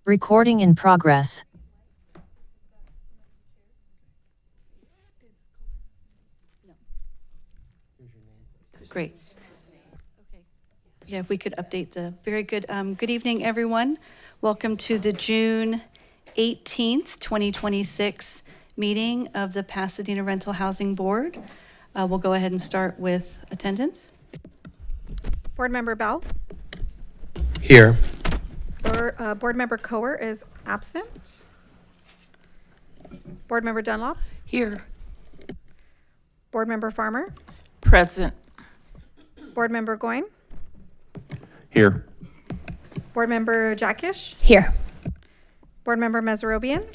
Recording in progress. Great. Okay. Yeah, if we could update the, very good. Good evening, everyone. Welcome to the June 18th, 2026 meeting of the Pasadena Rental Housing Board. We'll go ahead and start with attendance. Board Member Bell. Here. Board Member Coer is absent. Board Member Dunlop. Here. Board Member Farmer. Present. Board Member Goyne. Here. Board Member Jackish. Here. Board Member Meserobian.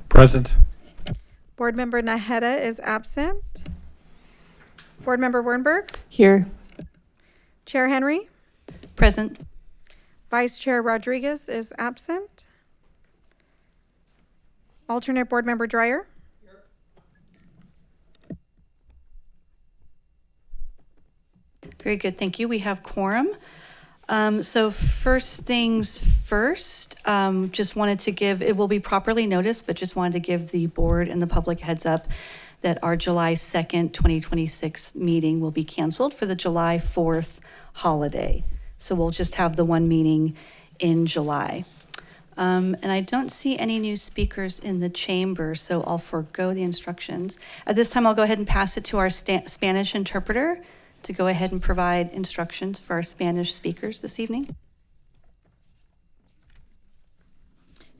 Present. Board Member Naheda is absent. Board Member Wernberg. Here. Chair Henry. Present. Vice Chair Rodriguez is absent. Alternate Board Member Dreyer. Very good, thank you. We have quorum. So first things first, just wanted to give, it will be properly noticed, but just wanted to give the board and the public heads up that our July 2nd, 2026 meeting will be canceled for the July 4th holiday. So we'll just have the one meeting in July. And I don't see any new speakers in the chamber, so I'll forego the instructions. At this time, I'll go ahead and pass it to our Spanish interpreter to go ahead and provide instructions for our Spanish speakers this evening.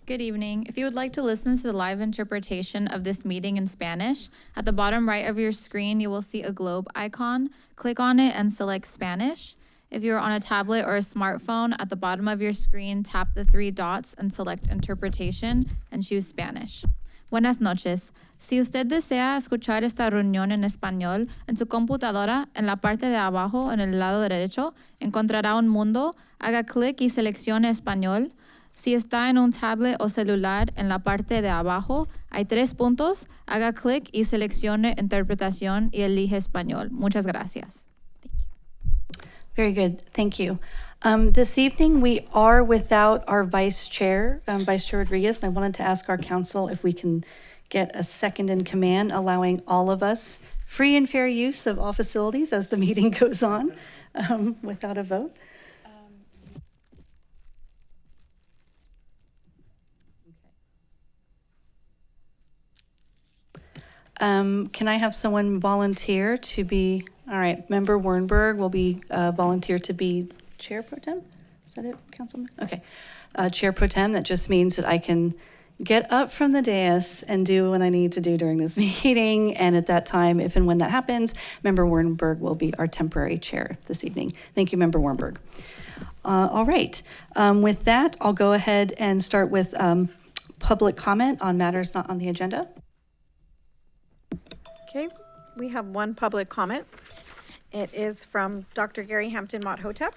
Good evening. If you would like to listen to the live interpretation of this meeting in Spanish, at the bottom right of your screen, you will see a globe icon. Click on it and select Spanish. If you're on a tablet or a smartphone, at the bottom of your screen, tap the three dots and select Interpretation and choose Spanish. Buenas noches. Si usted desea escuchar esta reunión en español, en su computadora, en la parte de abajo, en el lado derecho, encontrará un mundo. Haga clic y seleccione español. Si está en un tablet o celular, en la parte de abajo, hay 3 puntos. Haga clic y seleccione interpretación y elige español. Muchas gracias. Very good, thank you. This evening, we are without our Vice Chair, Vice Chair Rodriguez, and I wanted to ask our council if we can get a second in command, allowing all of us free and fair use of all facilities as the meeting goes on without a vote. Can I have someone volunteer to be, all right, Member Wernberg will be volunteer to be Chair Pro Tem? Is that it, Councilman? Okay. Chair Pro Tem, that just means that I can get up from the dais and do what I need to do during this meeting. And at that time, if and when that happens, Member Wernberg will be our temporary chair this evening. Thank you, Member Wernberg. All right. With that, I'll go ahead and start with public comment on matters not on the agenda. Okay, we have one public comment. It is from Dr. Gary Hampton Mott-Hotep.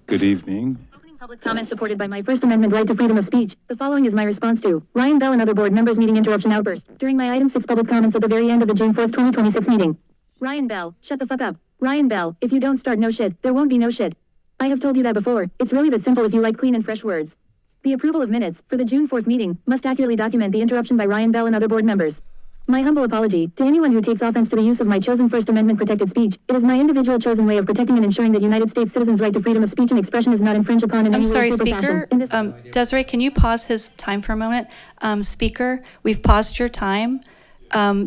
Good evening. Public comment supported by my First Amendment right to freedom of speech. The following is my response to Ryan Bell and other board members meeting interruption outburst during my item 6 public comments at the very end of the June 4th, 2026 meeting. Ryan Bell, shut the fuck up. Ryan Bell, if you don't start no shit, there won't be no shit. I have told you that before. It's really that simple if you like clean and fresh words. The approval of minutes for the June 4th meeting must accurately document the interruption by Ryan Bell and other board members. My humble apology to anyone who takes offense to the use of my chosen First Amendment protected speech. It is my individual chosen way of protecting and ensuring that United States citizens' right to freedom of speech and expression is not infringed upon in I'm any way, sorry, shape, or Speaker. fashion. In this Desiree, can you pause his time for a moment? Speaker, we've paused your time.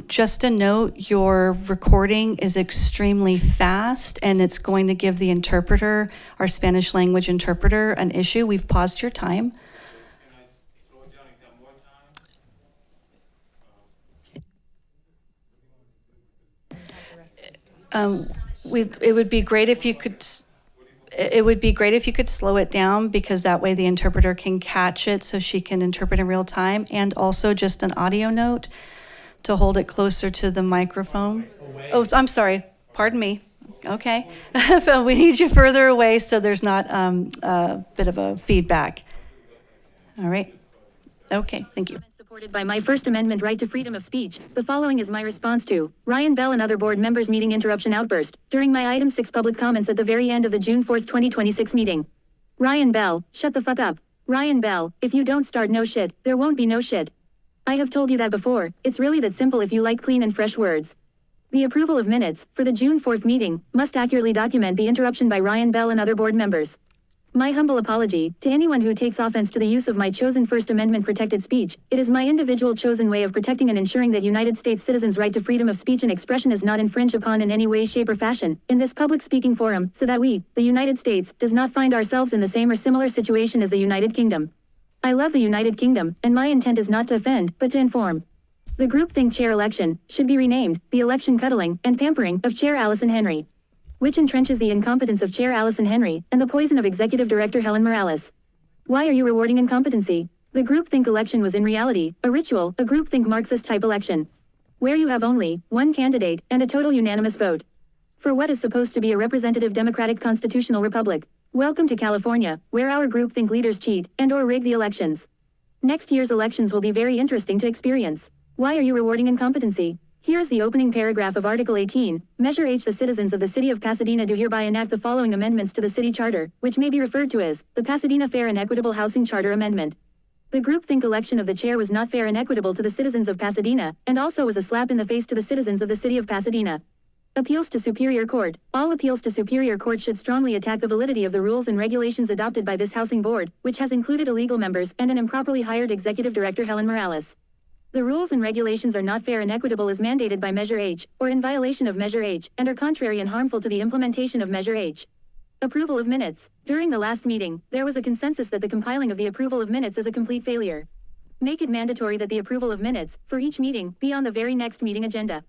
Just a note, your recording is extremely fast and it's going to give the interpreter, our Spanish language interpreter, an issue. We've paused your time. It would be great if you could. It would be great if you could slow it down, because that way the interpreter can catch it so she can interpret in real time. And also just an audio note to hold it closer to the microphone. Oh, I'm sorry. Pardon me. Okay. So we need you further away so there's not a bit of a feedback. All right. Okay, thank you. Supported by my First Amendment right to freedom of speech, the following is my response to Ryan Bell and other board members meeting interruption outburst during my item 6 public comments at the very end of the June 4th, 2026 meeting. Ryan Bell, shut the fuck up. Ryan Bell, if you don't start no shit, there won't be no shit. I have told you that before, it's really that simple if you like clean and fresh words. The approval of minutes for the June 4th meeting must accurately document the interruption by Ryan Bell and other board members. My humble apology to anyone who takes offense to the use of my chosen First Amendment protected speech. It is my individual chosen way of protecting and ensuring that United States citizens' right to freedom of speech and expression is not infringed upon in any way, shape, or fashion in this public speaking forum, so that we, the United States, does not find ourselves in the same or similar situation as the United Kingdom. I love the United Kingdom, and my intent is not to offend, but to inform. The groupthink chair election should be renamed the election cuddling and pampering of Chair Allison Henry, which entrenches the incompetence of Chair Allison Henry and the poison of Executive Director Helen Morales. Why are you rewarding incompetency? The groupthink election was in reality a ritual, a groupthink Marxist-type election, where you have only one candidate and a total unanimous vote for what is supposed to be a representative democratic constitutional republic. Welcome to California, where our groupthink leaders cheat and/or rig the elections. Next year's elections will be very interesting to experience. Why are you rewarding incompetency? Here is the opening paragraph of Article 18. Measure H. The citizens of the City of Pasadena do hereby enact the following amendments to the City Charter, which may be referred to as the Pasadena Fair and Equitable Housing Charter Amendment. The groupthink election of the chair was not fair and equitable to the citizens of Pasadena, and also was a slap in the face to the citizens of the City of Pasadena. Appeals to Superior Court. All appeals to Superior Court should strongly attack the validity of the rules and regulations adopted by this housing board, which has included illegal members and an improperly hired executive director Helen Morales. The rules and regulations are not fair and equitable as mandated by Measure H, or in violation of Measure H, and are contrary and harmful to the implementation of Measure H. Approval of minutes. During the last meeting, there was a consensus that the compiling of the approval of minutes is a complete failure. Make it mandatory that the approval of minutes, for each meeting, be on the very next meeting agenda.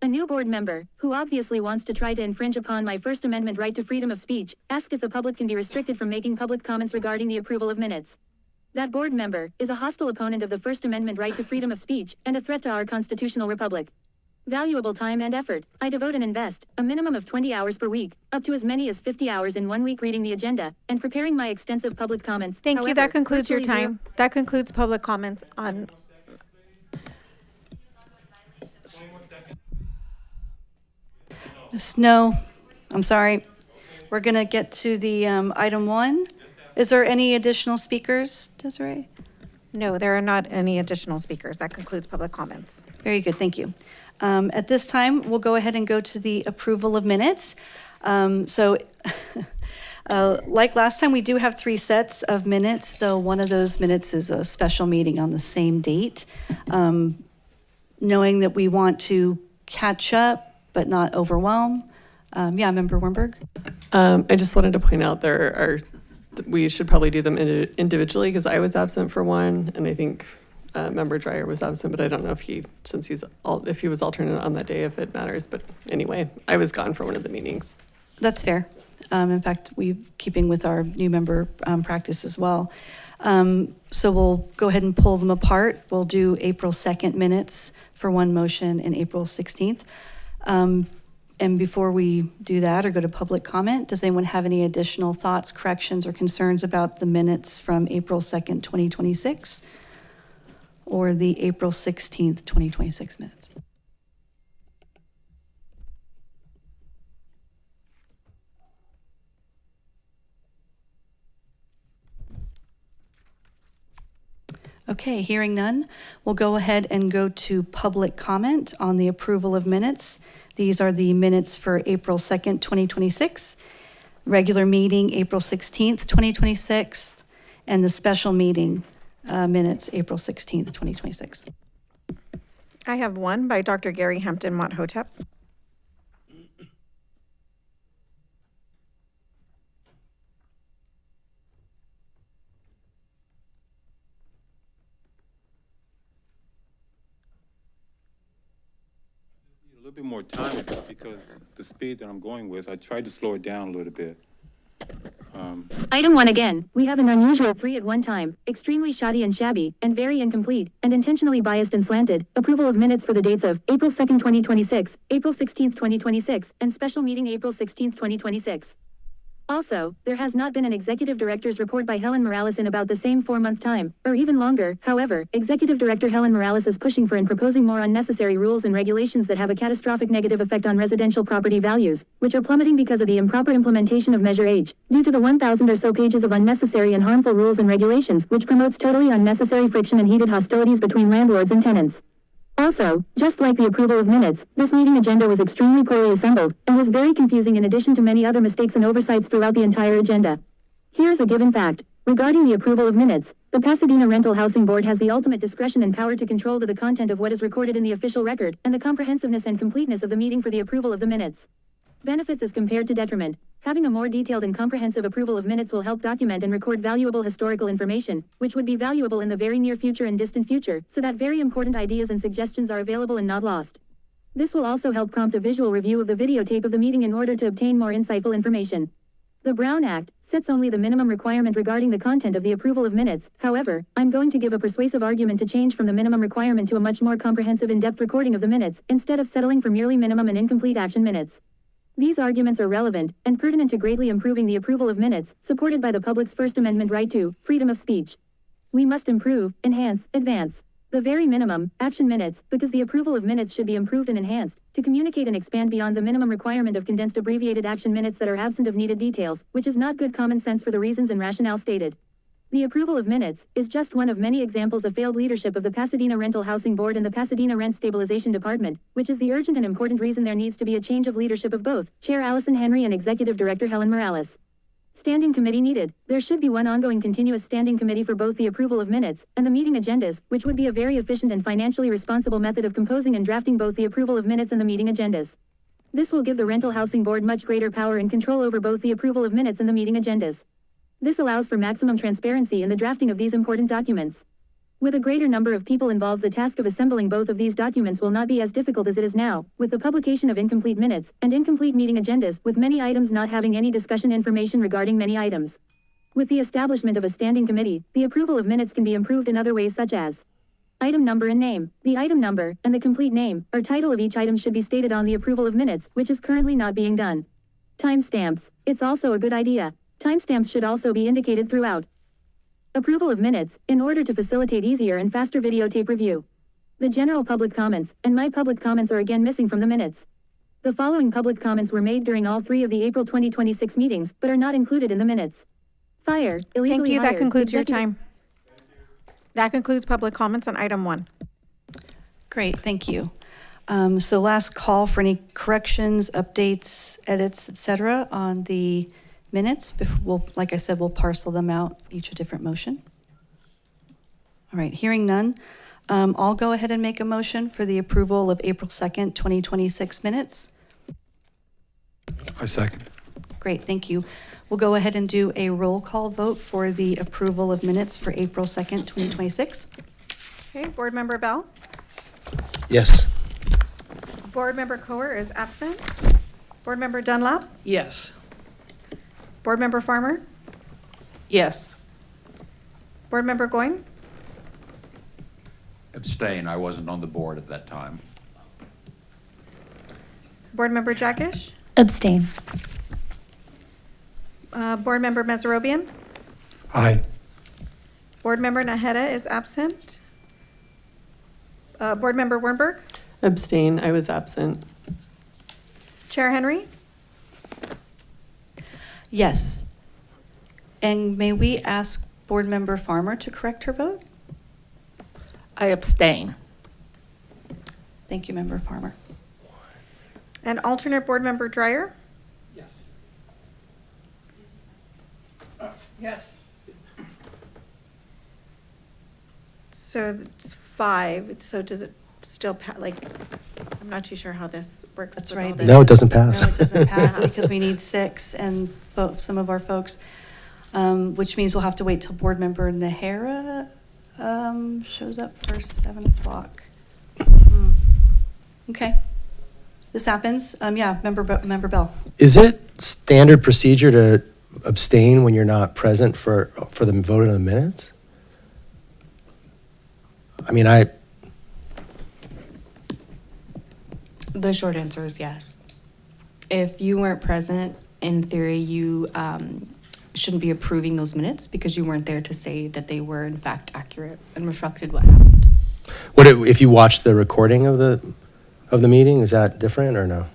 A new board member, who obviously wants to try to infringe upon my First Amendment right to freedom of speech, asked if the public can be restricted from making public comments regarding the approval of minutes. That board member is a hostile opponent of the First Amendment right to freedom of speech and a threat to our constitutional republic. Valuable time and effort. I devote and invest a minimum of 20 hours per week, up to as many as 50 hours in 1 week reading the agenda and preparing my extensive public comments. Thank you. However, That concludes your virtually time. That concludes public comments on. No, I'm sorry. We're going to get to the item 1. Is there any additional speakers, Desiree? No, there are not any additional speakers. That concludes public comments. Very good, thank you. At this time, we'll go ahead and go to the approval of minutes. Like last time, we do have 3 sets of minutes, though one of those minutes is a special meeting on the same date. Knowing that we want to catch up but not overwhelm. Member Wernberg? I just wanted to point out we should probably do them individually because I was absent for one, and I think Member Dreyer was absent, but I don't know if he was alternate on that day, if it matters. But anyway, I was gone for one of the meetings. That's fair. In fact, keeping with our new member practice as well. So we'll go ahead and pull them apart. We'll do April 2nd minutes for one motion and April 16th. And before we do that or go to public comment, does anyone have any additional thoughts, corrections, or concerns about the minutes from April 2nd, 2026 or the April 16th, 2026 minutes? Okay, hearing none, we'll go ahead and go to public comment on the approval of minutes. These are the minutes for April 2nd, 2026, regular meeting April 16th, 2026, and the special meeting minutes April 16th, 2026. I have one by Dr. Gary Hampton Mott-Hotep. A little bit more time with it because the speed that I'm going with, I tried to slow it down a little bit. Item 1 again, we have an unusual 3 at one time, extremely shoddy and shabby, and very incomplete, and intentionally biased and slanted, approval of minutes for the dates of April 2nd, 2026, April 16th, 2026, and special meeting April 16th, 2026. Also, there has not been an executive director's report by Helen Morales in about the same 4-month time, or even longer. However, Executive Director Helen Morales is pushing for and proposing more unnecessary rules and regulations that have a catastrophic negative effect on residential property values, which are plummeting because of the improper implementation of Measure H, due to the 1,000 or so pages of unnecessary and harmful rules and regulations, which promotes totally unnecessary friction and heated hostilities between landlords and tenants. Also, just like the approval of minutes, this meeting agenda was extremely poorly assembled, and was very confusing in addition to many other mistakes and oversights throughout the entire agenda. Here's a given fact. Regarding the approval of minutes, the Pasadena Rental Housing Board has the ultimate discretion and power to control the content of what is recorded in the official record, and the comprehensiveness and completeness of the meeting for the approval of the minutes. Benefits as compared to detriment. Having a more detailed and comprehensive approval of minutes will help document and record valuable historical information, which would be valuable in the very near future and distant future, so that very important ideas and suggestions are available and not lost. This will also help prompt a visual review of the videotape of the meeting in order to obtain more insightful information. The Brown Act sets only the minimum requirement regarding the content of the approval of minutes. However, I'm going to give a persuasive argument to change from the minimum requirement to a much more comprehensive in-depth recording of the minutes, instead of settling for merely minimum and incomplete action minutes. These arguments are relevant and pertinent to greatly improving the approval of minutes, supported by the public's First Amendment right to freedom of speech. We must improve, enhance, advance the very minimum action minutes, because the approval of minutes should be improved and enhanced to communicate and expand beyond the minimum requirement of condensed abbreviated action minutes that are absent of needed details, which is not good common sense for the reasons and rationale stated. The approval of minutes is just one of many examples of failed leadership of the Pasadena Rental Housing Board and the Pasadena Rent Stabilization Department, which is the urgent and important reason there needs to be a change of leadership of both Chair Allison Henry and Executive Director Helen Morales. Standing committee needed. There should be one ongoing continuous standing committee for both the approval of minutes and the meeting agendas, which would be a very efficient and financially responsible method of composing and drafting both the approval of minutes and the meeting agendas. This will give the Rental Housing Board much greater power and control over both the approval of minutes and the meeting agendas. This allows for maximum transparency in the drafting of these important documents. With a greater number of people involved, the task of assembling both of these documents will not be as difficult as it is now, with the publication of incomplete minutes and incomplete meeting agendas, with many items not having any discussion information regarding many items. With the establishment of a standing committee, the approval of minutes can be improved in other ways, such as item number and name. The item number and the complete name or title of each item should be stated on the approval of minutes, which is currently not being done. Timestamps. It's also a good idea. Timestamps should also be indicated throughout approval of minutes, in order to facilitate easier and faster videotape review. The general public comments and my public comments are again missing from the minutes. The following public comments were made during all 3 of the April 2026 meetings, but are not included in the minutes. Fire, illegally Thank you. That hired, concludes your executive- time. That concludes public comments on item 1. Great, thank you. So last call for any corrections, updates, edits, etc. on the minutes. Like I said, we'll parcel them out, each a different motion. All right, hearing none, I'll go ahead and make a motion for the approval of April 2nd, 2026 minutes. I second. Great, thank you. We'll go ahead and do a roll call vote for the approval of minutes for April 2nd, 2026. Okay, Board Member Bell. Yes. Board Member Coer is absent. Board Member Dunlap. Yes. Board Member Farmer. Yes. Board Member Goin. Abstain, I wasn't on the board at that time. Board Member Jackish. Abstain. Board Member Meserobian. Aye. Board Member Naheda is absent. Board Member Wernberg. Abstain, I was absent. Chair Henry. Yes. And may we ask Board Member Farmer to correct her vote? I abstain. Thank you, Member Farmer. And alternate Board Member Dreyer. Yes. So it's 5. So does it still I'm not too sure how this works. That's with all right. the- No, it doesn't pass. No, it doesn't pass because we need 6 and some of our folks, which means we'll have to wait till Board Member Nahara shows up for 7 o'clock. Okay. This happens. Yeah, Member Bell. Is it standard procedure to abstain when you're not present for the vote on the minutes? I mean, The short answer is yes. If you weren't present, in theory, you shouldn't be approving those minutes because you weren't there to say that they were in fact accurate and reflected what happened. if you watch the recording of the meeting, is that different or no?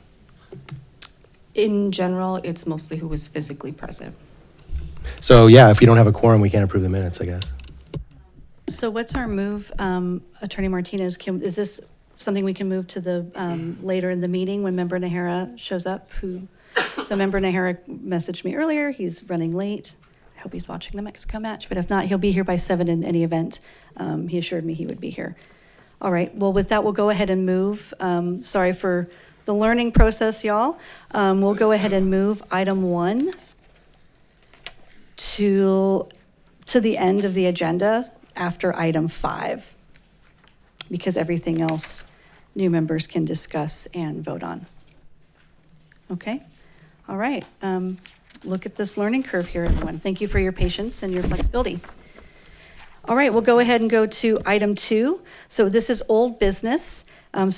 In general, it's mostly who was physically present. So yeah, if we don't have a quorum, we can't approve the minutes, I guess. So what's our move, Attorney Martinez? Is this something we can move to the later in the meeting when Member Nahara shows up? So Member Nahara messaged me earlier. He's running late. I hope he's watching the Mexico match, but if not, he'll be here by 7 in any event. He assured me he would be here. All right. Well, with that, we'll go ahead and move. Sorry for the learning process, y'all. We'll go ahead and move item 1 to the end of the agenda after item 5, because everything else new members can discuss and vote on. Okay? All right. Look at this learning curve here, everyone. Thank you for your patience and your flexibility. All right, we'll go ahead and go to item 2. So this is old business,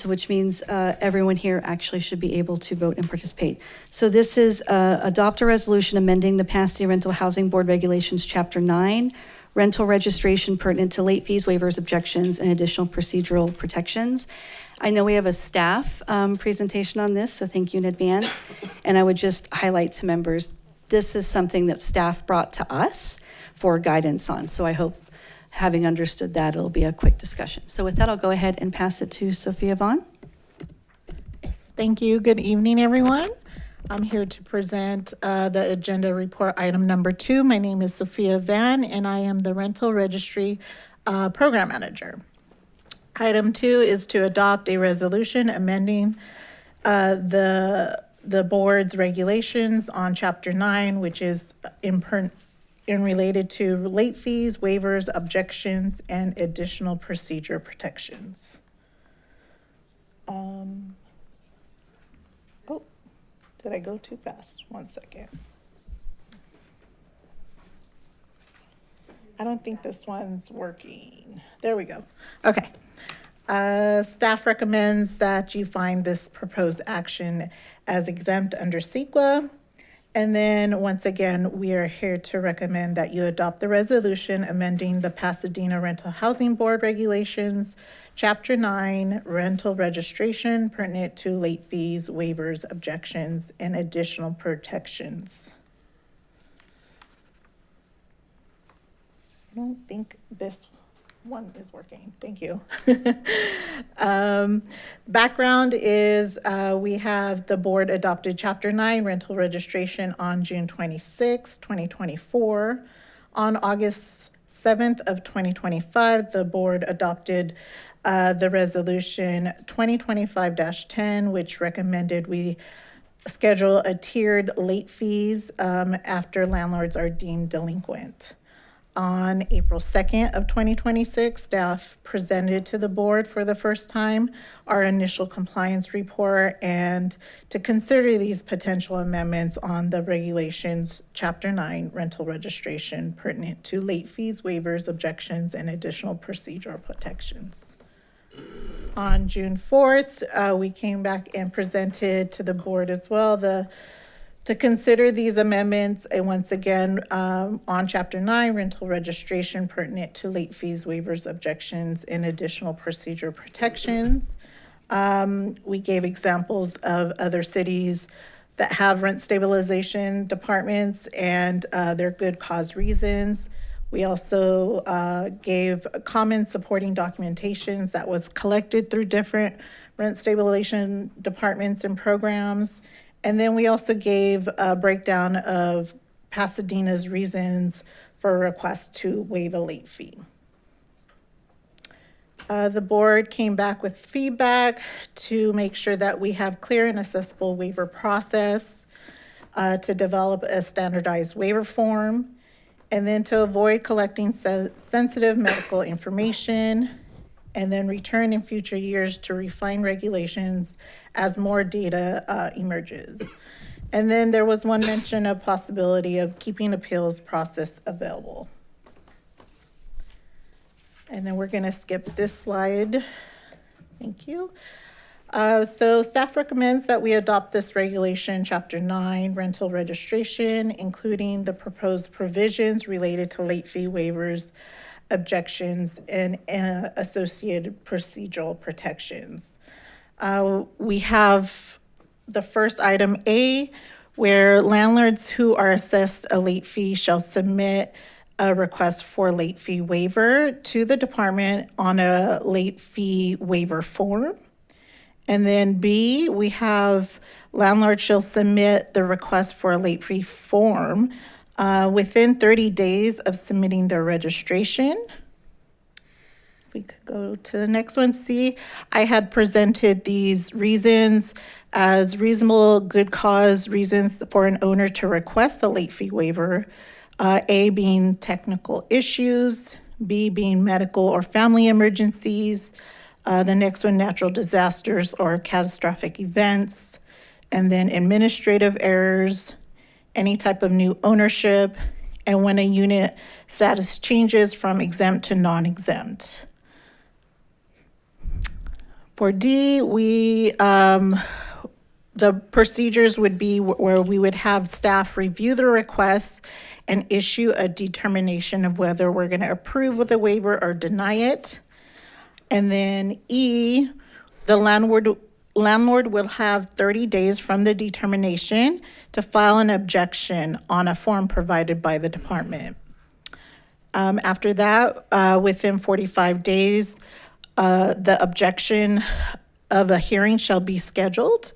which means everyone here actually should be able to vote and participate. So this is adopt a resolution amending the Pasadena Rental Housing Board Regulations, Chapter 9, rental registration pertinent to late fees, waivers, objections, and additional procedural protections. I know we have a staff presentation on this, so thank you in advance. And I would just highlight to members, this is something that staff brought to us for guidance on. So I hope, having understood that, it'll be a quick discussion. So with that, I'll go ahead and pass it to Sophia Vaughn. Yes, thank you. Good evening, everyone. I'm here to present the agenda report item number 2. My name is Sophia Van, and I am the Rental Registry Program Manager. Item 2 is to adopt a resolution amending the board's regulations on Chapter 9, which is in related to late fees, waivers, objections, and additional procedure protections. Oh, did I go too fast? 1 second. I don't think this one's working. There we go. Okay. Staff recommends that you find this proposed action as exempt under CEQA. And then once again, we are here to recommend that you adopt the resolution amending the Pasadena Rental Housing Board Regulations, Chapter 9, rental registration pertinent to late fees, waivers, objections, and additional protections. I don't think this one is working. Thank you. Background is we have the board adopted Chapter 9 rental registration on June 26, 2024. On August 7th of 2025, the board adopted the resolution 2025-10, which recommended we schedule a tiered late fees after landlords are deemed delinquent. On April 2nd of 2026, staff presented to the board for the first time our initial compliance report and to consider these potential amendments on the regulations, Chapter 9, rental registration pertinent to late fees, waivers, objections, and additional procedural protections. On June 4th, we came back and presented to the board as well to consider these amendments, and once again, on Chapter 9, rental registration pertinent to late fees, waivers, objections, and additional procedure protections. We gave examples of other cities that have rent stabilization departments and their good cause reasons. We also gave common supporting documentations that was collected through different rent stabilization departments and programs. And then we also gave a breakdown of Pasadena's reasons for a request to waive a late fee. The board came back with feedback to make sure that we have clear and accessible waiver process, to develop a standardized waiver form, and then to avoid collecting sensitive medical information, and then return in future years to refine regulations as more data emerges. And then there was one mention of possibility of keeping appeals process available. And then we're going to skip this slide. Thank you. So staff recommends that we adopt this regulation, Chapter 9, rental registration, including the proposed provisions related to late fee waivers, objections, and associated procedural protections. We have the first item A, where landlords who are assessed a late fee shall submit a request for late fee waiver to the department on a late fee waiver form. And then B, we have landlords shall submit the request for a late fee form within 30 days of submitting their registration. We could go to the next one. C, I had presented these reasons as reasonable good cause reasons for an owner to request a late fee waiver. A being technical issues, B being medical or family emergencies, the next one, natural disasters or catastrophic events, and then administrative errors, any type of new ownership, and when a unit status changes from exempt to non-exempt. For D, the procedures would be where we would have staff review the requests and issue a determination of whether we're going to approve with a waiver or deny it. And then E, the landlord will have 30 days from the determination to file an objection on a form provided by the department. After that, within 45 days, the objection of a hearing shall be scheduled.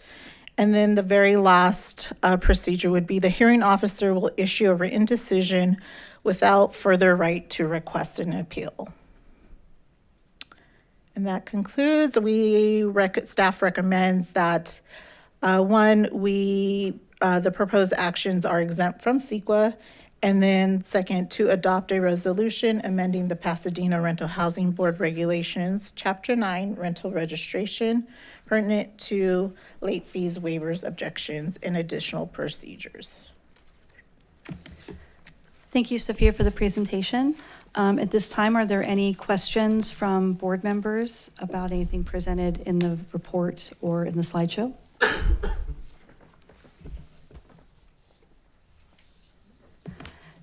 And then the very last procedure would be the hearing officer will issue a written decision without further right to request an appeal. And that concludes. Staff recommends that one, the proposed actions are exempt from CEQA, and then second, to adopt a resolution amending the Pasadena Rental Housing Board Regulations, Chapter 9, rental registration, pertinent to late fees, waivers, objections, and additional procedures. Thank you, Sophia, for the presentation. At this time, are there any questions from board members about anything presented in the report or in the slideshow?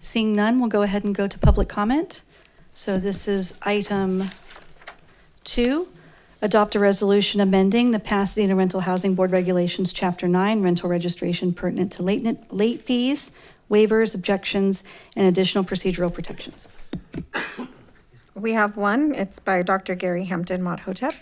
Seeing none, we'll go ahead and go to public comment. So this is item 2, adopt a resolution amending the Pasadena Rental Housing Board Regulations, Chapter 9, rental registration pertinent to late fees, waivers, objections, and additional procedural protections. We have one. It's by Dr. Gary Hampton Mott-Hotep.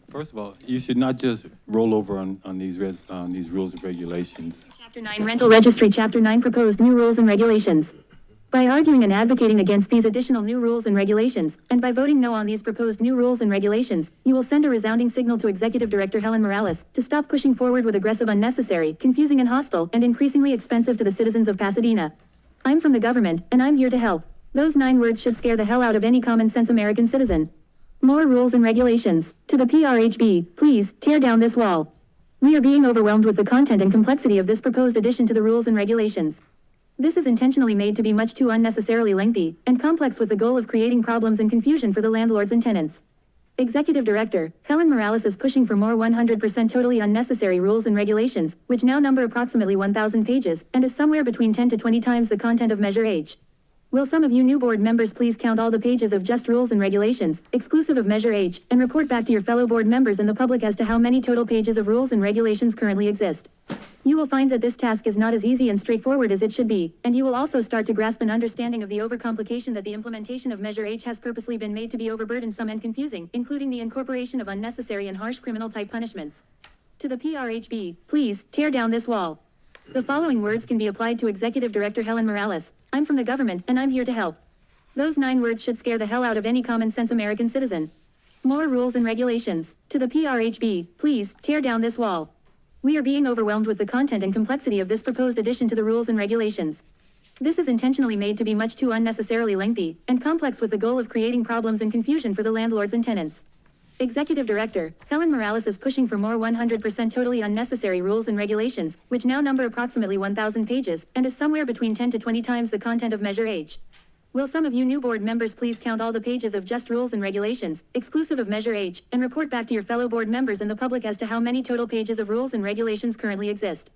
First of all, you should not just roll over on these rules and regulations. Chapter 9 Rental Registry, Chapter 9 Proposed New Rules and Regulations. By arguing and advocating against these additional new rules and regulations, and by voting no on these proposed new rules and regulations, you will send a resounding signal to Executive Director Helen Morales to stop pushing forward with aggressive, unnecessary, confusing and hostile, and increasingly expensive to the citizens of Pasadena. I'm from the government, and I'm here to help. Those 9 words should scare the hell out of any common sense American citizen. More rules and regulations. To the PRHB, please, tear down this wall. We are being overwhelmed with the content and complexity of this proposed addition to the rules and regulations. This is intentionally made to be much too unnecessarily lengthy and complex with the goal of creating problems and confusion for the landlords and tenants. Executive Director, Helen Morales is pushing for more 100% totally unnecessary rules and regulations, which now number approximately 1,000 pages, and is somewhere between 10 to 20 times the content of Measure H. Will some of you new board members please count all the pages of just rules and regulations, exclusive of Measure H, and report back to your fellow board members and the public as to how many total pages of rules and regulations currently exist? You will find that this task is not as easy and straightforward as it should be, and you will also start to grasp an understanding of the overcomplication that the implementation of Measure H has purposely been made to be overburdensome and confusing, including the incorporation of unnecessary and harsh criminal-type punishments. To the PRHB, please, tear down this wall. The following words can be applied to Executive Director Helen Morales. I'm from the government, and I'm here to help. Those 9 words should scare the hell out of any common-sense American citizen. More rules and regulations. To the PRHB, please, tear down this wall. We are being overwhelmed with the content and complexity of this proposed addition to the rules and regulations. This is intentionally made to be much too unnecessarily lengthy and complex with the goal of creating problems and confusion for the landlords and tenants. Executive Director Helen Morales is pushing for more 100% totally unnecessary rules and regulations, which now number approximately 1,000 pages and is somewhere between 10 to 20 times the content of Measure H. Will some of you new board members please count all the pages of just rules and regulations, exclusive of Measure H, and report back to your fellow board members and the public as to how many total pages of rules and regulations currently exist?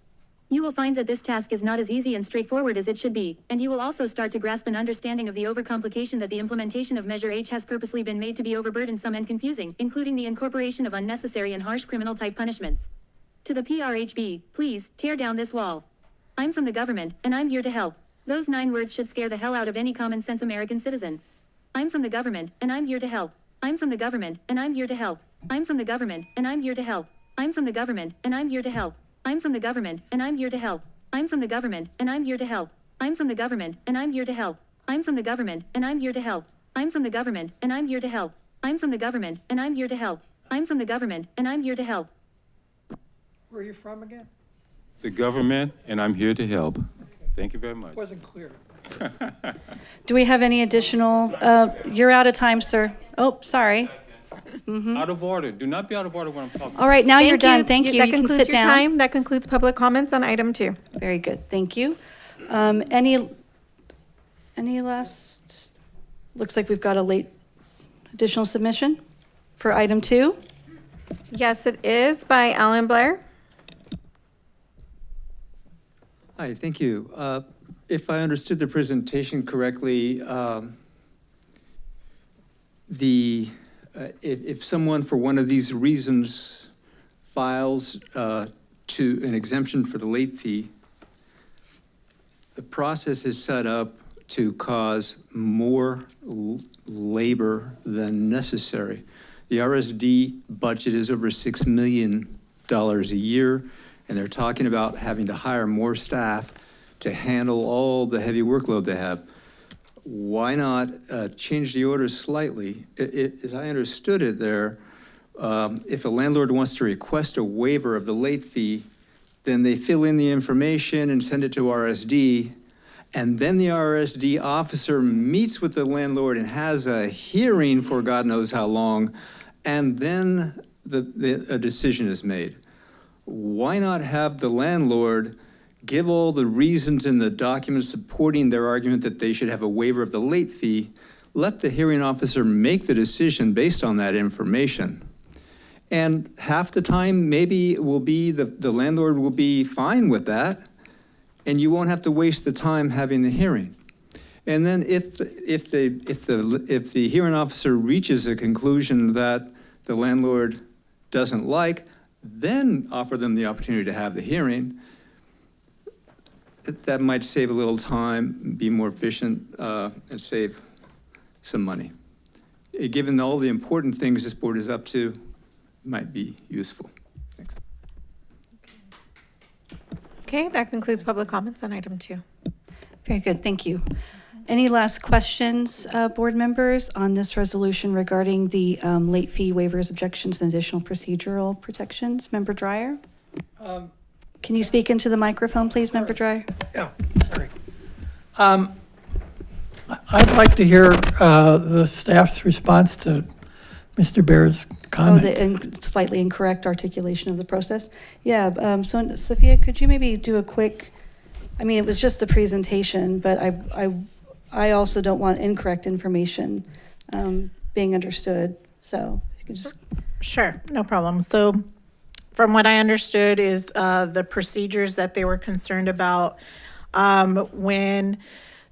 You will find that this task is not as easy and straightforward as it should be, and you will also start to grasp an understanding of the overcomplication that the implementation of Measure H has purposely been made to be overburdensome and confusing, including the incorporation of unnecessary and harsh criminal-type punishments. To the PRHB, please, tear down this wall. I'm from the government, and I'm here to help. Those 9 words should scare the hell out of any common-sense American citizen. I'm from the government, and I'm here to help. I'm from the government, and I'm here to help. I'm from the government, and I'm here to help. I'm from the government, and I'm here to help. I'm from the government, and I'm here to help. I'm from the government, and I'm here to help. I'm from the government, and I'm here to help. I'm from the government, and I'm here to help. I'm from the government, and I'm here to help. I'm from the government, and I'm here to help. I'm from the government, and I'm here to help. Where are you from again? The government, and I'm here to help. Thank you very much. Wasn't clear. Do we have any additional, you're out of time, sir. Oh, sorry. Out of order. Do not be out of order when I'm talking. All right, now you're done. Thank you. That You can concludes sit your down. time. That concludes public comments on item 2. Very good, thank you. Any last, looks like we've got a late additional submission for item 2. Yes, it is by Alan Blair. Hi, thank you. If I understood the presentation correctly, if someone for one of these reasons files to an exemption for the late fee, the process is set up to cause more labor than necessary. The RSD budget is over $6 million a year, and they're talking about having to hire more staff to handle all the heavy workload they have. Why not change the order slightly? As I understood it there, if a landlord wants to request a waiver of the late fee, then they fill in the information and send it to RSD, and then the RSD officer meets with the landlord and has a hearing for God knows how long, and then a decision is made. Why not have the landlord give all the reasons in the documents supporting their argument that they should have a waiver of the late fee, let the hearing officer make the decision based on that information. And half the time, maybe it will be the landlord will be fine with that, and you won't have to waste the time having the hearing. And then if the hearing officer reaches a conclusion that the landlord doesn't like, then offer them the opportunity to have the hearing. That might save a little time, be more efficient, and save some money. Given all the important things this board is up to, might be useful. Thanks. Okay, that concludes public comments on item 2. Very good, thank you. Any last questions, board members, on this resolution regarding the late fee waivers, objections, and additional procedural protections? Member Dreyer? Can you speak into the microphone, please, Member Dreyer? Yeah, sorry. I'd like to hear the staff's response to Mr. Baer's comment. The slightly incorrect articulation of the process. Yeah, so Sophia, could you maybe do a quick, I mean, it was just the presentation, but I also don't want incorrect information being understood. So if you could just. Sure, no problem. So from what I understood is the procedures that they were concerned about when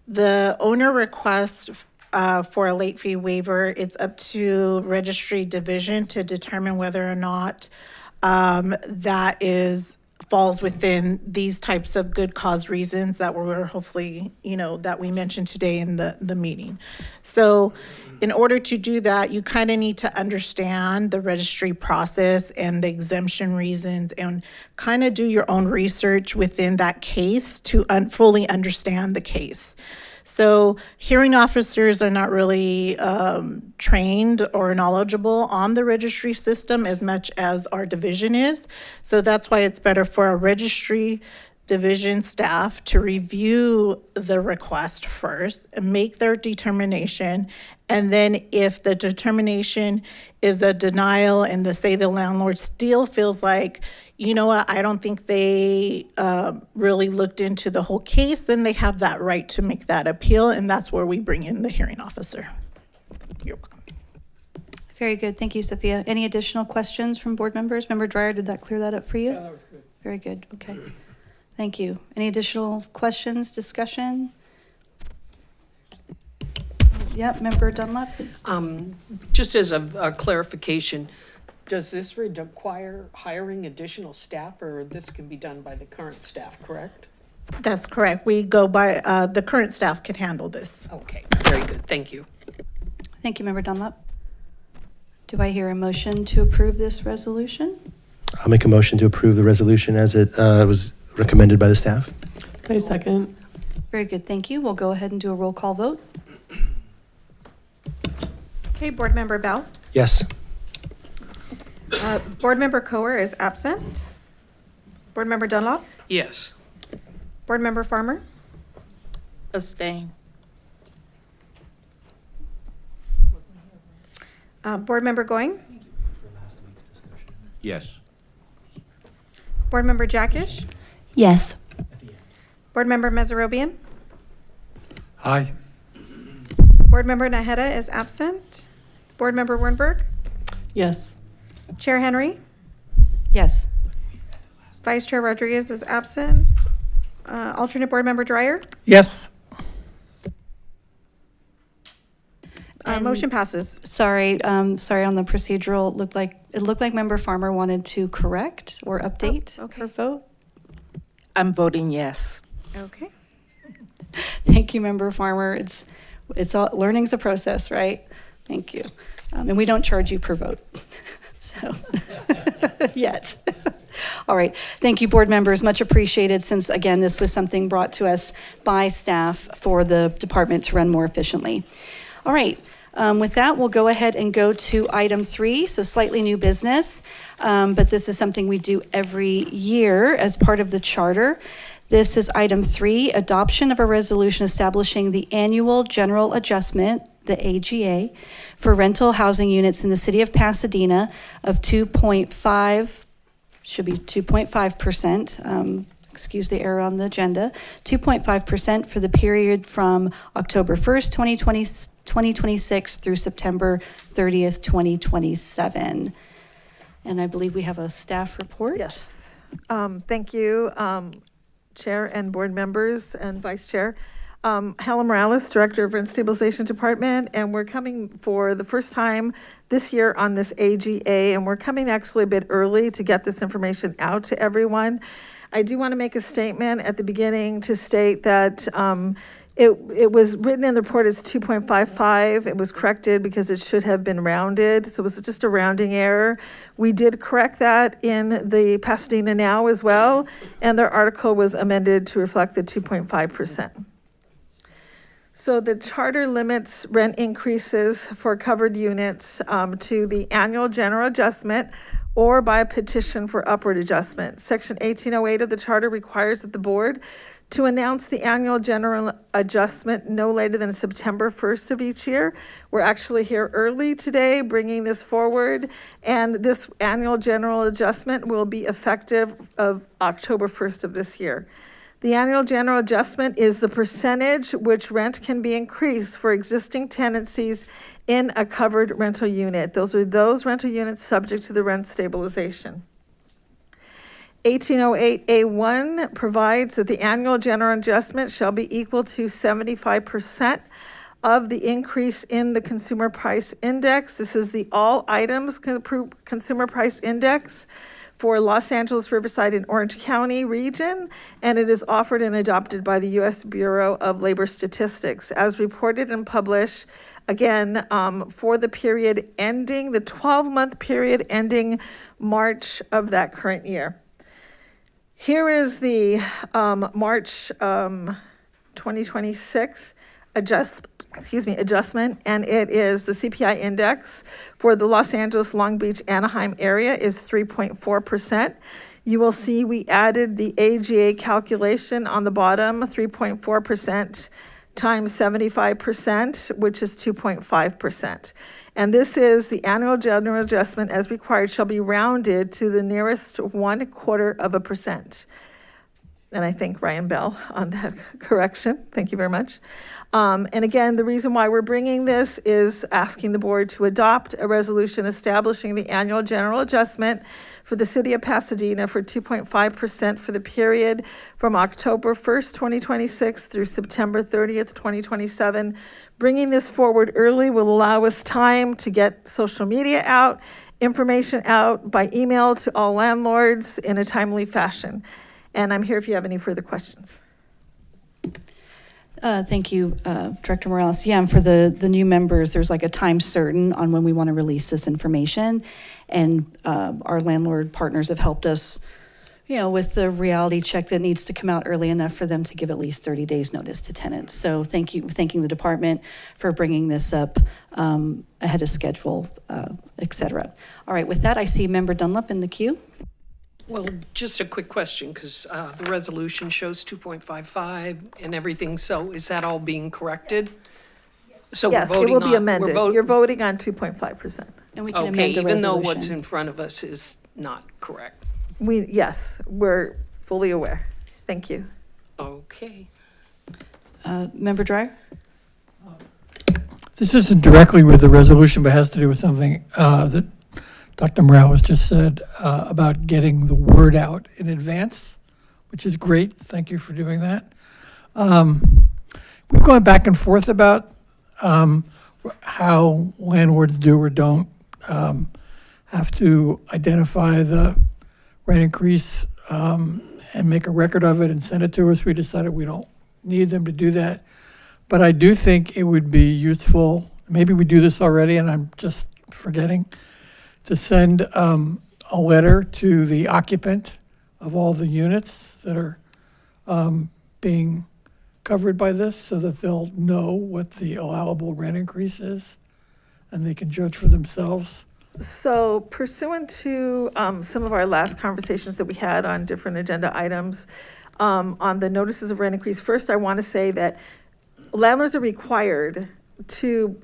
the owner requests for a late fee waiver, it's up to registry division to determine whether or not that falls within these types of good cause reasons that were hopefully, that we mentioned today in the meeting. So in order to do that, you kind of need to understand the registry process and the exemption reasons and kind of do your own research within that case to fully understand the case. So hearing officers are not really trained or knowledgeable on the registry system as much as our division is. So that's why it's better for our registry division staff to review the request first and make their determination. And then if the determination is a denial and the landlord still feels like, you know what, I don't think they really looked into the whole case, then they have that right to make that appeal. And that's where we bring in the hearing officer. You're welcome. Very good. Thank you, Sophia. Any additional questions from board members? Member Dreyer, did that clear that up for you? Yeah, that was good. Very good. Okay. Thank you. Any additional questions, discussion? Yep, Member Dunlap. Just as a clarification, does this require hiring additional staff, or this can be done by the current staff, correct? That's correct. We go by, the current staff can handle this. Okay, very good. Thank you. Thank you, Member Dunlap. Do I hear a motion to approve this resolution? I'll make a motion to approve the resolution as it was recommended by the staff. I second. Very good. Thank you. We'll go ahead and do a roll call vote. Okay, Board Member Bell. Yes. Board Member Coer is absent. Board Member Dunlop. Yes. Board Member Farmer. Abstain. Board Member Going. Yes. Board Member Jackish. Yes. Board Member Meserobian. Aye. Board Member Naheda is absent. Board Member Wernberg. Yes. Chair Henry. Yes. Vice Chair Rodriguez is absent. Alternate Board Member Dreyer. Yes. And- Motion passes. Sorry, sorry on the procedural. It looked like Member Farmer wanted to correct or update okay. her vote. I'm voting yes. Okay. Thank you, Member Farmer. It's all, learning's a process, right? Thank you. And we don't charge you per vote. So, yet. All right. Thank you, board members. Much appreciated, since, again, this was something brought to us by staff for the department to run more efficiently. All right. With that, we'll go ahead and go to item 3, so slightly new business, but this is something we do every year as part of the charter. This is item 3, adoption of a resolution establishing the annual general adjustment, the AGA, for rental housing units in the city of Pasadena of 2.5, should be 2.5%. Excuse the error on the agenda, 2.5% for the period from October 1st, 2026 through September 30th, 2027. And I believe we have a staff report. Yes. Thank you, Chair and board members and Vice Chair. Helen Morales, Director of Rent Stabilization Department, and we're coming for the first time this year on this AGA, and we're coming actually a bit early to get this information out to everyone. I do want to make a statement at the beginning to state that it was written in the report as 2.55. It was corrected because it should have been rounded, so it was just a rounding error. We did correct that in the Pasadena Now as well, and their article was amended to reflect the 2.5%. So the charter limits rent increases for covered units to the annual general adjustment or by petition for upward adjustment. Section 1808 of the charter requires that the board to announce the annual general adjustment no later than September 1st of each year. We're actually here early today bringing this forward, and this annual general adjustment will be effective of October 1st of this year. The annual general adjustment is the percentage which rent can be increased for existing tenancies in a covered rental unit. Those are those rental units subject to the rent stabilization. 1808A1 provides that the annual general adjustment shall be equal to 75% of the increase in the consumer price index. This is the all items consumer price index for Los Angeles, Riverside, and Orange County region, and it is offered and adopted by the U.S. Bureau of Labor Statistics, as reported and published, again, for the period ending, the 12-month period ending March of that current year. Here is the March 2026 adjustment, and it is the CPI index for the Los Angeles, Long Beach, Anaheim area is 3.4%. You will see we added the AGA calculation on the bottom, 3.4% times 75%, which is 2.5%. And this is the annual general adjustment as required shall be rounded to the nearest 0.25%. And I thank Ryan Bell on that correction. Thank you very much. And again, the reason why we're bringing this is asking the board to adopt a resolution establishing the annual general adjustment for the city of Pasadena for 2.5% for the period from October 1st, 2026 through September 30th, 2027. Bringing this forward early will allow us time to get social media out, information out by email to all landlords in a timely fashion. And I'm here if you have any further questions. Thank you, Director Morales. Yeah, and for the new members, there's like a time certain on when we want to release this information. And our landlord partners have helped us, with the reality check that needs to come out early enough for them to give at least 30 days notice to tenants. So thanking the department for bringing this up ahead of schedule, et cetera. All right, with that, I see Member Dunlap in the queue. Well, just a quick question, because the resolution shows 2.55 and everything, so is that all being corrected? So Yes, we're it voting will be on, amended. You're voting on 2.5%. And we can okay, amend the even though resolution. what's in front of us is not correct. Yes, we're fully aware. Thank you. Okay. Member Dreyer? This isn't directly with the resolution, but has to do with something that Dr. Morales just said about getting the word out in advance, which is great. Thank you for doing that. We've gone back and forth about how landlords do or don't have to identify the rent increase and make a record of it and send it to us. We decided we don't need them to do that. But I do think it would be useful, maybe we do this already and I'm just forgetting, to send a letter to the occupant of all the units that are being covered by this so that they'll know what the allowable rent increase is and they can judge for themselves. So pursuant to some of our last conversations that we had on different agenda items on the notices of rent increase, first I want to say that landlords are required to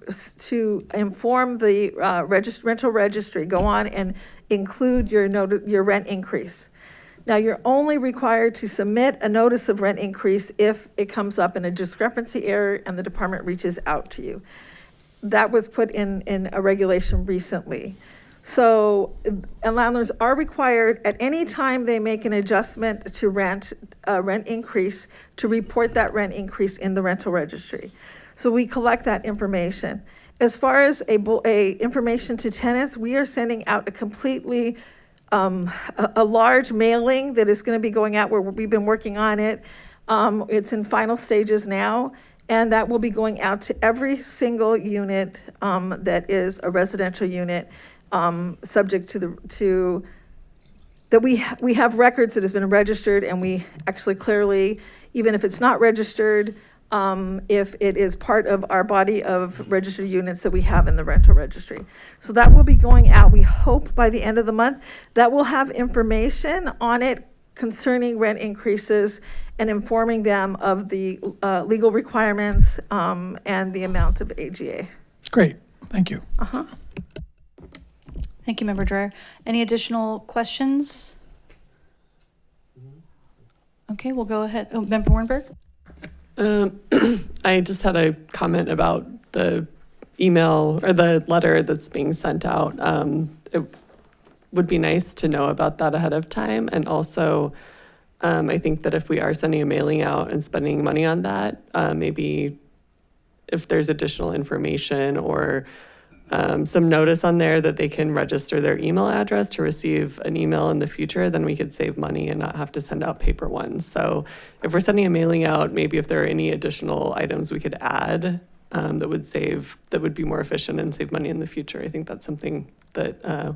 inform the rental registry, go on and include your rent increase. Now, you're only required to submit a notice of rent increase if it comes up in a discrepancy error and the department reaches out to you. That was put in a regulation recently. So, and landlords are required at any time they make an adjustment to rent increase to report that rent increase in the rental registry. So we collect that information. As far as a information to tenants, we are sending out a completely a large mailing that is going to be going out where we've been working on it. It's in final stages now, and that will be going out to every single unit that is a residential unit, subject to that we have records that has been registered, and we actually clearly, even if it's not registered, if it is part of our body of registered units that we have in the rental registry. So that will be going out, we hope, by the end of the month. That will have information on it concerning rent increases and informing them of the legal requirements and the amount of AGA. Great, thank you. Thank you, Member Dreyer. Any additional questions? Okay, we'll go ahead. Oh, Member Warnberg? I just had a comment about the email or the letter that's being sent out. It would be nice to know about that ahead of time. And also, I think that if we are sending a mailing out and spending money on that, maybe if there's additional information or some notice on there that they can register their email address to receive an email in the future, then we could save money and not have to send out paper ones. So if we're sending a mailing out, maybe if there are any additional items we could add that would be more efficient and save money in the future. I think that's something that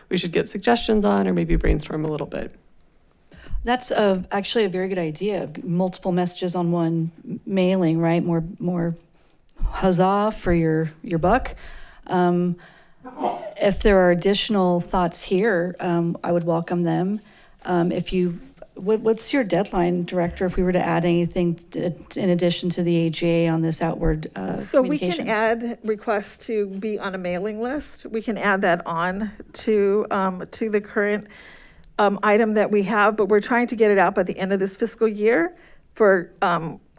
we should get suggestions on or maybe brainstorm a little bit. That's actually a very good idea. Multiple messages on one mailing, right? More huzzah for your buck. If there are additional thoughts here, I would welcome them. What's your deadline, Director, if we were to add anything in addition to the AGA on this outward So we can communication? add requests to be on a mailing list. We can add that on to the current item that we have, but we're trying to get it out by the end of this fiscal year for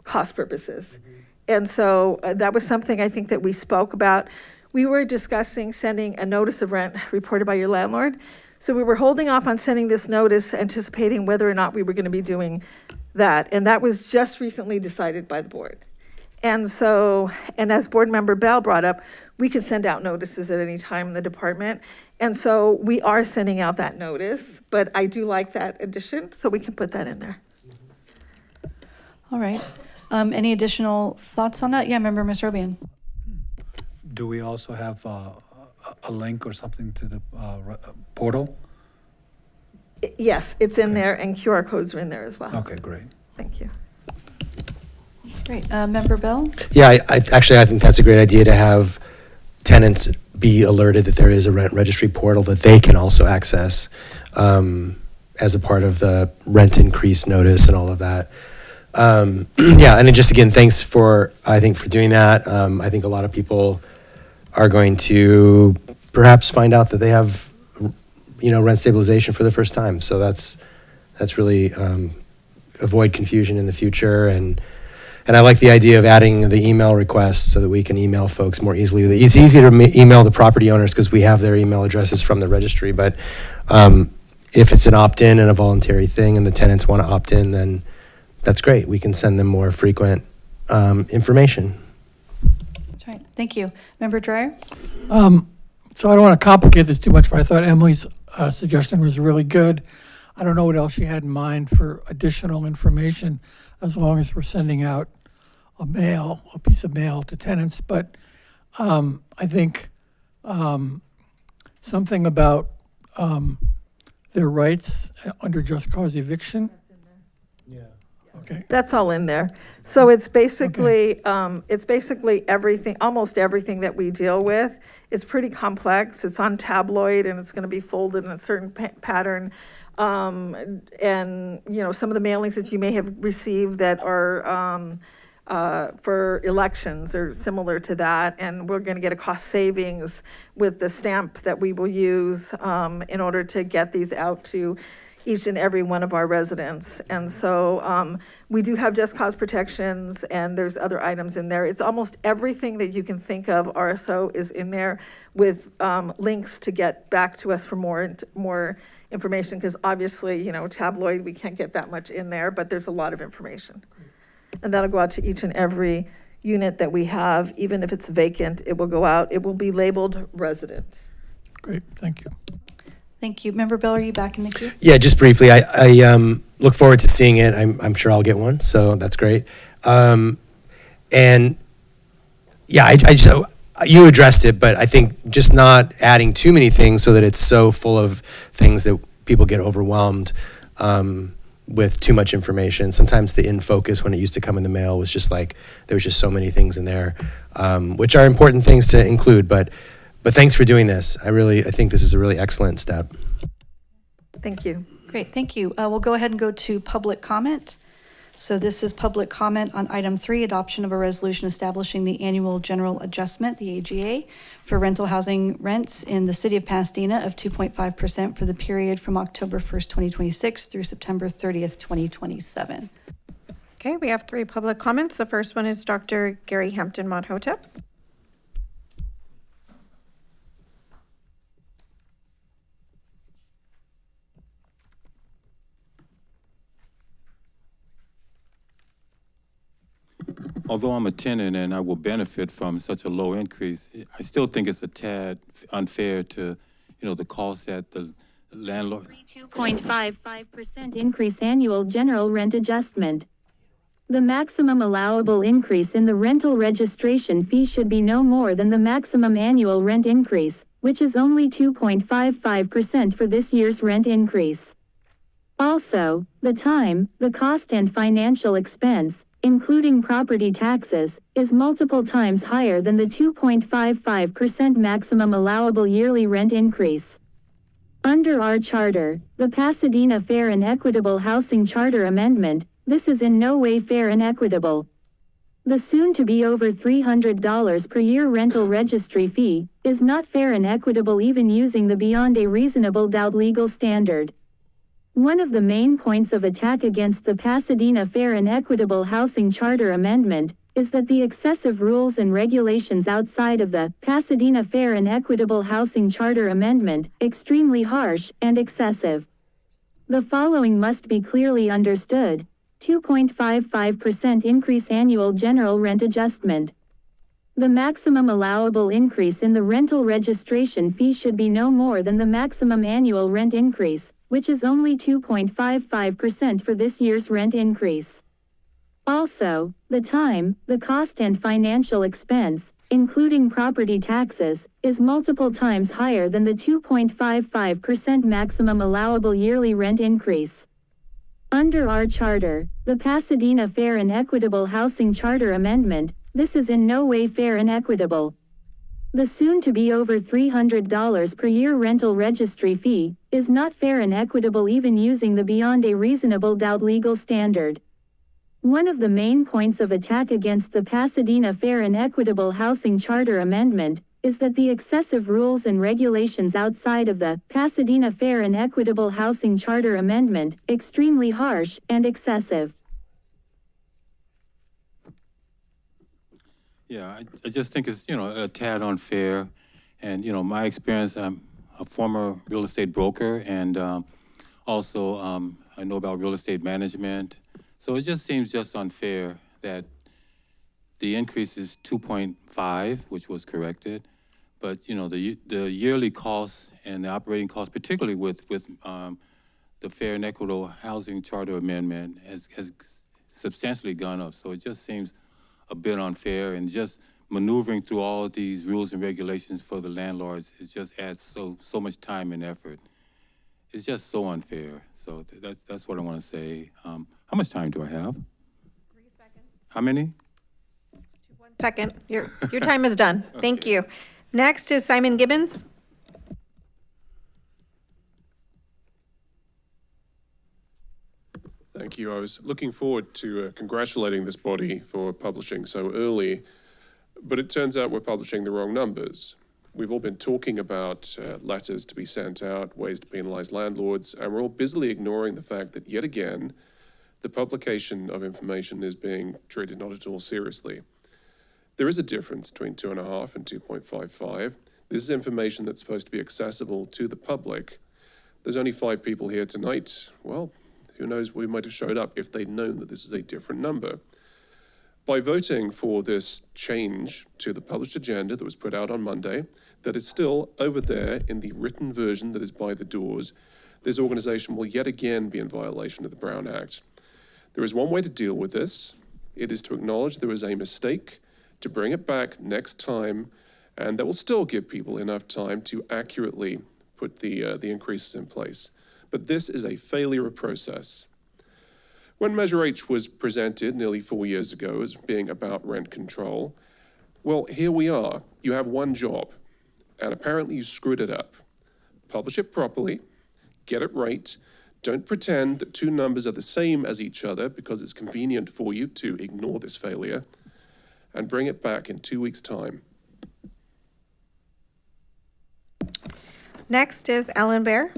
cost purposes. And so that was something I think that we spoke about. We were discussing sending a notice of rent reported by your landlord. So we were holding off on sending this notice, anticipating whether or not we were going to be doing that. And that was just recently decided by the board. And so, and as Board Member Bell brought up, we could send out notices at any time in the department. And so we are sending out that notice, but I do like that addition, so we can put that in there. All right. Any additional thoughts on that? Yeah, Member Ms. Robian. Do we also have a link or something to the portal? Yes, it's in there, and QR codes are in there as well. Okay, great. Thank you. Great. Member Bell? Yeah, I think that's a great idea to have tenants be alerted that there is a rent registry portal that they can also access as a part of the rent increase notice and all of that. Yeah, and then just again, thanks for doing that. I think a lot of people are going to perhaps find out that they have, rent stabilization for the first time. So that's really avoid confusion in the future. And I like the idea of adding the email request so that we can email folks more easily. It's easy to email the property owners because we have their email addresses from the registry. But if it's an opt-in and a voluntary thing and the tenants want to opt in, then that's great. We can send them more frequent information. That's right. Thank you. Member Dreyer? So I don't want to complicate this too much, but I thought Emily's suggestion was really good. I don't know what else she had in mind for additional information, as long as we're sending out a piece of mail to tenants. But I think something about their rights under just cause eviction. Okay. That's all in there. So it's basically, everything, almost everything that we deal with. It's pretty complex. It's on tabloid and it's going to be folded in a certain pattern. And, some of the mailings that you may have received that are for elections are similar to that. And we're going to get a cost savings with the stamp that we will use in order to get these out to each and every one of our residents. And so we do have just cause protections, and there's other items in there. It's almost everything that you can think of, RSO is in there with links to get back to us for more information, because obviously, tabloid, we can't get that much in there, but there's a lot of information. And that'll go out to each and every unit that we have. Even if it's vacant, it will go out. It will be labeled resident. Great, thank you. Thank you. Member Bell, are you back in the queue? Yeah, just briefly, I look forward to seeing it. I'm sure I'll get one, so that's great. And yeah, you addressed it, but I think just not adding too many things so that it's so full of things that people get overwhelmed with too much information. Sometimes the in focus, when it used to come in the mail, was just like, there was just so many things in there, which are important things to include, but thanks for doing this. I think this is a really excellent step. Thank you. Great, thank you. We'll go ahead and go to public comment. So this is public comment on item 3, adoption of a resolution establishing the annual general adjustment, the AGA, for rental housing rents in the city of Pasadena of 2.5% for the period from October 1st, 2026 through September 30th, 2027. Okay, we have 3 public comments. The first one is Dr. Gary Hampton-Modhotep. Although I'm a tenant and I will benefit from such a low increase, I still think it's a tad unfair to, the cost that the landlord. 2.55% increase annual general rent adjustment. The maximum allowable increase in the rental registration fee should be no more than the maximum annual rent increase, which is only 2.55% for this year's rent increase. Also, the time, the cost and financial expense, including property taxes, is multiple times higher than the 2.55% maximum allowable yearly rent increase. Under our charter, the Pasadena Fair and Equitable Housing Charter Amendment, this is in no way fair and equitable. The soon-to-be over $300 per year rental registry fee is not fair and equitable even using the beyond a reasonable doubt legal standard. One of the main points of attack against the Pasadena Fair and Equitable Housing Charter Amendment is that the excessive rules and regulations outside of the Pasadena Fair and Equitable Housing Charter Amendment extremely harsh and excessive. The following must be clearly understood. 2.55% increase annual general rent adjustment. The maximum allowable increase in the rental registration fee should be no more than the maximum annual rent increase, which is only 2.55% for this year's rent increase. Also, the time, the cost and financial expense, including property taxes, is multiple times higher than the 2.55% maximum allowable yearly rent increase. Under our charter, the Pasadena Fair and Equitable Housing Charter Amendment, this is in no way fair and equitable. The soon-to-be over $300 per year rental registry fee is not fair and equitable even using the beyond a reasonable doubt legal standard. One of the main points of attack against the Pasadena Fair and Equitable Housing Charter Amendment is that the excessive rules and regulations outside of the Pasadena Fair and Equitable Housing Charter Amendment extremely harsh and excessive. Yeah, I just think it's, a tad unfair. And, my experience, I'm a former real estate broker, and also I know about real estate management. So it just seems just unfair that the increase is 2.5, which was corrected, but the yearly costs and the operating costs, particularly with the Fair and Equitable Housing Charter Amendment, has substantially gone up. So it just seems a bit unfair, and just maneuvering through all of these rules and regulations for the landlords, it just adds so much time and effort. It's just so unfair. So that's what I want to say. How much time do I have? 3 seconds. How many? 1 second. Your time is done. Okay. Thank you. Next is Simon Gibbons. Thank you. I was looking forward to congratulating this body for publishing so early, but it turns out we're publishing the wrong numbers. We've all been talking about letters to be sent out, ways to penalize landlords, and we're all busily ignoring the fact that, yet again, the publication of information is being treated not at all seriously. There is a difference between 2.5 and 2.55. This is information that's supposed to be accessible to the public. There's only 5 people here tonight. Well, who knows, we might have showed up if they'd known that this is a different number. By voting for this change to the published agenda that was put out on Monday, that is still over there in the written version that is by the doors, this organization will yet again be in violation of the Brown Act. There is one way to deal with this. It is to acknowledge there was a mistake, to bring it back next time, and that will still give people enough time to accurately put the increases in place. But this is a failure of process. When Measure H was presented nearly 4 years ago as being about rent control, well, here we are. You have one job, and apparently you screwed it up. Publish it properly, get it right. Don't pretend that 2 numbers are the same as each other because it's convenient for you to ignore this failure, and bring it back in 2 weeks' time. Next is Ellen Baer.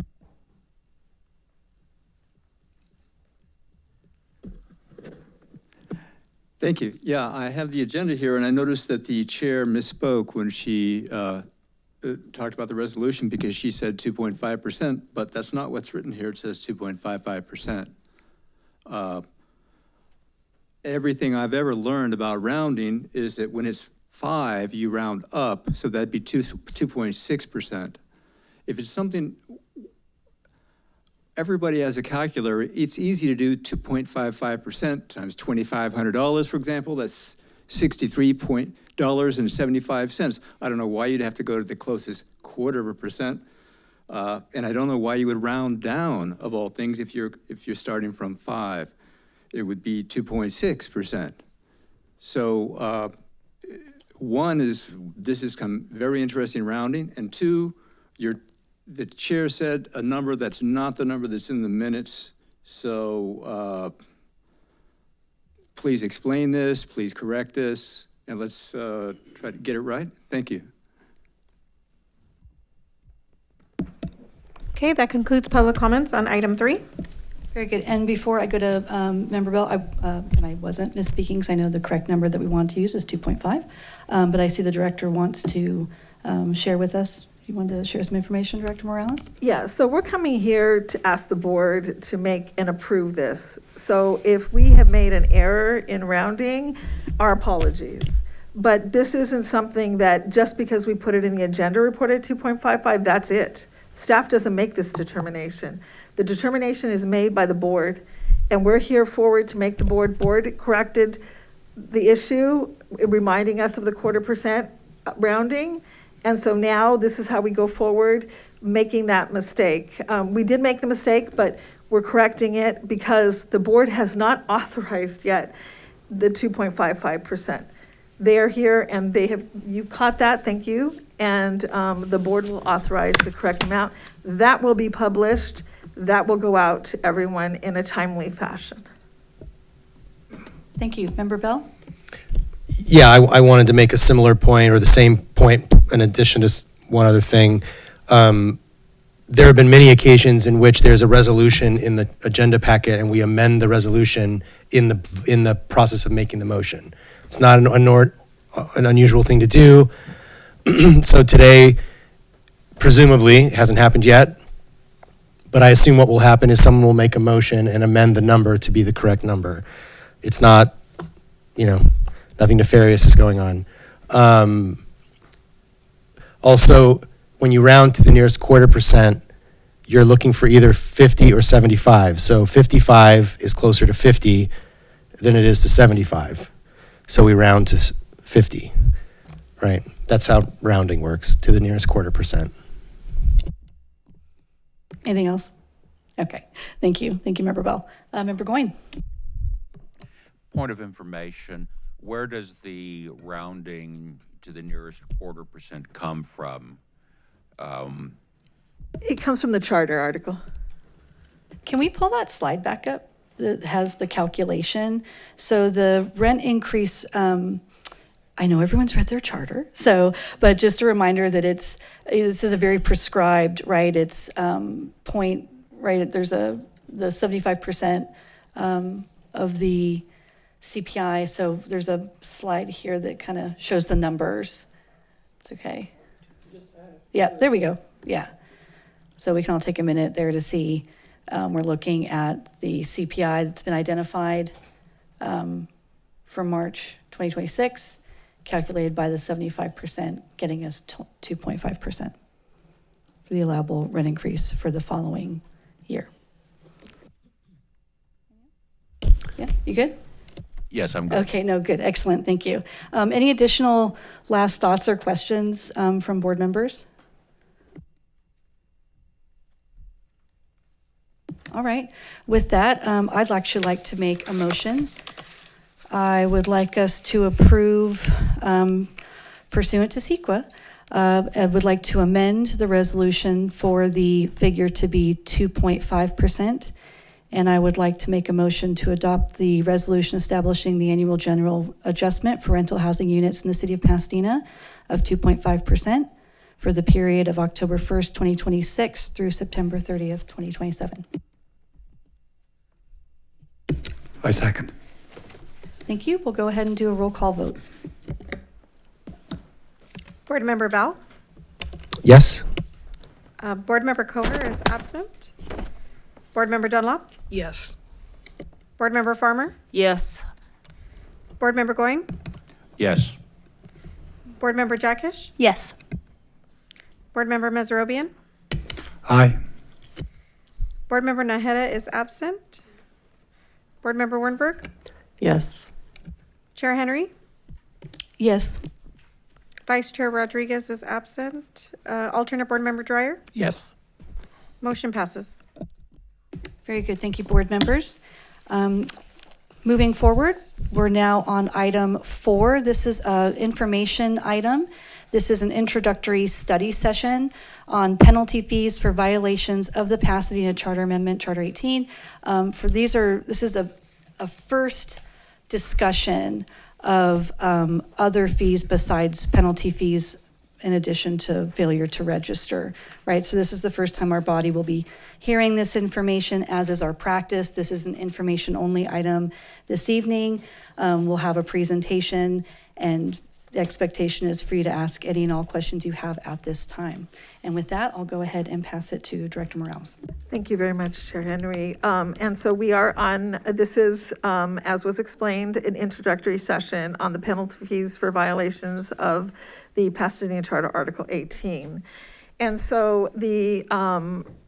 Thank you. Yeah, I have the agenda here, and I noticed that the chair misspoke when she talked about the resolution because she said 2.5%, but that's not what's written here. It says 2.55%. Everything I've ever learned about rounding is that when it's 5, you round up, so that'd be 2.6%. If it's something, everybody has a calculator, it's easy to do 2.55% times $2,500, for example, that's $63.75. I don't know why you'd have to go to the closest 1/4%. And I don't know why you would round down, of all things, if you're starting from 5. It would be 2.6%. So one is, this has come very interesting rounding, and two, the chair said a number that's not the number that's in the minutes. So please explain this, please correct this, and let's try to get it right. Thank you. Okay, that concludes public comments on item 3. Very good. And before I go to Member Bell, and I wasn't misspeaking because I know the correct number that we want to use is 2.5, but I see the director wants to share with us. You want to share some information, Director Morales? Yeah, so we're coming here to ask the board to make and approve this. So if we have made an error in rounding, our apologies. But this isn't something that just because we put it in the agenda report at 2.55, that's it. Staff doesn't make this determination. The determination is made by the board, and we're here forward to make the board corrected the issue, reminding us of the 0.25% rounding. And so now this is how we go forward, making that mistake. We did make the mistake, but we're correcting it because the board has not authorized yet the 2.55%. They are here and you caught that, thank you. And the board will authorize the correct amount. That will be published. That will go out to everyone in a timely fashion. Thank you. Member Bell? Yeah, I wanted to make a similar point, or the same point, in addition to one other thing. There have been many occasions in which there's a resolution in the agenda packet and we amend the resolution in the process of making the motion. It's not an unusual thing to do. So today, presumably, it hasn't happened yet, but I assume what will happen is someone will make a motion and amend the number to be the correct number. It's not, nothing nefarious is going on. Also, when you round to the nearest 0.25%, you're looking for either 50 or 75. So 55 is closer to 50 than it is to 75. So we round to 50, right? That's how rounding works, to the nearest 0.25%. Anything else? Okay, thank you. Thank you, Member Bell. Member Goyne? Point of information, where does the rounding to the nearest 0.25% come from? It comes from the charter article. Can we pull that slide back up that has the calculation? So the rent increase, I know everyone's read their charter, but just a reminder that this is a very prescribed, right? It's point, right? There's the 75% of the CPI. So there's a slide here that kind of shows the numbers. It's okay. Yeah, there we go. Yeah. So we can all take a minute there to see. We're looking at the CPI that's been identified for March 2026, calculated by the 75%, getting us 2.5% for the allowable rent increase for the following year. Yeah, you good? Yes, I'm good. Okay, no, good, excellent, thank you. Any additional last thoughts or questions from board members? All right, with that, I'd actually like to make a motion. I would like us to approve, pursuant to CEQA, I would like to amend the resolution for the figure to be 2.5%. And I would like to make a motion to adopt the resolution establishing the annual general adjustment for rental housing units in the city of Pasadena of 2.5% for the period of October 1st, 2026 through September 30th, 2027. I second. Thank you. We'll go ahead and do a roll call vote. Board Member Bell? Yes? Board Member Cover is absent. Board Member Dunlop? Yes. Board Member Farmer? Yes. Board Member Goyne? Yes. Board Member Jackish? Yes. Board Member Meserobian? Aye. Board Member Naheda is absent. Board Member Wernberg? Yes. Chair Henry? Yes. Vice Chair Rodriguez is absent. Alternate Board Member Dreyer? Yes. Motion passes. Very good. Thank you, board members. Moving forward, we're now on item 4. This is an information item. This is an introductory study session on penalty fees for violations of the Pasadena Charter Amendment, Charter 18. This is a first discussion of other fees besides penalty fees in addition to failure to register, right? So this is the first time our body will be hearing this information, as is our practice. This is an information-only item this evening. We'll have a presentation, and the expectation is for you to ask any and all questions you have at this time. And with that, I'll go ahead and pass it to Director Morales. Thank you very much, Chair Henry. And so we are on, this is, as was explained, an introductory session on the penalty fees for violations of the Pasadena Charter Article 18. And so the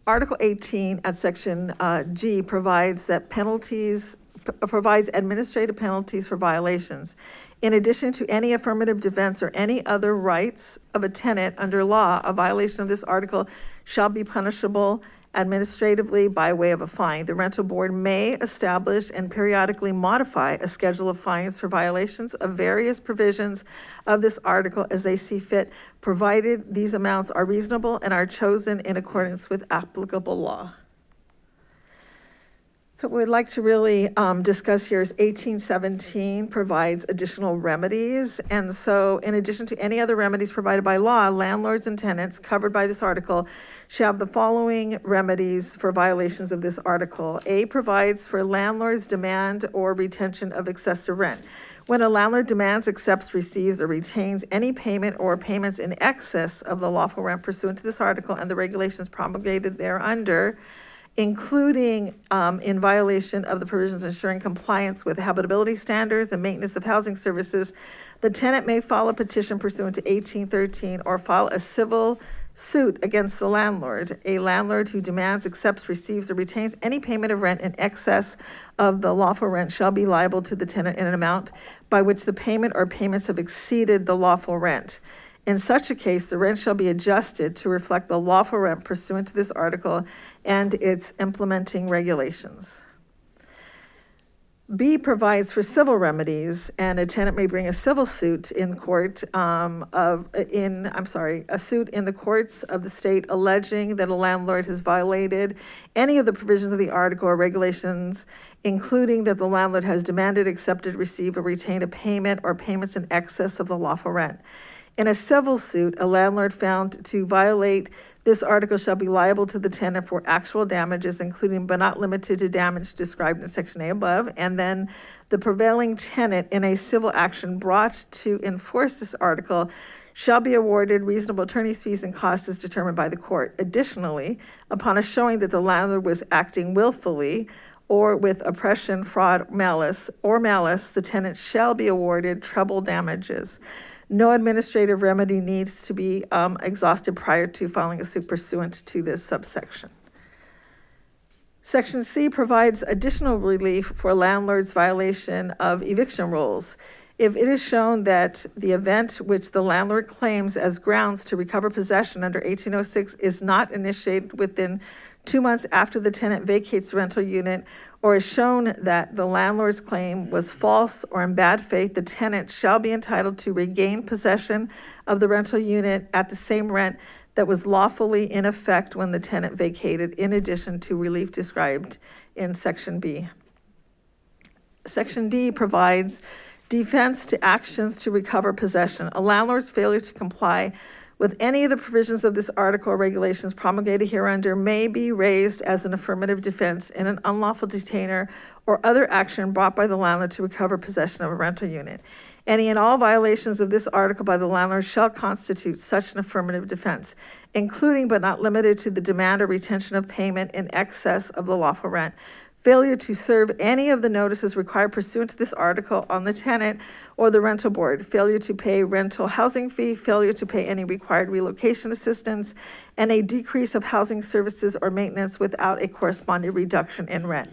Article 18 at Section G provides that provides administrative penalties for violations. In addition to any affirmative defense or any other rights of a tenant under law, a violation of this article shall be punishable administratively by way of a fine. The rental board may establish and periodically modify a schedule of fines for violations of various provisions of this article as they see fit, provided these amounts are reasonable and are chosen in accordance with applicable law. So what we'd like to really discuss here is 1817 provides additional remedies. And so in addition to any other remedies provided by law, landlords and tenants covered by this article shall have the following remedies for violations of this article. A, provides for landlord's demand or retention of excessive rent. When a landlord demands, accepts, receives, or retains any payment or payments in excess of the lawful rent pursuant to this article and the regulations promulgated thereunder, including in violation of the provisions ensuring compliance with habitability standards and maintenance of housing services, the tenant may file a petition pursuant to 1813 or file a civil suit against the landlord. A landlord who demands, accepts, receives, or retains any payment of rent in excess of the lawful rent shall be liable to the tenant in an amount by which the payment or payments have exceeded the lawful rent. In such a case, the rent shall be adjusted to reflect the lawful rent pursuant to this article and its implementing regulations. B, provides for civil remedies, and a tenant may bring a civil suit in court a suit in the courts of the state alleging that a landlord has violated any of the provisions of the article or regulations, including that the landlord has demanded, accepted, received, or retained a payment or payments in excess of the lawful rent. In a civil suit, a landlord found to violate this article shall be liable to the tenant for actual damages, including but not limited to damage described in Section A above, and then the prevailing tenant in a civil action brought to enforce this article shall be awarded reasonable attorney's fees and costs as determined by the court. Additionally, upon a showing that the landlord was acting willfully or with oppression, fraud, malice, the tenant shall be awarded treble damages. No administrative remedy needs to be exhausted prior to filing a suit pursuant to this subsection. Section C provides additional relief for landlords' violation of eviction rules. If it is shown that the event which the landlord claims as grounds to recover possession under 1806 is not initiated within 2 months after the tenant vacates the rental unit, or is shown that the landlord's claim was false or in bad faith, the tenant shall be entitled to regain possession of the rental unit at the same rent that was lawfully in effect when the tenant vacated, in addition to relief described in Section B. Section D provides defense to actions to recover possession. A landlord's failure to comply with any of the provisions of this article or regulations promulgated hereunder may be raised as an affirmative defense in an unlawful detainer or other action brought by the landlord to recover possession of a rental unit. Any and all violations of this article by the landlord shall constitute such an affirmative defense, including but not limited to the demand or retention of payment in excess of the lawful rent, failure to serve any of the notices required pursuant to this article on the tenant or the rental board, failure to pay rental housing fee, failure to pay any required relocation assistance, and a decrease of housing services or maintenance without a corresponding reduction in rent.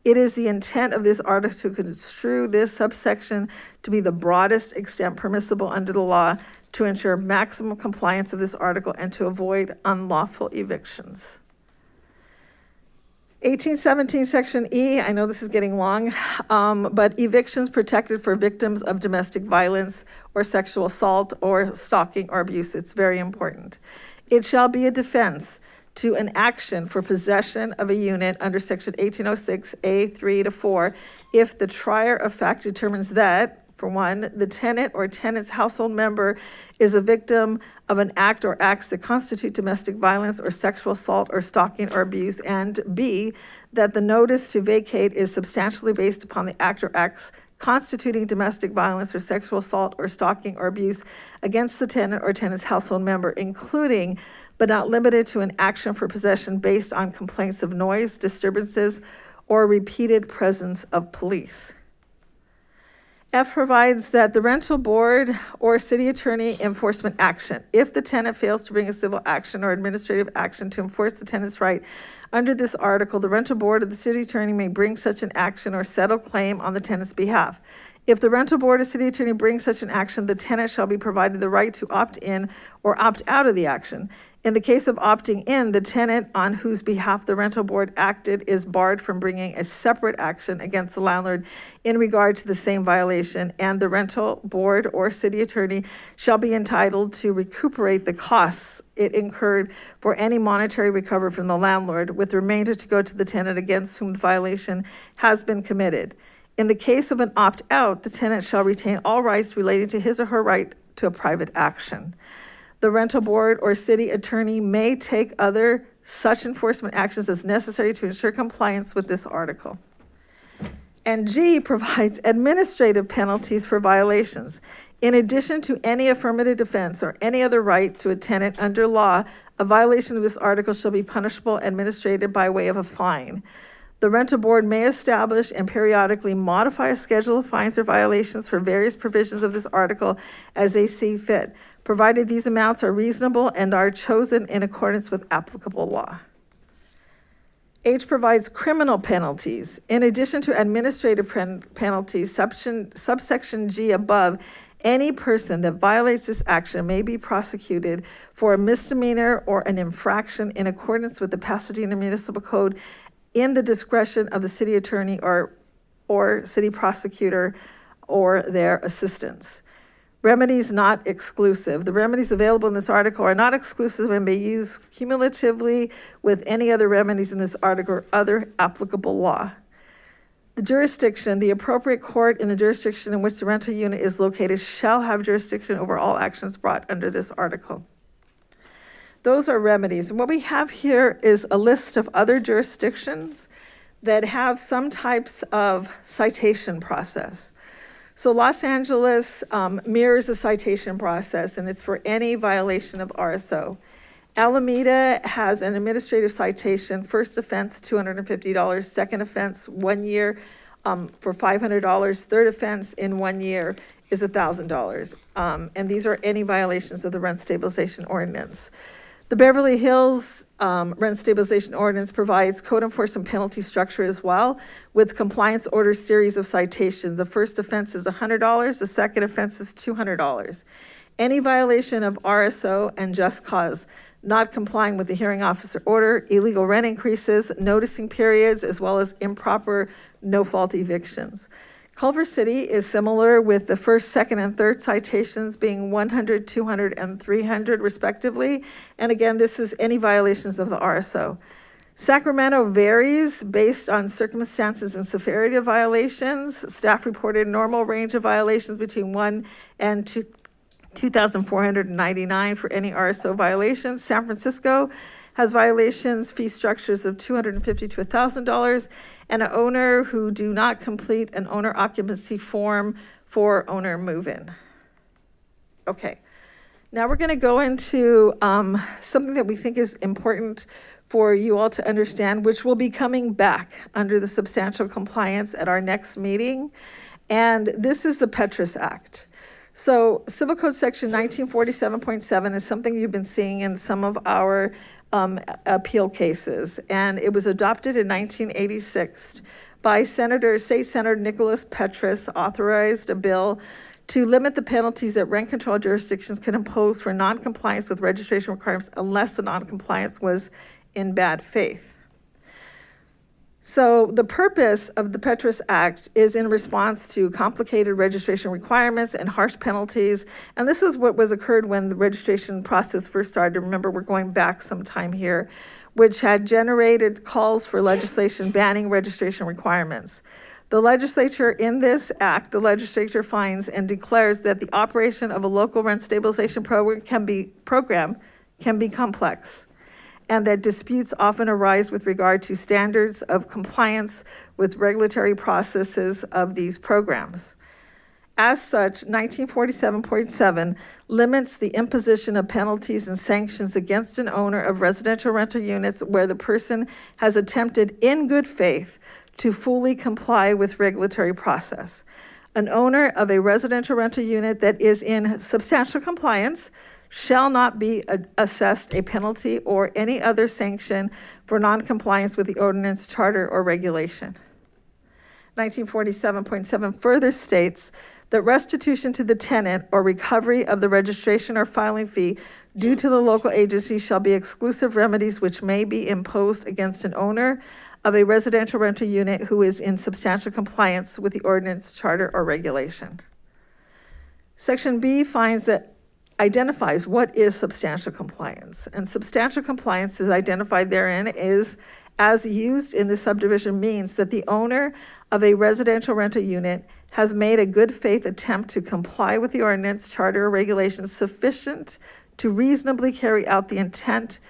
It is the intent of this article to construe this subsection to be the broadest extent permissible under the law to ensure maximum compliance of this article and to avoid unlawful evictions. 1817, Section E, I know this is getting long, but evictions protected for victims of domestic violence or sexual assault or stalking or abuse. It's very important. It shall be a defense to an action for possession of a unit under Section 1806A 3-4 if the trier of fact determines that, for one, the tenant or tenant's household member is a victim of an act or acts that constitute domestic violence or sexual assault or stalking or abuse, and B, that the notice to vacate is substantially based upon the act or acts constituting domestic violence or sexual assault or stalking or abuse against the tenant or tenant's household member, including but not limited to an action for possession based on complaints of noise, disturbances, or repeated presence of police. F provides that the rental board or city attorney enforcement action, if the tenant fails to bring a civil action or administrative action to enforce the tenant's right under this article, the rental board or the city attorney may bring such an action or settle claim on the tenant's behalf. If the rental board or city attorney brings such an action, the tenant shall be provided the right to opt in or opt out of the action. In the case of opting in, the tenant on whose behalf the rental board acted is barred from bringing a separate action against the landlord in regard to the same violation, and the rental board or city attorney shall be entitled to recuperate the costs it incurred for any monetary recovery from the landlord, with the remainder to go to the tenant against whom the violation has been committed. In the case of an opt-out, the tenant shall retain all rights relating to his or her right to a private action. The rental board or city attorney may take other such enforcement actions as necessary to ensure compliance with this article. And G provides administrative penalties for violations. In addition to any affirmative defense or any other right to a tenant under law, a violation of this article shall be punishable administratively by way of a fine. The rental board may establish and periodically modify a schedule of fines or violations for various provisions of this article as they see fit, provided these amounts are reasonable and are chosen in accordance with applicable law. H provides criminal penalties. In addition to administrative penalties, subsection G above, any person that violates this action may be prosecuted for a misdemeanor or an infraction in accordance with the Pasadena Municipal Code in the discretion of the city attorney or city prosecutor or their assistants. Remedies not exclusive. The remedies available in this article are not exclusive and may be used cumulatively with any other remedies in this article or other applicable law. The jurisdiction, the appropriate court in the jurisdiction in which the rental unit is located shall have jurisdiction over all actions brought under this article. Those are remedies. And what we have here is a list of other jurisdictions that have some types of citation process. So Los Angeles mirrors a citation process, and it's for any violation of RSO. Alameda has an administrative citation, first offense, $250, second offense, 1 year for $500, third offense in 1 year is $1,000. And these are any violations of the rent stabilization ordinance. The Beverly Hills Rent Stabilization Ordinance provides code enforcement penalty structure as well, with compliance order series of citations. The first offense is $100, the second offense is $200. Any violation of RSO and just cause, not complying with the hearing officer order, illegal rent increases, noticing periods, as well as improper no-fault evictions. Culver City is similar, with the first, second, and third citations being 100, 200, and 300 respectively. And again, this is any violations of the RSO. Sacramento varies based on circumstances and severity of violations. Staff reported normal range of violations between 1 and 2,499 for any RSO violations. San Francisco has violations, fee structures of $250 to $1,000, and an owner who do not complete an owner occupancy form for owner move-in. Okay, now we're going to go into something that we think is important for you all to understand, which will be coming back under the substantial compliance at our next meeting. And this is the Petrus Act. So Civil Code Section 1947.7 is something you've been seeing in some of our appeal cases, and it was adopted in 1986 by State Senator Nicholas Petrus, authorized a bill to limit the penalties that rent control jurisdictions can impose for noncompliance with registration requirements unless the noncompliance was in bad faith. So the purpose of the Petrus Act is in response to complicated registration requirements and harsh penalties. And this is what was occurred when the registration process first started. Remember, we're going back some time here, which had generated calls for legislation banning registration requirements. The legislature in this act, the legislature finds and declares that the operation of a local rent stabilization program can be complex, and that disputes often arise with regard to standards of compliance with regulatory processes of these programs. As such, 1947.7 limits the imposition of penalties and sanctions against an owner of residential rental units where the person has attempted in good faith to fully comply with regulatory process. An owner of a residential rental unit that is in substantial compliance shall not be assessed a penalty or any other sanction for noncompliance with the ordinance, charter, or regulation. 1947.7 further states that restitution to the tenant or recovery of the registration or filing fee due to the local agency shall be exclusive remedies which may be imposed against an owner of a residential rental unit who is in substantial compliance with the ordinance, charter, or regulation. Section B identifies what is substantial compliance. And substantial compliance is identified therein is, as used in the subdivision, means that the owner of a residential rental unit has made a good faith attempt to comply with the ordinance, charter, or regulations sufficient to reasonably carry out the intent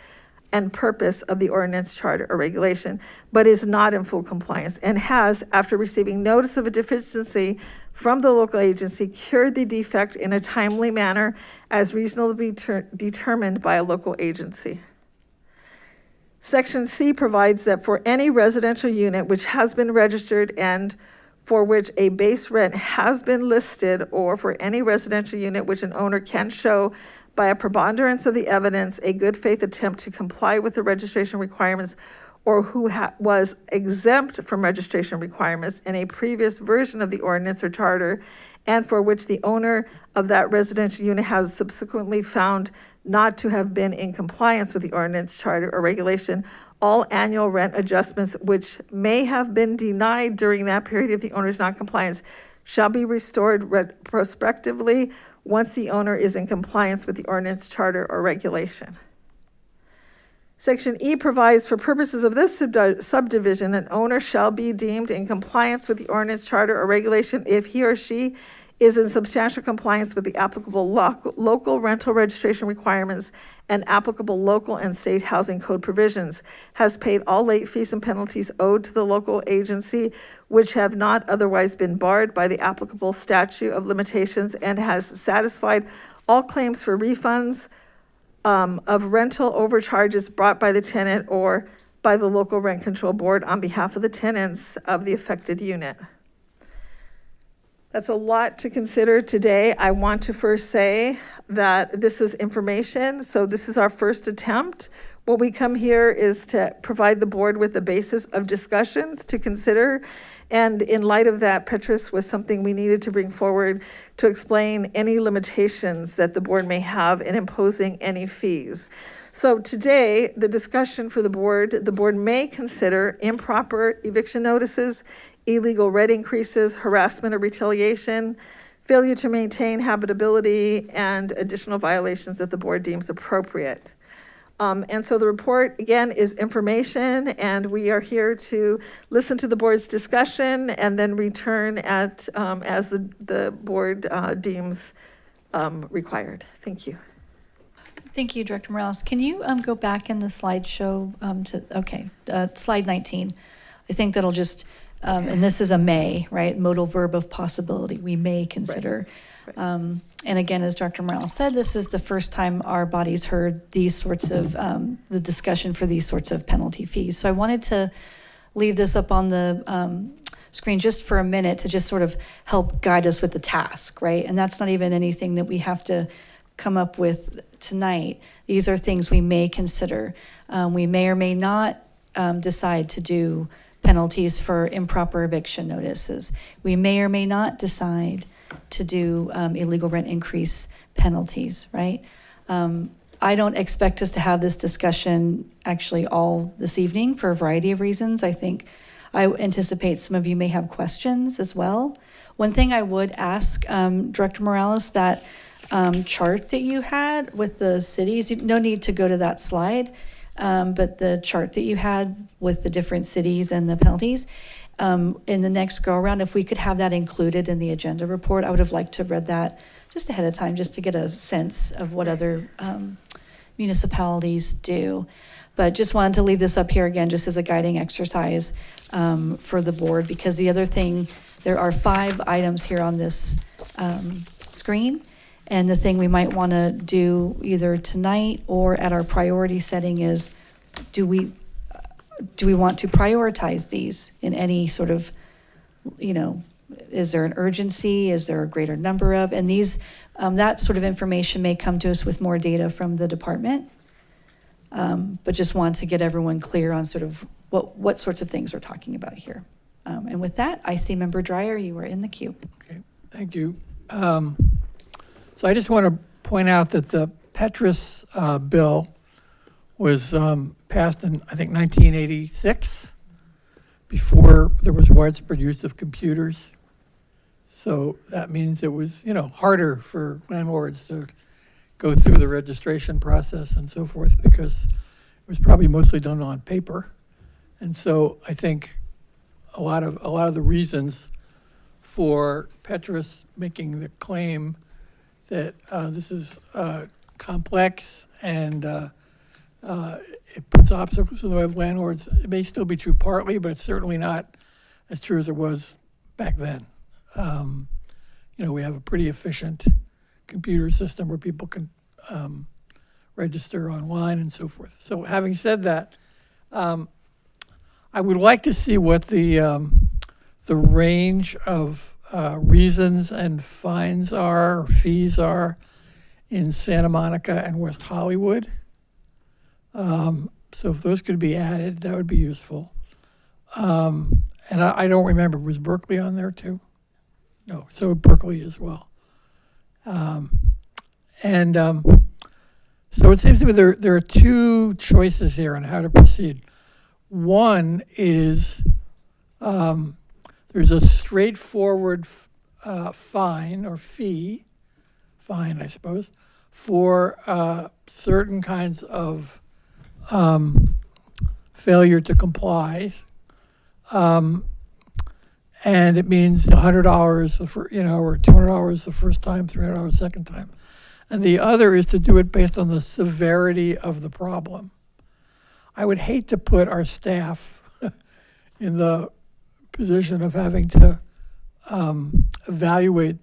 and purpose of the ordinance, charter, or regulation, but is not in full compliance and has, after receiving notice of a deficiency from the local agency, cured the defect in a timely manner as reasonably determined by a local agency. Section C provides that for any residential unit which has been registered and for which a base rent has been listed, or for any residential unit which an owner can show by a preponderance of the evidence a good faith attempt to comply with the registration requirements, or who was exempt from registration requirements in a previous version of the ordinance or charter, and for which the owner of that residential unit has subsequently found not to have been in compliance with the ordinance, charter, or regulation, all annual rent adjustments which may have been denied during that period of the owner's noncompliance shall be restored prospectively once the owner is in compliance with the ordinance, charter, or regulation. Section E provides for purposes of this subdivision, an owner shall be deemed in compliance with the ordinance, charter, or regulation if he or she is in substantial compliance with the applicable local rental registration requirements and applicable local and state housing code provisions, has paid all late fees and penalties owed to the local agency which have not otherwise been barred by the applicable statute of limitations, and has satisfied all claims for refunds of rental overcharges brought by the tenant or by the local rent control board on behalf of the tenants of the affected unit. That's a lot to consider today. I want to first say that this is information, so this is our first attempt. What we come here is to provide the board with the basis of discussions to consider, and in light of that, Petrus was something we needed to bring forward to explain any limitations that the board may have in imposing any fees. So today, the discussion for the board may consider improper eviction notices, illegal rent increases, harassment or retaliation, failure to maintain habitability, and additional violations that the board deems appropriate. And so the report, again, is information, and we are here to listen to the board's discussion and then return as the board deems required. Thank you. Thank you, Director Morales. Can you go back in the slideshow slide 19? I think that'll just, and this is a may, right? Modal verb of possibility. We may consider. Right. And again, as Dr. Morales said, this is the first time our body's heard these sorts of, the discussion for these sorts of penalty fees. So I wanted to leave this up on the screen just for a minute to just sort of help guide us with the task, right? And that's not even anything that we have to come up with tonight. These are things we may consider. We may or may not decide to do penalties for improper eviction notices. We may or may not decide to do illegal rent increase penalties, right? I don't expect us to have this discussion actually all this evening for a variety of reasons. I think I anticipate some of you may have questions as well. One thing I would ask, Director Morales, that chart that you had with the cities, no need to go to that slide, but the chart that you had with the different cities and the penalties, in the next go around, if we could have that included in the agenda report, I would have liked to have read that just ahead of time, just to get a sense of what other municipalities do. But just wanted to leave this up here again, just as a guiding exercise for the board, because the other thing, there are 5 items here on this screen. And the thing we might want to do either tonight or at our priority setting is, do we want to prioritize these in any sort of, is there an urgency? Is there a greater number of? And these, that sort of information may come to us with more data from the department. But just want to get everyone clear on sort of what sorts of things we're talking about here. And with that, I see Member Dreyer, you are in the queue. Okay, thank you. So I just want to point out that the Petrus bill was passed in, I think, 1986, before there was widespread use of computers. So that means it was, harder for landlords to go through the registration process and so forth, because it was probably mostly done on paper. And so I think a lot of the reasons for Petrus making the claim that this is complex and it puts obstacles in the way of landlords, it may still be true partly, but it's certainly not as true as it was back then. We have a pretty efficient computer system where people can register online and so forth. So having said that, I would like to see what the range of reasons and fines are, or fees are, in Santa Monica and West Hollywood. So if those could be added, that would be useful. And I don't remember, was Berkeley on there too? No, so Berkeley as well. So it seems to me there are 2 choices here on how to proceed. One is there's a straightforward fine or fine, I suppose, for certain kinds of failure to comply. And it means $100 or $200 the first time, $300 the second time. And the other is to do it based on the severity of the problem. I would hate to put our staff in the position of having to evaluate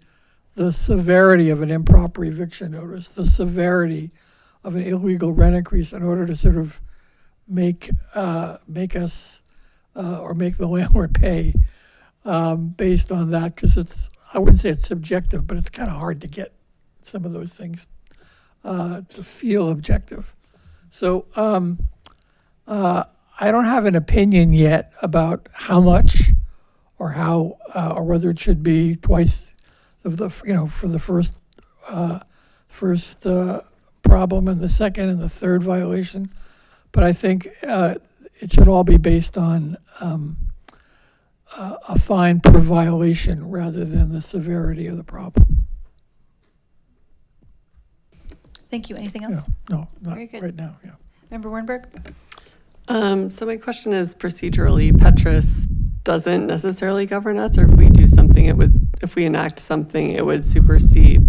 the severity of an improper eviction notice, the severity of an illegal rent increase, in order to sort of make us or make the landlord pay based on that, because I wouldn't say it's subjective, but it's kind of hard to get some of those things to feel objective. So I don't have an opinion yet about how much or how or whether it should be twice of the for the first problem and the second and the third violation, but I think it should all be based on a fine per violation rather than the severity of the problem. Thank you. Anything else? No, not Very good. right now. Yeah. Member Wernberg? So my question is, procedurally, Petrus doesn't necessarily govern us, or if we do something, if we enact something, it would supersede.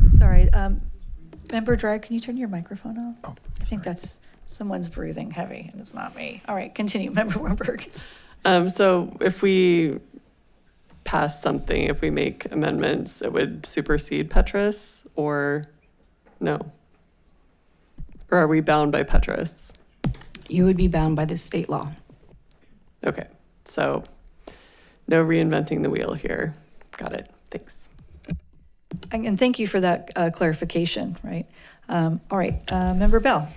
Sorry, Member Dreyer, can you turn your microphone off? Oh, I think that's, someone's breathing heavy, and it's not me. All right, continue, Member Wernberg. So if we pass something, if we make amendments, it would supersede Petrus, or no? Or are we bound by Petrus? You would be bound by the state law. Okay, so no reinventing the wheel here. Got it. Thanks. And thank you for that clarification, right? All right, Member Bell.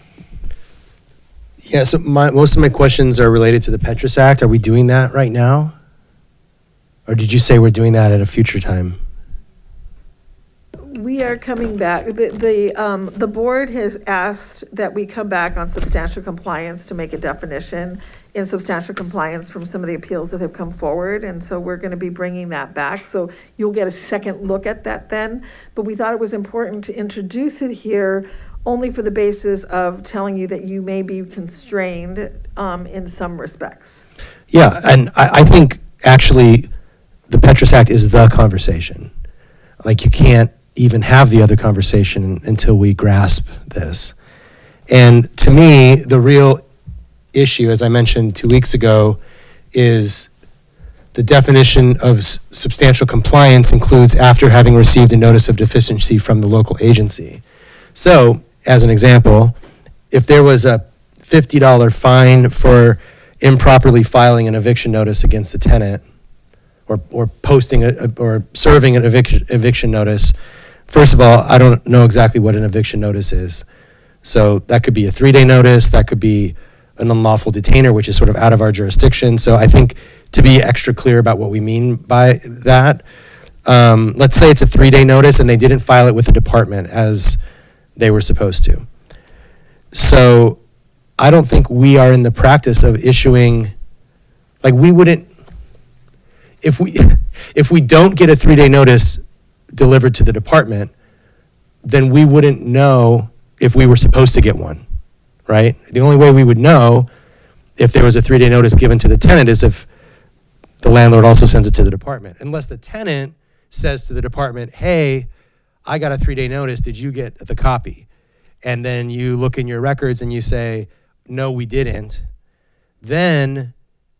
Yeah, so most of my questions are related to the Petrus Act. Are we doing that right now? Or did you say we're doing that at a future time? We are coming back. The board has asked that we come back on substantial compliance to make a definition. in substantial compliance from some of the appeals that have come forward. And so we're going to be bringing that back. So you'll get a second look at that then. But we thought it was important to introduce it here only for the basis of telling you that you may be constrained in some respects. Yeah, and I think actually the Petrus Act is the conversation. Like, you can't even have the other conversation until we grasp this. And to me, the real issue, as I mentioned 2 weeks ago, is the definition of substantial compliance includes after having received a notice of deficiency from the local agency. So, as an example, if there was a $50 fine for improperly filing an eviction notice against the tenant, or posting or serving an eviction notice, first of all, I don't know exactly what an eviction notice is. So that could be a 3-day notice, that could be an unlawful detainer, which is sort of out of our jurisdiction. So I think to be extra clear about what we mean by that, let's say it's a 3-day notice and they didn't file it with the department as they were supposed to. So I don't think we are in the practice of issuing, like, we wouldn't, if we don't get a 3-day notice delivered to the department, then we wouldn't know if we were supposed to get one, right? The only way we would know if there was a 3-day notice given to the tenant is if the landlord also sends it to the department. Unless the tenant says to the department, hey, I got a 3-day notice, did you get the copy? And then you look in your records and you say, no, we didn't. Then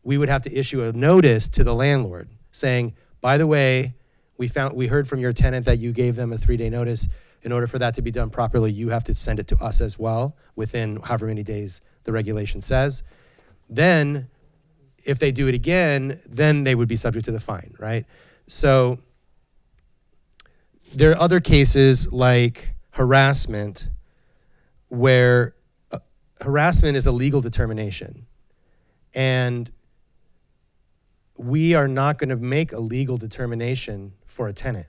we would have to issue a notice to the landlord saying, by the way, we heard from your tenant that you gave them a 3-day notice. In order for that to be done properly, you have to send it to us as well within however many days the regulation says. Then, if they do it again, then they would be subject to the fine, right? So there are other cases like harassment, where harassment is a legal determination. And we are not going to make a legal determination for a tenant.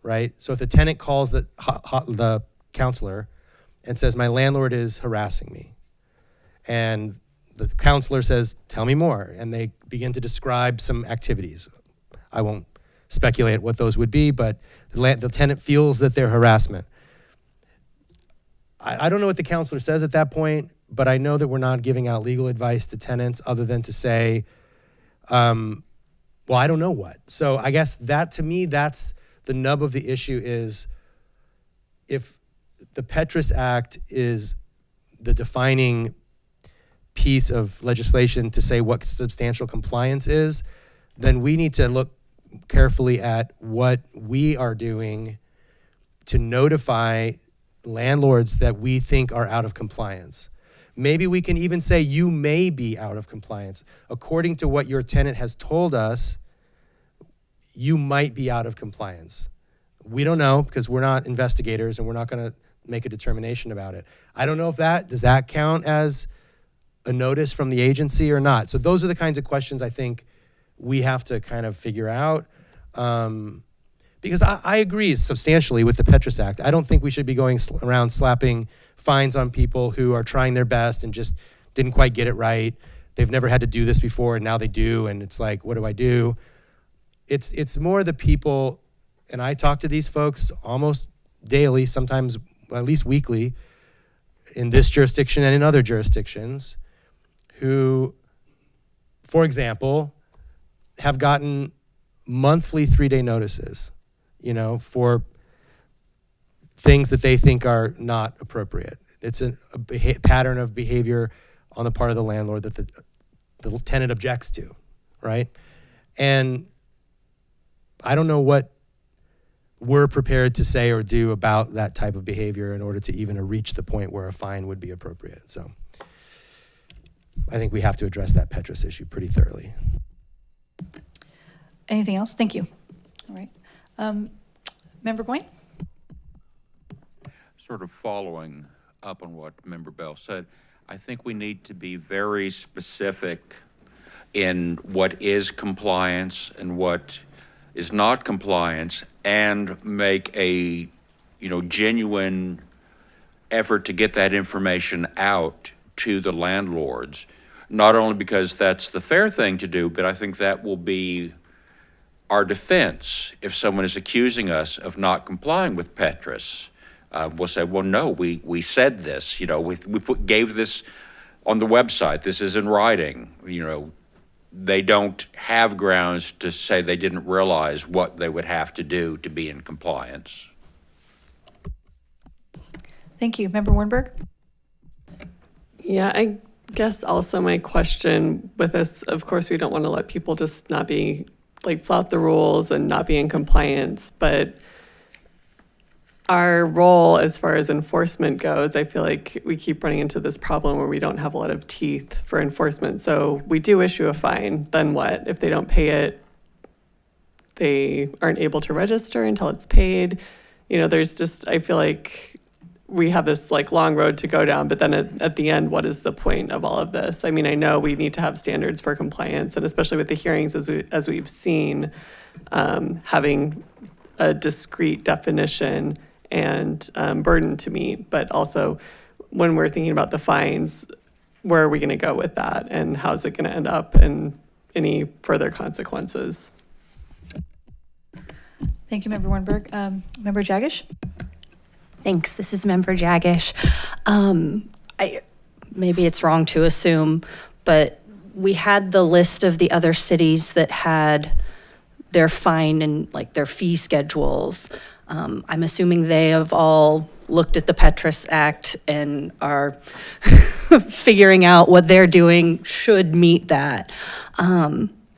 Right? So if the tenant calls the counselor and says, my landlord is harassing me, and the counselor says, tell me more, and they begin to describe some activities. I won't speculate what those would be, but the tenant feels that they're harassment. I don't know what the counselor says at that point, but I know that we're not giving out legal advice to tenants other than to say, well, I don't know what. So I guess that, to me, that's the nub of the issue, is if the Petrus Act is the defining piece of legislation to say what substantial compliance is, then we need to look carefully at what we are doing to notify landlords that we think are out of compliance. Maybe we can even say you may be out of compliance. According to what your tenant has told us, you might be out of compliance. We don't know, because we're not investigators and we're not going to make a determination about it. I don't know if does that count as a notice from the agency or not? So those are the kinds of questions I think we have to kind of figure out. Because I agree substantially with the Petrus Act. I don't think we should be going around slapping fines on people who are trying their best and just didn't quite get it right. They've never had to do this before and now they do, and it's like, what do I do? It's more the people, and I talk to these folks almost daily, sometimes at least weekly, in this jurisdiction and in other jurisdictions, who, for example, have gotten monthly 3-day notices, for things that they think are not appropriate. It's a pattern of behavior on the part of the landlord that the tenant objects to, right? And I don't know what we're prepared to say or do about that type of behavior in order to even reach the point where a fine would be appropriate. So I think we have to address that Petrus issue pretty thoroughly. Anything else? Thank you. All right. Member Goyne? Sort of following up on what Member Bell said, I think we need to be very specific in what is compliance and what is not compliance, and make a genuine effort to get that information out to the landlords. not only because that's the fair thing to do, but I think that will be our defense if someone is accusing us of not complying with Petrus. We'll say, well, no, we said this, gave this on the website, this is in writing, they don't have grounds to say they didn't realize what they would have to do to be in compliance. Thank you. Member Warnberg? Yeah, I guess also my question with this, of course, we don't want to let people just not be, flout the rules and not be in compliance, but our role as far as enforcement goes, I feel like we keep running into this problem where we don't have a lot of teeth for enforcement. So we do issue a fine, then what? If they don't pay it, they aren't able to register until it's paid. There's just, I feel like we have this long road to go down, but then at the end, what is the point of all of this? I mean, I know we need to have standards for compliance, and especially with the hearings as we've seen, having a discrete definition and burden to meet, but also when we're thinking about the fines, where are we going to go with that, and how's it going to end up, and any further consequences? Thank you, Member Warnberg. Member Jagish? Thanks. This is Member Jagish. Maybe it's wrong to assume, but we had the list of the other cities that had their fine and their fee schedules. I'm assuming they have all looked at the Petrus Act and are figuring out what they're doing should meet that.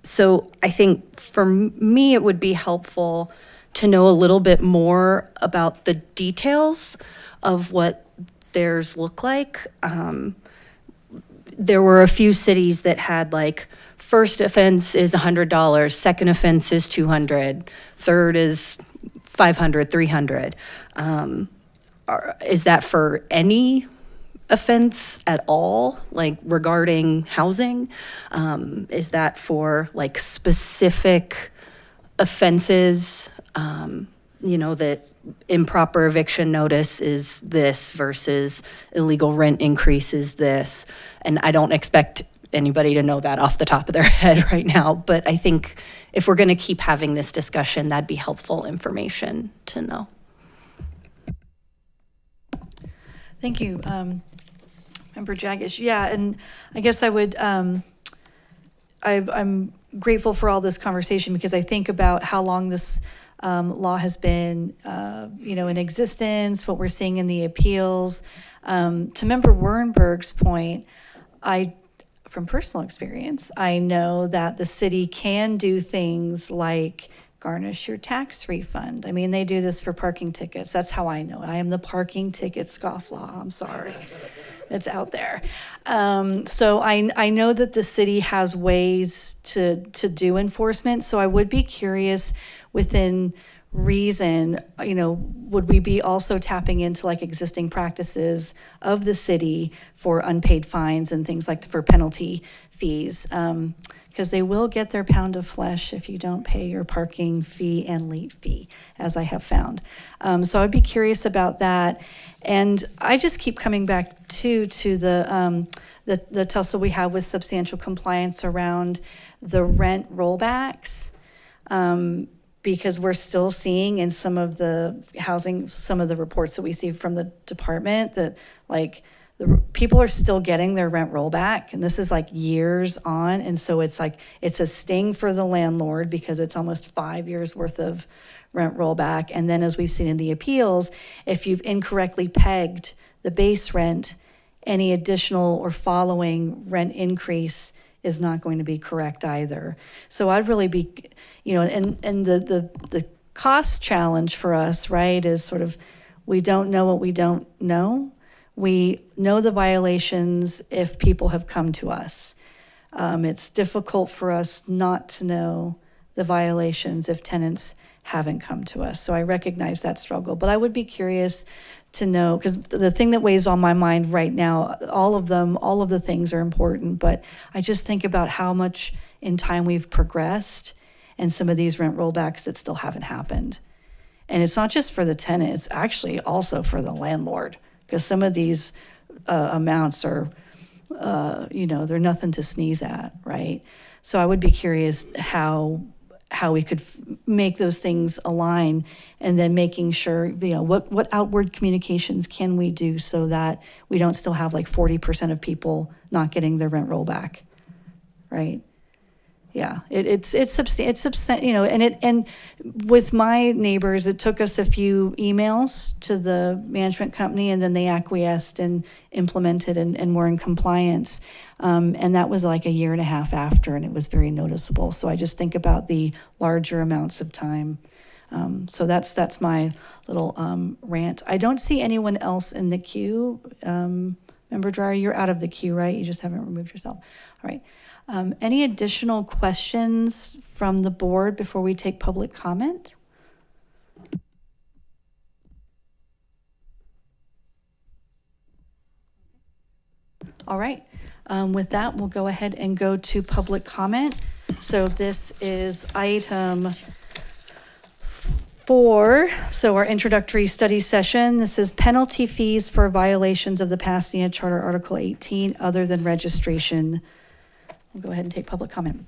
So I think for me, it would be helpful to know a little bit more about the details of what theirs look like. There were a few cities that had first offense is $100, second offense is $200, third is $500, $300. Is that for any offense at all, regarding housing? Is that for specific offenses? That improper eviction notice is this versus illegal rent increase is this. And I don't expect anybody to know that off the top of their head right now, but I think if we're going to keep having this discussion, that'd be helpful information to know. Thank you, Member Jagish. Yeah, and I guess I would, I'm grateful for all this conversation because I think about how long this law has been, in existence, what we're seeing in the appeals. To Member Wernberg's point, from personal experience, I know that the city can do things like garnish your tax refund. I mean, they do this for parking tickets. That's how I know. I am the parking ticket scofflaw. I'm sorry. It's out there. So I know that the city has ways to do enforcement. So I would be curious within reason, would we be also tapping into existing practices of the city for unpaid fines and things for penalty fees? Because they will get their pound of flesh if you don't pay your parking fee and late fee, as I have found. So I'd be curious about that. And I just keep coming back to the tussle we have with substantial compliance around the rent rollbacks. Because we're still seeing in some of the housing, some of the reports that we see from the department that the people are still getting their rent rollback, and this is years on, and so it's a sting for the landlord because it's almost 5 years worth of rent rollback. And then as we've seen in the appeals, if you've incorrectly pegged the base rent, any additional or following rent increase is not going to be correct either. So I'd really be, and the cost challenge for us, right, is sort of, we don't know what we don't know. We know the violations if people have come to us. It's difficult for us not to know the violations if tenants haven't come to us. So I recognize that struggle, but I would be curious to know, because the thing that weighs on my mind right now, all of the things are important, but I just think about how much in time we've progressed and some of these rent rollbacks that still haven't happened. And it's not just for the tenant, it's actually also for the landlord, because some of these amounts are they're nothing to sneeze at, right? So I would be curious how we could make those things align, and then making sure, what outward communications can we do so that we don't still have like 40% of people not getting their rent roll back, right? Yeah, it's and with my neighbors, it took us a few emails to the management company, and then they acquiesced and implemented and were in compliance. And that was like a year and a half after, and it was very noticeable. So I just think about the larger amounts of time. So that's my little rant. I don't see anyone else in the queue. Member Dreyer, you're out of the queue, right? You just haven't removed yourself. All right. Any additional questions from the board before we take public comment? All right. With that, we'll go ahead and go to public comment. So this is item 4, so our introductory study session. This is penalty fees for violations of the Pasadena Charter Article 18 other than registration. We'll go ahead and take public comment.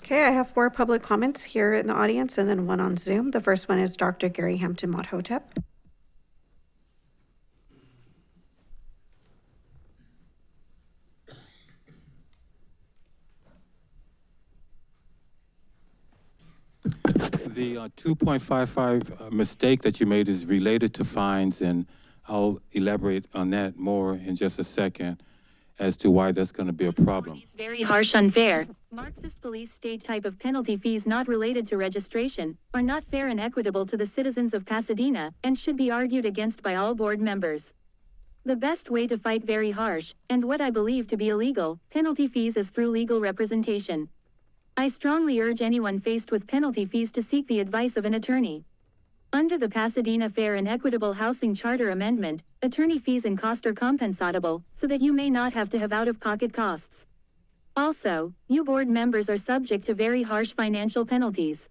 Okay, I have 4 public comments here in the audience and then 1 on Zoom. The first one is Dr. Gary Hampton Mothotep. The 2.55 mistake that you made is related to fines, and I'll elaborate on that more in just a second as to why that's going to be a problem. Very harsh, unfair. Marxist police state type of penalty fees not related to registration are not fair and equitable to the citizens of Pasadena and should be argued against by all board members. The best way to fight very harsh, and what I believe to be illegal, penalty fees is through legal representation. I strongly urge anyone faced with penalty fees to seek the advice of an attorney. Under the Pasadena Fair and Equitable Housing Charter Amendment, attorney fees and costs are compensatable, so that you may not have to have out-of-pocket costs. Also, you board members are subject to very harsh financial penalties.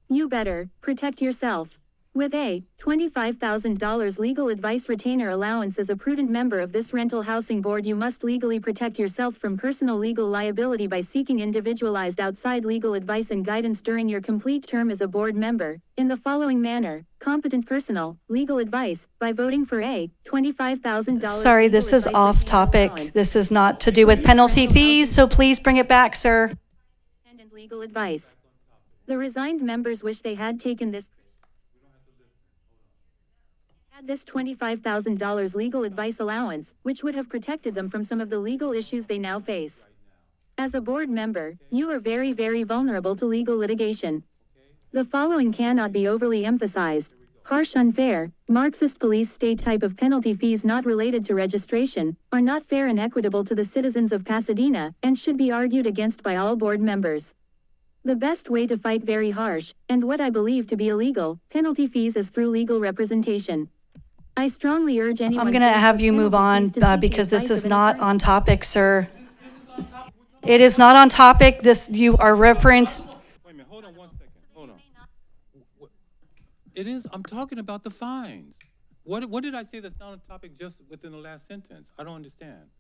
You better protect yourself. With a $25,000 legal advice retainer allowance as a prudent member of this rental housing board, you must legally protect yourself from personal legal liability by seeking individualized outside legal advice and guidance during your complete term as a board member, in the following manner: competent personal legal advice, by voting for a $25,000. Sorry, this is off topic. This is not to do with penalty fees, so please bring it back, sir. Independent legal advice. The resigned members wish they had taken this $25,000 legal advice allowance, which would have protected them from some of the legal issues they now face. As a board member, you are very, very vulnerable to legal litigation. The following cannot be overly emphasized: harsh, unfair, Marxist police state type of penalty fees not related to registration are not fair and equitable to the citizens of Pasadena and should be argued against by all board members. The best way to fight very harsh, and what I believe to be illegal, penalty fees is through legal representation. I strongly urge anyone. I'm going to have you move on because this is not on topic, sir. It is not on topic. You are referenced. Wait a minute, hold on 1 second. Hold on. It is, I'm talking about the fines. What did I say that's not on topic just within the last sentence? I don't understand.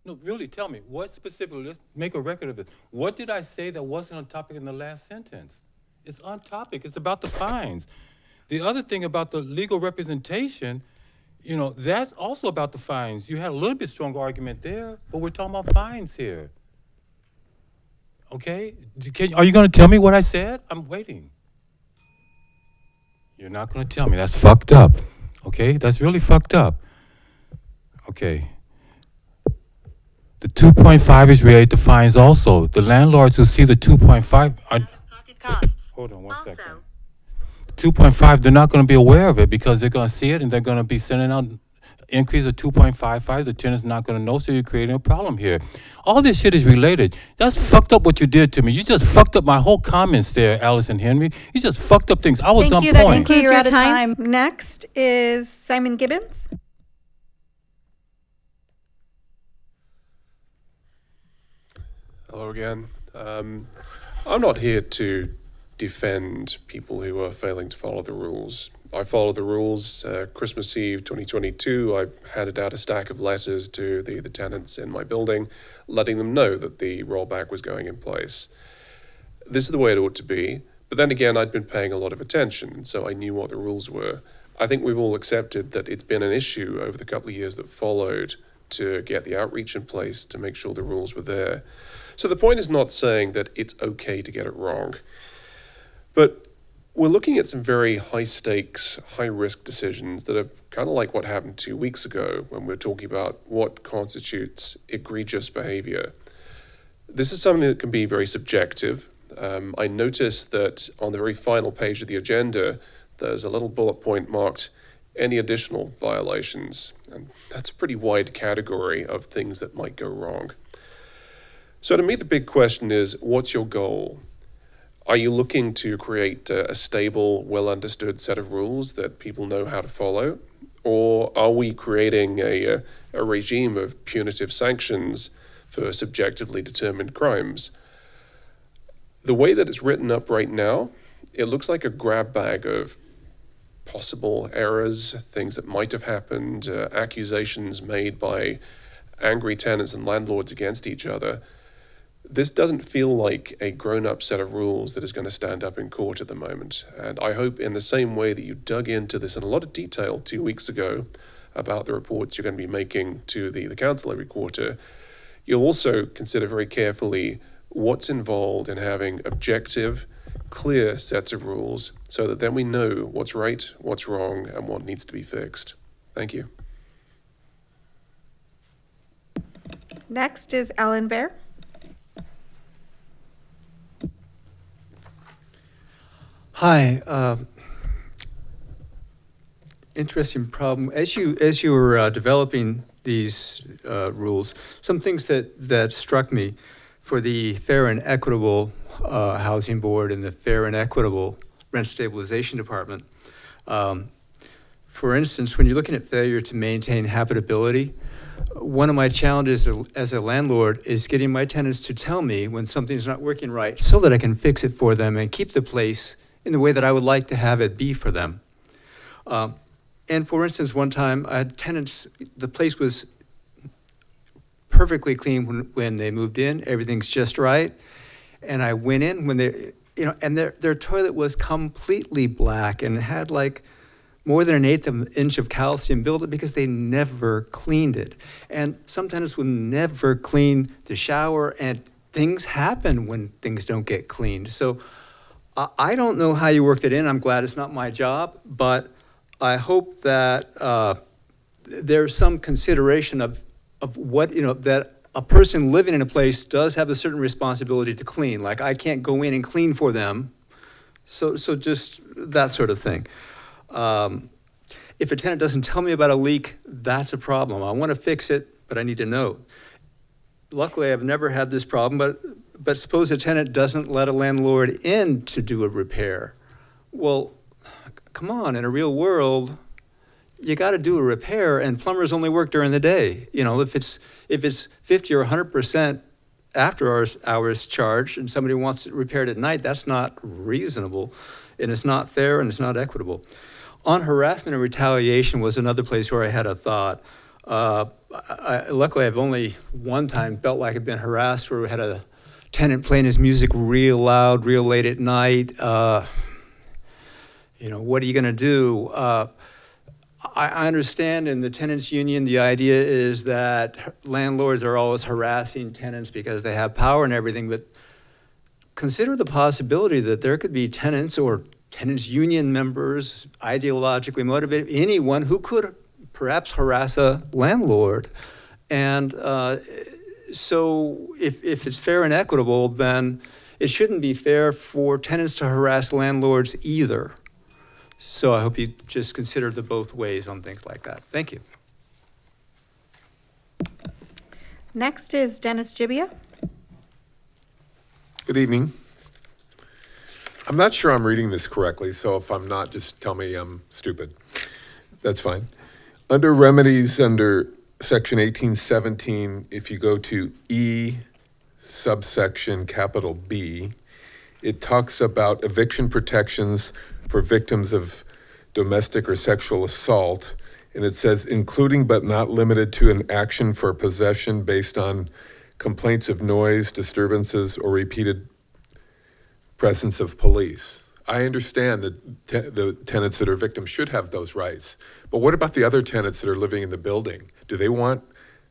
No, really, tell me, what specifically, let's make a record of it. What did I say that wasn't on topic in the last sentence? It's on topic, it's about the fines. The other thing about the legal representation, that's also about the fines. You had a little bit stronger argument there, but we're talking about fines here. Okay? Are you going to tell me what I said? I'm waiting. You're not going to tell me. That's fucked up. Okay? That's really fucked up. Okay. The 2.5 is related to fines also. The landlords who see the 2.5 are... Hold on 1 second. 2.5, they're not going to be aware of it because they're going to see it and they're going to be sending out increase of 2.55. The tenant's not going to know, so you're creating a problem here. All this shit is related. That's fucked up what you did to me. You just fucked up my whole comments there, Allison Henry. You just fucked up things. I was on point. That concludes your time. Next is Simon Gibbons. Hello again. I'm not here to defend people who are failing to follow the rules. I follow the rules. Christmas Eve 2022, I handed out a stack of letters to the tenants in my building, letting them know that the rollback was going in place. This is the way it ought to be. But then again, I'd been paying a lot of attention, so I knew what the rules were. I think we've all accepted that it's been an issue over the couple of years that followed to get the outreach in place to make sure the rules were there. So the point is not saying that it's okay to get it wrong, but we're looking at some very high stakes, high risk decisions that are kind of like what happened 2 weeks ago when we were talking about what constitutes egregious behavior. This is something that can be very subjective. I noticed that on the very final page of the agenda, there's a little bullet point marked any additional violations, and that's a pretty wide category of things that might go wrong. So to me, the big question is, what's your goal? Are you looking to create a stable, well-understood set of rules that people know how to follow? Or are we creating a regime of punitive sanctions for subjectively determined crimes? The way that it's written up right now, it looks like a grab bag of possible errors, things that might have happened, accusations made by angry tenants and landlords against each other. This doesn't feel like a grown-up set of rules that is going to stand up in court at the moment. And I hope in the same way that you dug into this in a lot of detail 2 weeks ago about the reports you're going to be making to the council every quarter, you'll also consider very carefully what's involved in having objective, clear sets of rules so that then we know what's right, what's wrong, and what needs to be fixed. Thank you. Next is Alan Baer. Hi. Interesting problem. As you were developing these rules, some things that struck me for the Fair and Equitable Housing Board and the Fair and Equitable Rent Stabilization Department. For instance, when you're looking at failure to maintain habitability, one of my challenges as a landlord is getting my tenants to tell me when something's not working right so that I can fix it for them and keep the place in the way that I would like to have it be for them. And for instance, one time I had tenants, the place was perfectly clean when they moved in, everything's just right. And I went in when they, and their toilet was completely black and had like more than 1/8 inch of calcium buildup because they never cleaned it. And some tenants would never clean the shower, and things happen when things don't get cleaned. So I don't know how you worked it in. I'm glad it's not my job, but I hope that there's some consideration of what, that a person living in a place does have a certain responsibility to clean. Like I can't go in and clean for them. So just that sort of thing. If a tenant doesn't tell me about a leak, that's a problem. I want to fix it, but I need to know. Luckily, I've never had this problem, but suppose a tenant doesn't let a landlord in to do a repair. Well, come on, in a real world, you got to do a repair, and plumbers only work during the day. If it's 50 or 100% after hours charge, and somebody wants it repaired at night, that's not reasonable, and it's not fair, and it's not equitable. On harassment and retaliation was another place where I had a thought. Luckily, I've only one time felt like I've been harassed where we had a tenant playing his music real loud, real late at night. What are you going to do? I understand in the tenants union, the idea is that landlords are always harassing tenants because they have power and everything, but consider the possibility that there could be tenants or tenants union members, ideologically motivated, anyone who could perhaps harass a landlord. And so if it's fair and equitable, then it shouldn't be fair for tenants to harass landlords either. So I hope you just consider the both ways on things like that. Thank you. Next is Dennis Gibbia. Good evening. I'm not sure I'm reading this correctly, so if I'm not, just tell me I'm stupid. That's fine. Under remedies, under section 1817, if you go to E subsection capital B, it talks about eviction protections for victims of domestic or sexual assault. And it says, including but not limited to an action for possession based on complaints of noise, disturbances, or repeated presence of police. I understand that the tenants that are victims should have those rights, but what about the other tenants that are living in the building? Do they want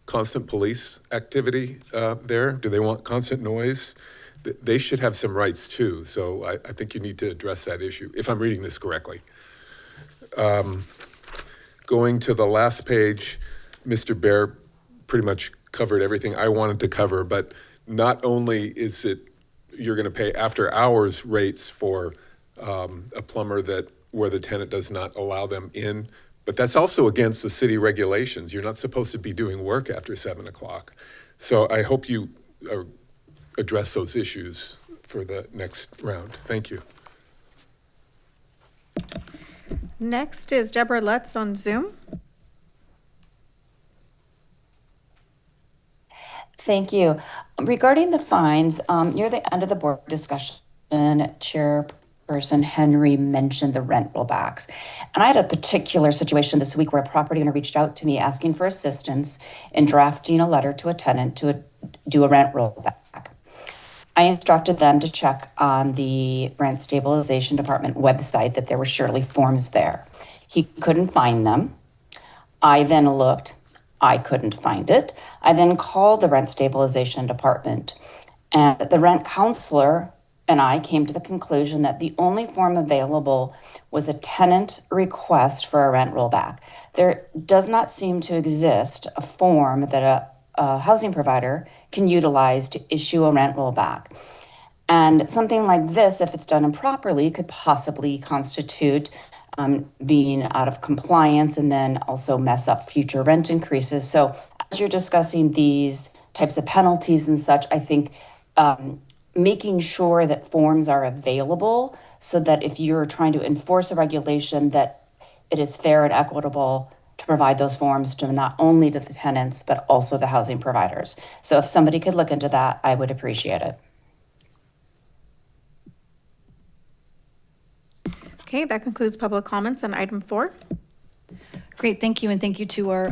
constant police activity there? Do they want constant noise? They should have some rights too, so I think you need to address that issue, if I'm reading this correctly. Going to the last page, Mr. Bear pretty much covered everything I wanted to cover, but not only is it you're going to pay after hours rates for a plumber where the tenant does not allow them in, but that's also against the city regulations. You're not supposed to be doing work after 7 o'clock. So I hope you address those issues for the next round. Thank you. Next is Deborah Lutz on Zoom. Thank you. Regarding the fines, near the end of the board discussion, Chairperson Henry mentioned the rent rollbacks. And I had a particular situation this week where a property owner reached out to me asking for assistance in drafting a letter to a tenant to do a rent rollback. I instructed them to check on the Rent Stabilization Department website that there were surely forms there. He couldn't find them. I then looked. I couldn't find it. I then called the Rent Stabilization Department, and the rent counselor and I came to the conclusion that the only form available was a tenant request for a rent rollback. There does not seem to exist a form that a housing provider can utilize to issue a rent rollback. And something like this, if it's done improperly, could possibly constitute being out of compliance and then also mess up future rent increases. So as you're discussing these types of penalties and such, I think making sure that forms are available so that if you're trying to enforce a regulation, that it is fair and equitable to provide those forms to not only to the tenants, but also the housing providers. So if somebody could look into that, I would appreciate it. Okay, that concludes public comments on item 4. Great, thank you, and thank you to our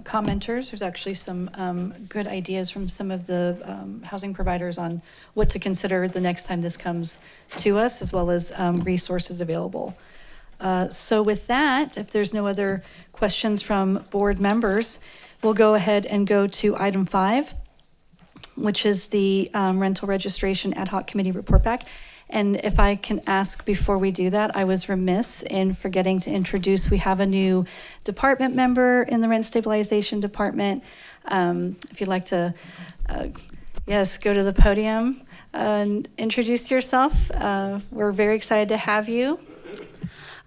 commenters. There's actually some good ideas from some of the housing providers on what to consider the next time this comes to us, as well as resources available. So with that, if there's no other questions from board members, we'll go ahead and go to item 5, which is the rental registration ad hoc committee report back. And if I can ask before we do that, I was remiss in forgetting to introduce, we have a new department member in the rent stabilization department. If you'd like to, yes, go to the podium and introduce yourself. We're very excited to have you.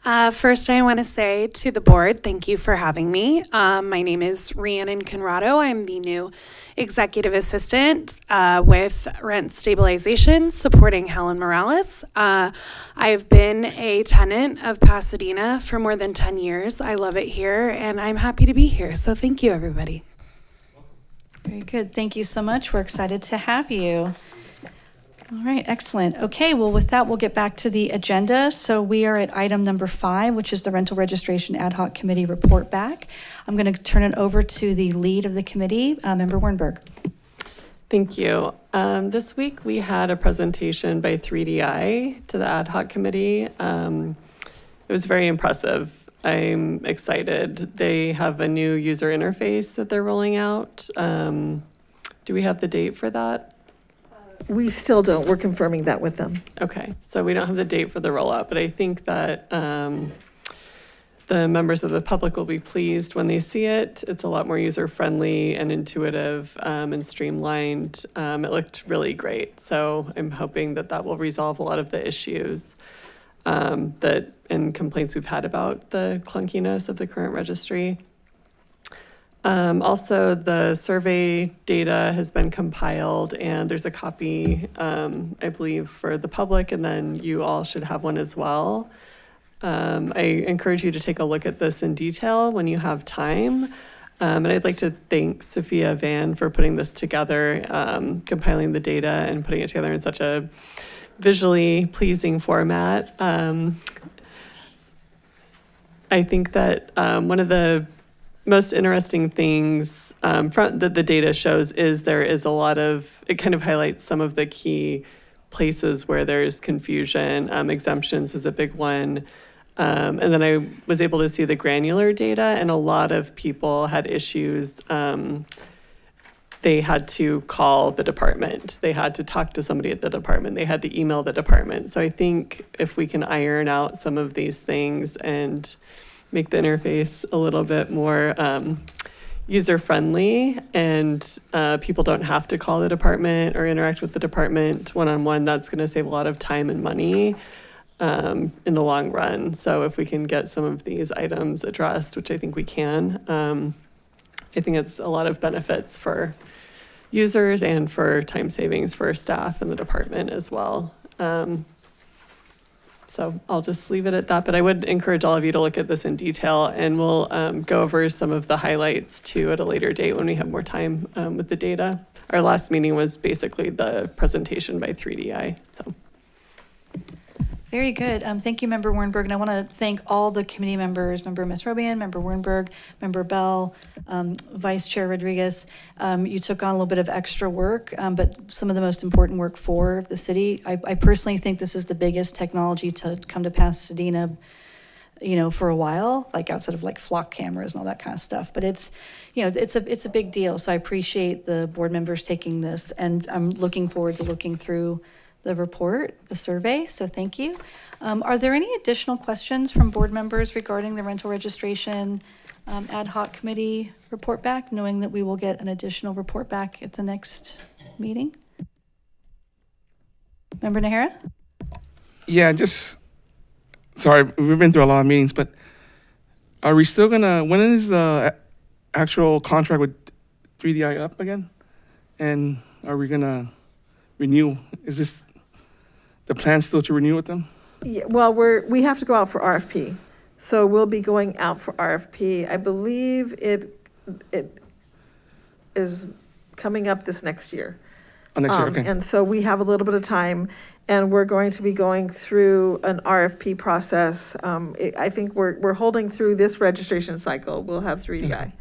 First, I want to say to the board, thank you for having me. My name is Rhiannon Conrado. I'm the new executive assistant with Rent Stabilization, supporting Helen Morales. I've been a tenant of Pasadena for more than 10 years. I love it here, and I'm happy to be here. So thank you, everybody. Very good. Thank you so much. We're excited to have you. All right, excellent. Okay, well, with that, we'll get back to the agenda. So we are at item number 5, which is the Rental Registration Ad Hoc Committee report back. I'm going to turn it over to the lead of the committee, Member Wernberg. Thank you. This week we had a presentation by 3DI to the ad hoc committee. It was very impressive. I'm excited. They have a new user interface that they're rolling out. Do we have the date for that? We still don't. We're confirming that with them. Okay, so we don't have the date for the rollout, but I think that the members of the public will be pleased when they see it. It's a lot more user-friendly and intuitive and streamlined. It looked really great, so I'm hoping that that will resolve a lot of the issues and complaints we've had about the clunkiness of the current registry. Also, the survey data has been compiled, and there's a copy, I believe, for the public, and then you all should have one as well. I encourage you to take a look at this in detail when you have time. And I'd like to thank Sophia Van for putting this together, compiling the data and putting it together in such a visually pleasing format. I think that one of the most interesting things from that the data shows is there is a lot of, it kind of highlights some of the key places where there's confusion. Exemptions is a big one. And then I was able to see the granular data, and a lot of people had issues. They had to call the department. They had to talk to somebody at the department. They had to email the department. So I think if we can iron out some of these things and make the interface a little bit more user-friendly, and people don't have to call the department or interact with the department one-on-one, that's going to save a lot of time and money in the long run. So if we can get some of these items addressed, which I think we can, I think it's a lot of benefits for users and for time savings for staff and the department as well. So I'll just leave it at that, but I would encourage all of you to look at this in detail, and we'll go over some of the highlights too at a later date when we have more time with the data. Our last meeting was basically the presentation by 3DI, so. Very good. Thank you, Member Wernberg. And I want to thank all the committee members, Member Ms. Robian, Member Wernberg, Member Bell, Vice Chair Rodriguez. You took on a little bit of extra work, but some of the most important work for the city. I personally think this is the biggest technology to come to Pasadena, for a while, like outside of like flock cameras and all that kind of stuff. But it's a big deal. So I appreciate the board members taking this, and I'm looking forward to looking through the report, the survey, so thank you. Are there any additional questions from board members regarding the rental registration ad hoc committee report back, knowing that we will get an additional report back at the next meeting? Member Nahara? Yeah, sorry, we've been through a lot of meetings, but are we still when is the actual contract with 3DI up again? And are we gonna renew? Is this the plan still to renew with them? Yeah, well, we have to go out for RFP. So we'll be going out for RFP. I believe it is coming up this next year. Oh, next year, okay. And so we have a little bit of time, and we're going to be going through an RFP process. I think we're holding through this registration cycle. We'll have 3DI. Okay.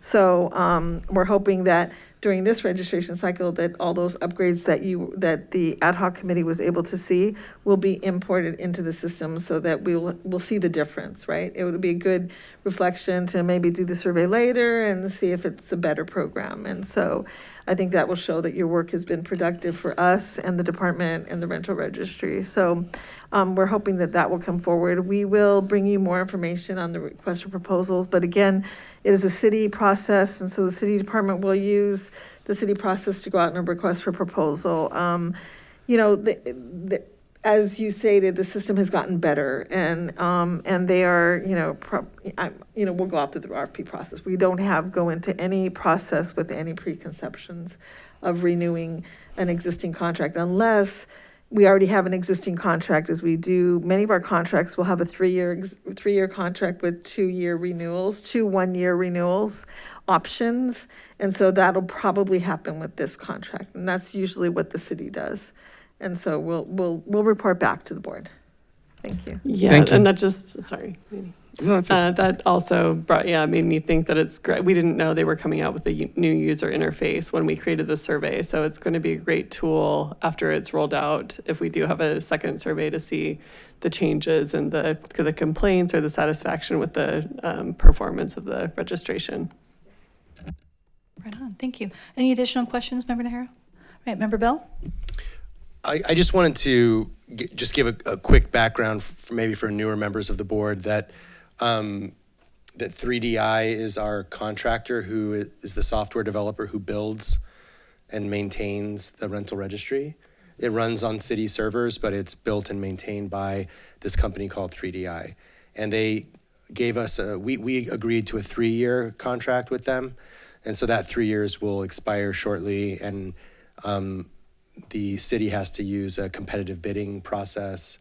So we're hoping that during this registration cycle that all those upgrades that the ad hoc committee was able to see will be imported into the system, so that we'll see the difference, right? It would be a good reflection to maybe do the survey later and see if it's a better program. And so I think that will show that your work has been productive for us and the department and the rental registry. So we're hoping that will come forward. We will bring you more information on the request for proposals, but again, it is a city process, and so the city department will use the city process to go out and request for proposal. As you stated, the system has gotten better, and they are, we'll go out through the RFP process. We don't go into any process with any preconceptions of renewing an existing contract unless we already have an existing contract, as we do. Many of our contracts will have a three-year contract with 2-year renewals, 2 1-year renewals options. And so that'll probably happen with this contract. And that's usually what the city does. And so we'll report back to the board. Thank you. Yeah, Thank you. and that just, sorry, maybe. No, that also made me think that it's great. We didn't know they were coming out with a new user interface when we created the survey. So it's going to be a great tool after it's rolled out, if we do have a second survey, to see the changes and the complaints or the satisfaction with the performance of the registration. Right on, thank you. Any additional questions, Member Nahara? Right, Member Bell? I just wanted to just give a quick background for newer members of the board that 3DI is our contractor, who is the software developer who builds and maintains the rental registry. It runs on city servers, but it's built and maintained by this company called 3DI. And they gave us we agreed to a 3-year contract with them. And so that 3 years will expire shortly. And the city has to use a competitive bidding process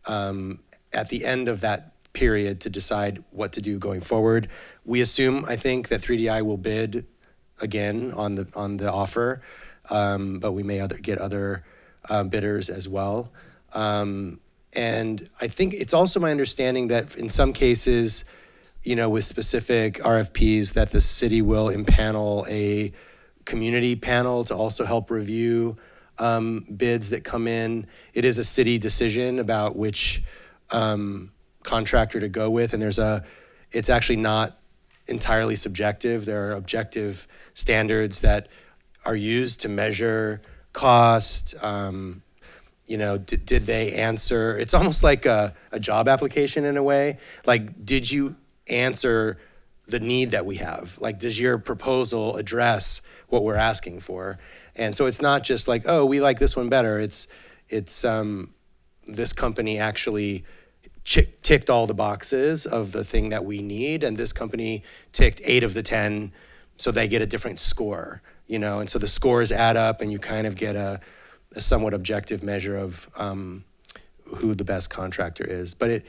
at the end of that period to decide what to do going forward. We assume, I think, that 3DI will bid again on the offer, but we may get other bidders as well. And I think it's also my understanding that in some cases, with specific RFPs that the city will impanel a community panel to also help review bids that come in. It is a city decision about which contractor to go with, and it's actually not entirely subjective. There are objective standards that are used to measure cost. Did they answer? It's almost like a job application in a way. Like, did you answer the need that we have? Like, does your proposal address what we're asking for? And so it's not just like, oh, we like this one better. It's this company actually ticked all the boxes of the thing that we need, and this company ticked 8 of the 10, so they get a different score, and so the scores add up, and you kind of get a somewhat objective measure of who the best contractor is. But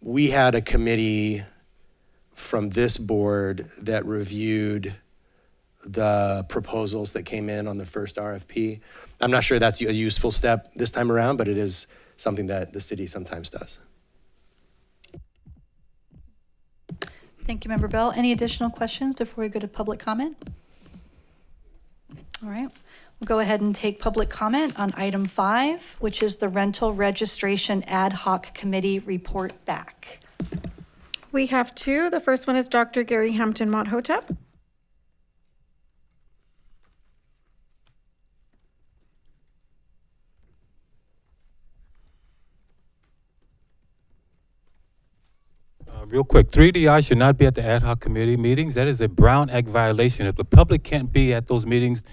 we had a committee from this board that reviewed the proposals that came in on the first RFP. I'm not sure that's a useful step this time around, but it is something that the city sometimes does. Thank you, Member Bell. Any additional questions before we go to public comment? All right, we'll go ahead and take public comment on item 5, which is the Rental Registration Ad Hoc Committee report back. We have 2. The first one is Dr. Gary Hampton Mott-Hotep. Real quick, 3DI should not be at the ad hoc committee meetings. That is a Brown Act violation. If the public can't be at those meetings,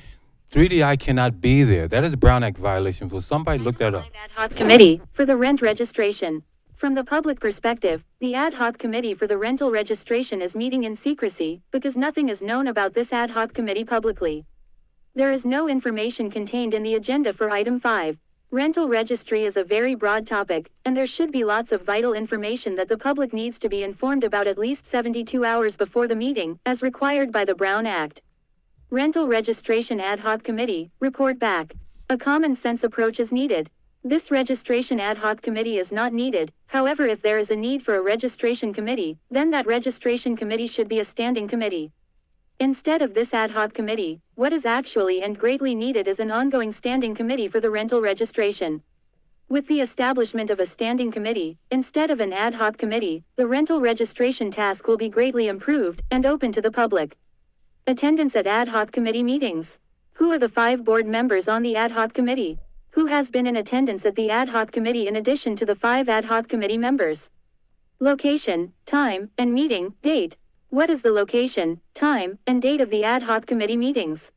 3DI cannot be there. That is a Brown Act violation. So somebody look that up. Ad hoc committee for the rent registration. From the public perspective, the ad hoc committee for the rental registration is meeting in secrecy because nothing is known about this ad hoc committee publicly. There is no information contained in the agenda for item 5. Rental registry is a very broad topic, and there should be lots of vital information that the public needs to be informed about at least 72 hours before the meeting, as required by the Brown Act. Rental Registration Ad Hoc Committee, report back. A common sense approach is needed. This registration ad hoc committee is not needed. However, if there is a need for a registration committee, then that registration committee should be a standing committee. Instead of this ad hoc committee, what is actually and greatly needed is an ongoing standing committee for the rental registration. With the establishment of a standing committee, instead of an ad hoc committee, the rental registration task will be greatly improved and open to the public. Attendance at ad hoc committee meetings. Who are the 5 board members on the ad hoc committee? Who has been in attendance at the ad hoc committee in addition to the 5 ad hoc committee members? Location, time, and meeting date. What is the location, time, and date of the ad hoc committee meetings?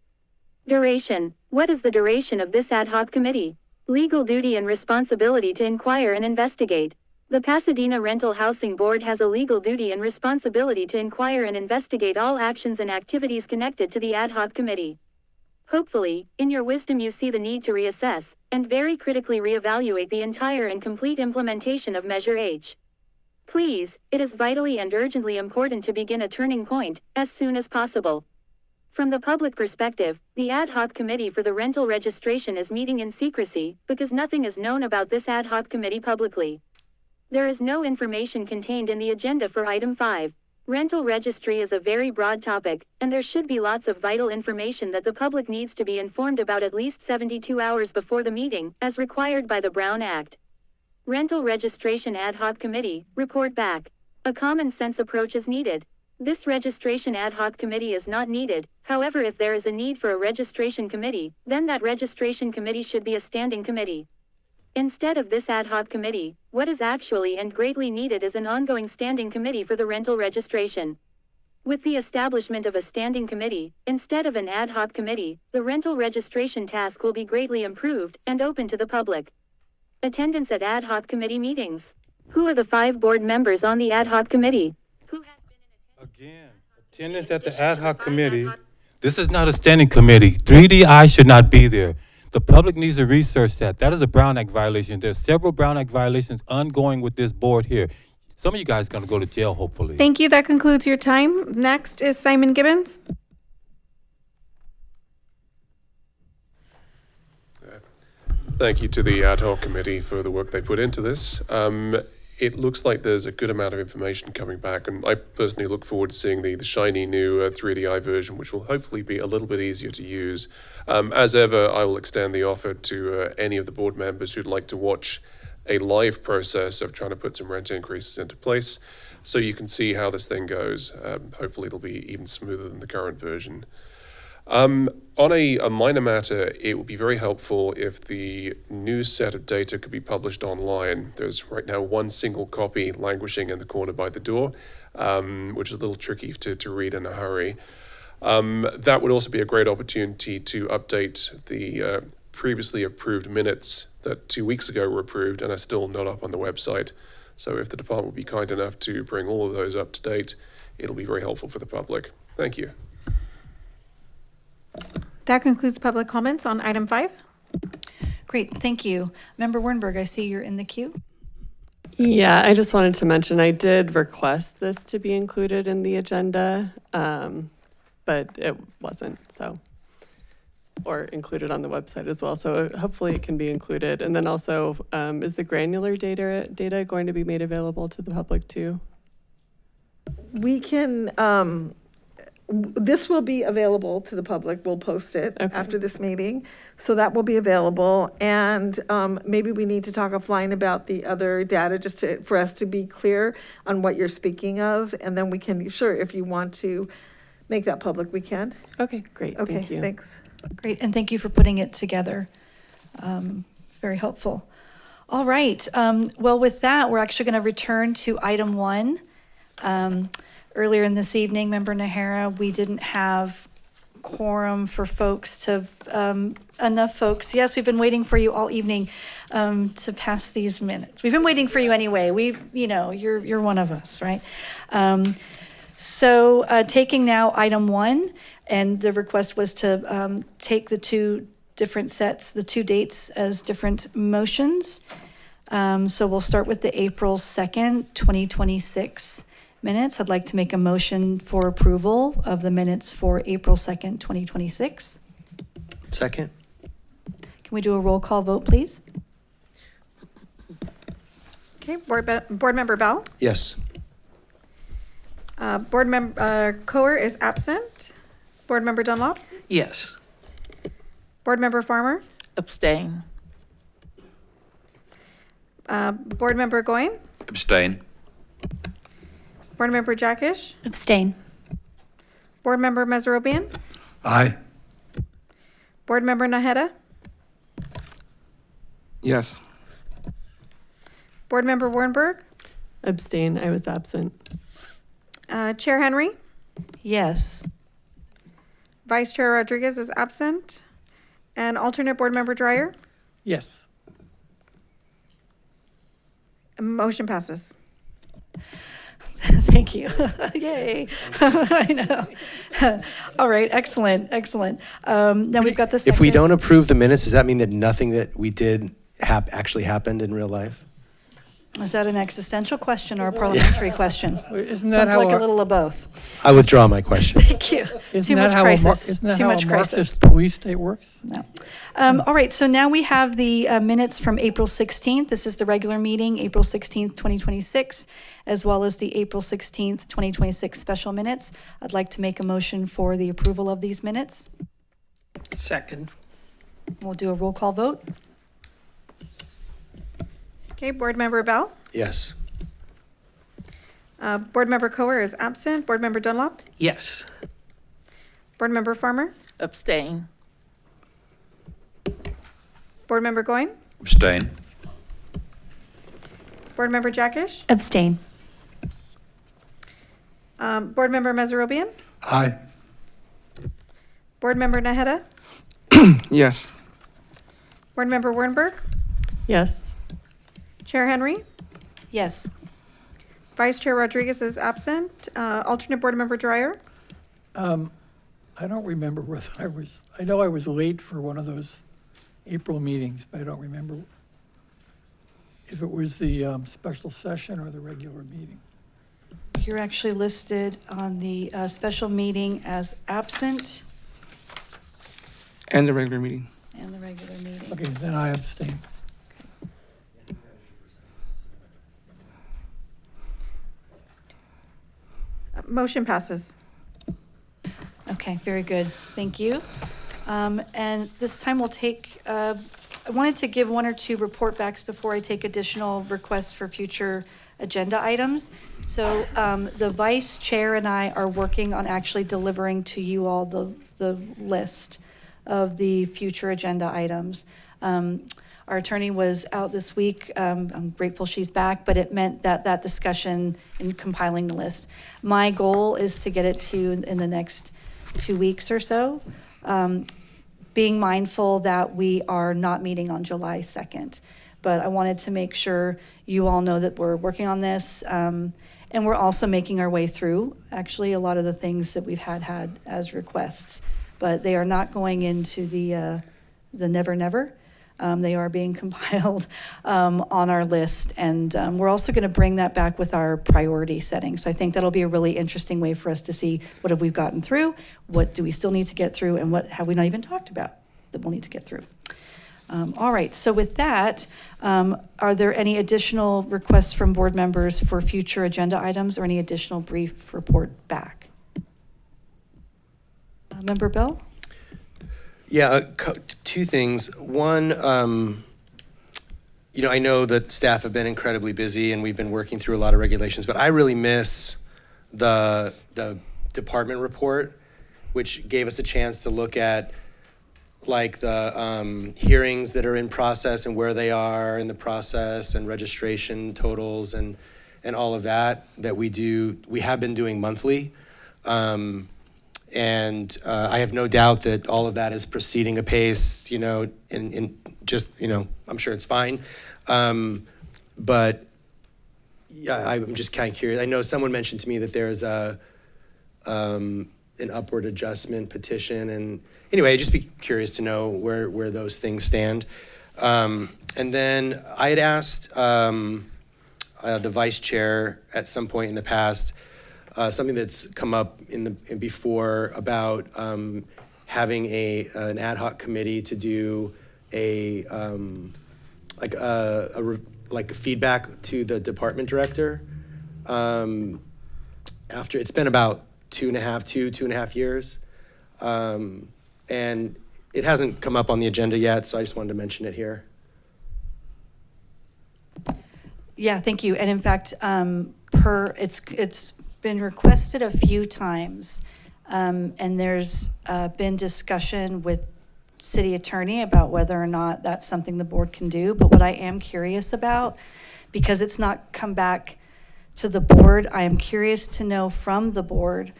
Duration. What is the duration of this ad hoc committee? Legal duty and responsibility to inquire and investigate. The Pasadena Rental Housing Board has a legal duty and responsibility to inquire and investigate all actions and activities connected to the ad hoc committee. Hopefully, in your wisdom you see the need to reassess, and very critically reevaluate the entire and complete implementation of Measure H. Please, it is vitally and urgently important to begin a turning point, as soon as possible. From the public perspective, the ad hoc committee for the rental registration is meeting in secrecy, because nothing is known about this ad hoc committee publicly. There is no information contained in the agenda for item 5. Rental registry is a very broad topic, and there should be lots of vital information that the public needs to be informed about at least 72 hours before the meeting, as required by the Brown Act. Rental Registration Ad Hoc Committee, report back. A common sense approach is needed. This registration ad hoc committee is not needed. However, if there is a need for a registration committee, then that registration committee should be a standing committee. Instead of this ad hoc committee, what is actually and greatly needed is an ongoing standing committee for the rental registration. With the establishment of a standing committee, instead of an ad hoc committee, the rental registration task will be greatly improved and open to the public. Attendance at ad hoc committee meetings. Who are the 5 board members on the ad hoc committee? Attendance at the ad hoc committee. This is not a standing committee. 3DI should not be there. The public needs to research that. That is a Brown Act violation. There's several Brown Act violations ongoing with this board here. Some of you guys are going to go to jail, hopefully. Thank you. That concludes your time. Next is Simon Gibbons. Thank you to the ad hoc committee for the work they put into this. it looks like there's a good amount of information coming back, and I personally look forward to seeing the shiny new 3DI version, which will hopefully be a little bit easier to use. As ever, I will extend the offer to any of the board members who'd like to watch a live process of trying to put some rent increases into place, so you can see how this thing goes. Hopefully it'll be even smoother than the current version. On a minor matter, it would be very helpful if the new set of data could be published online. There's right now one single copy languishing in the corner by the door, which is a little tricky to read in a hurry. That would also be a great opportunity to update the previously approved minutes that 2 weeks ago were approved and are still not up on the website. So if the department would be kind enough to bring all of those up to date, it'll be very helpful for the public. Thank you. That concludes public comments on item 5. Great, thank you. Member Wernberg, I see you're in the queue. Yeah, I just wanted to mention, I did request this to be included in the agenda, but it wasn't, so, or included on the website as well. So hopefully it can be included. And then also, is the granular data going to be made available to the public too? We can, this will be available to the public. We'll post it after this meeting. So that will be available. And maybe we need to talk offline about the other data just for us to be clear on what you're speaking of. And then we can, sure, if you want to make that public, we can. Okay, great. Okay, Thank you. Thanks. Great, and thank you for putting it together. Very helpful. All right, well, with that, we're actually going to return to item 1. Earlier in this evening, Member Nahara, we didn't have quorum for folks to, enough folks. Yes, we've been waiting for you all evening to pass these minutes. We've been waiting for you anyway. You're one of us, right? So taking now item 1, and the request was to take the two different sets, the two dates as different motions. So we'll start with the April 2nd, 2026 minutes. I'd like to make a motion for approval of the minutes for April 2nd, 2026. Second? Can we do a roll call vote, please? Okay, Board Member Bell. Yes. Board Member Coer is absent. Board Member Dunlop. Yes. Board Member Farmer. Abstain. Board Member Goyne. Abstain. Board Member Jackish. Abstain. Board Member Meserobian. Aye. Board Member Naheda. Yes. Board Member Wernberg. Abstain, I was absent. Chair Henry. Yes. Vice Chair Rodriguez is absent. And alternate Board Member Dreyer. Yes. Motion passes. Thank you. Yay. I know. All right, excellent. Now we've got the second. If we don't approve the minutes, does that mean that nothing that we did actually happened in real life? Is that an existential question or a parliamentary question? Isn't that Sounds how like a our- little of both. I withdraw my question. Thank you. Isn't Too that much how crisis. Isn't that Too how much a crisis. Marxist police state works? No. All right, so now we have the minutes from April 16th. This is the regular meeting, April 16th, 2026, as well as the April 16th, 2026 special minutes. I'd like to make a motion for the approval of these minutes. Second. We'll do a roll call vote. Okay, Board Member Bell. Yes. Board Member Coer is absent. Board Member Dunlop. Yes. Board Member Farmer. Abstain. Board Member Goyne. Abstain. Board Member Jackish. Abstain. Board Member Meserobian. Aye. Board Member Naheda. Yes. Board Member Wernberg. Yes. Chair Henry. Yes. Vice Chair Rodriguez is absent. Alternate Board Member Dreyer. I don't remember whether I know I was late for one of those April meetings, but I don't remember if it was the special session or the regular meeting. You're actually listed on the special meeting as absent And the regular meeting. and the regular meeting. Okay, then I abstain. Motion passes. Okay, very good. Thank you. And this time we'll take, I wanted to give one or two report backs before I take additional requests for future agenda items. So the vice chair and I are working on actually delivering to you all the list of the future agenda items. Our attorney was out this week. I'm grateful she's back, but it meant that discussion in compiling the list. My goal is to get it to you in the next 2 weeks or so, being mindful that we are not meeting on July 2nd. But I wanted to make sure you all know that we're working on this, and we're also making our way through, actually, a lot of the things that we've had as requests. But they are not going into the never, never. They are being compiled on our list, and we're also going to bring that back with our priority setting. So I think that'll be a really interesting way for us to see what have we gotten through, what do we still need to get through, and what have we not even talked about that we'll need to get through. All right, so with that, are there any additional requests from board members for future agenda items or any additional brief report back? Member Bell? Yeah, two things. One, I know that staff have been incredibly busy and we've been working through a lot of regulations, but I really miss the department report, which gave us a chance to look at like the hearings that are in process and where they are in the process and registration totals and all of that we do. We have been doing monthly. And I have no doubt that all of that is proceeding apace, and just, I'm sure it's fine. But yeah, I'm just kind of curious. I know someone mentioned to me that there's an upward adjustment petition. And anyway, I'd just be curious to know where those things stand. And then I had asked the vice chair at some point in the past, something that's come up before about having an ad hoc committee to do a feedback to the department director. After it's been about two and a half years, and it hasn't come up on the agenda yet, so I just wanted to mention it here. Yeah, thank you. And in fact, it's been requested a few times, and there's been discussion with city attorney about whether or not that's something the board can do. But what I am curious about, because it's not come back to the board, I am curious to know from the board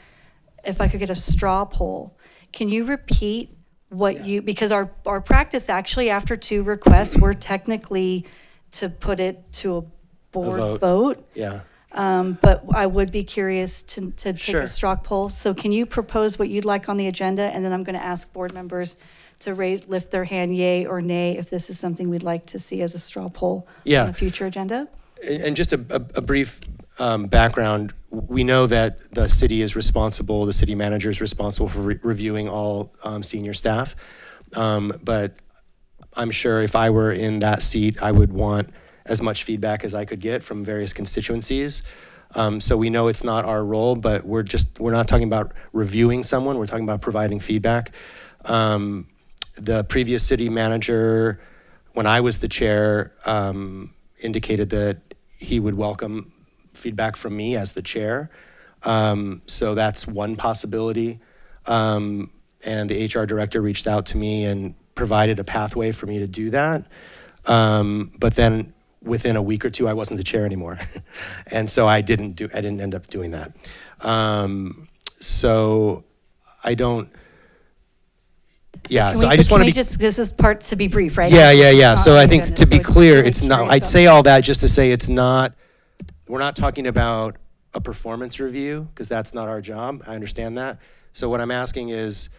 if I could get a straw poll. Can you repeat what because our practice actually after 2 requests, we're technically to put it to a board vote. Yeah. But I would be curious to take Sure. a straw poll. So can you propose what you'd like on the agenda? And then I'm going to ask board members to lift their hand, yay or nay, if this is something we'd like to see as a straw poll on a future agenda. And just a brief background, we know that the city manager is responsible for reviewing all senior staff. But I'm sure if I were in that seat, I would want as much feedback as I could get from various constituencies. So we know it's not our role, but we're not talking about reviewing someone, we're talking about providing feedback. The previous city manager, when I was the chair, indicated that he would welcome feedback from me as the chair. So that's one possibility. And the HR director reached out to me and provided a pathway for me to do that. But then within a week or two, I wasn't the chair anymore. And so I didn't end up doing that. So I don't, yeah, so I just want to be. This is part to be brief, right? Yeah. So I think to be clear, it's not, I'd say all that just to say it's not, we're not talking about a performance review because that's not our job. I understand that. So what I'm asking is,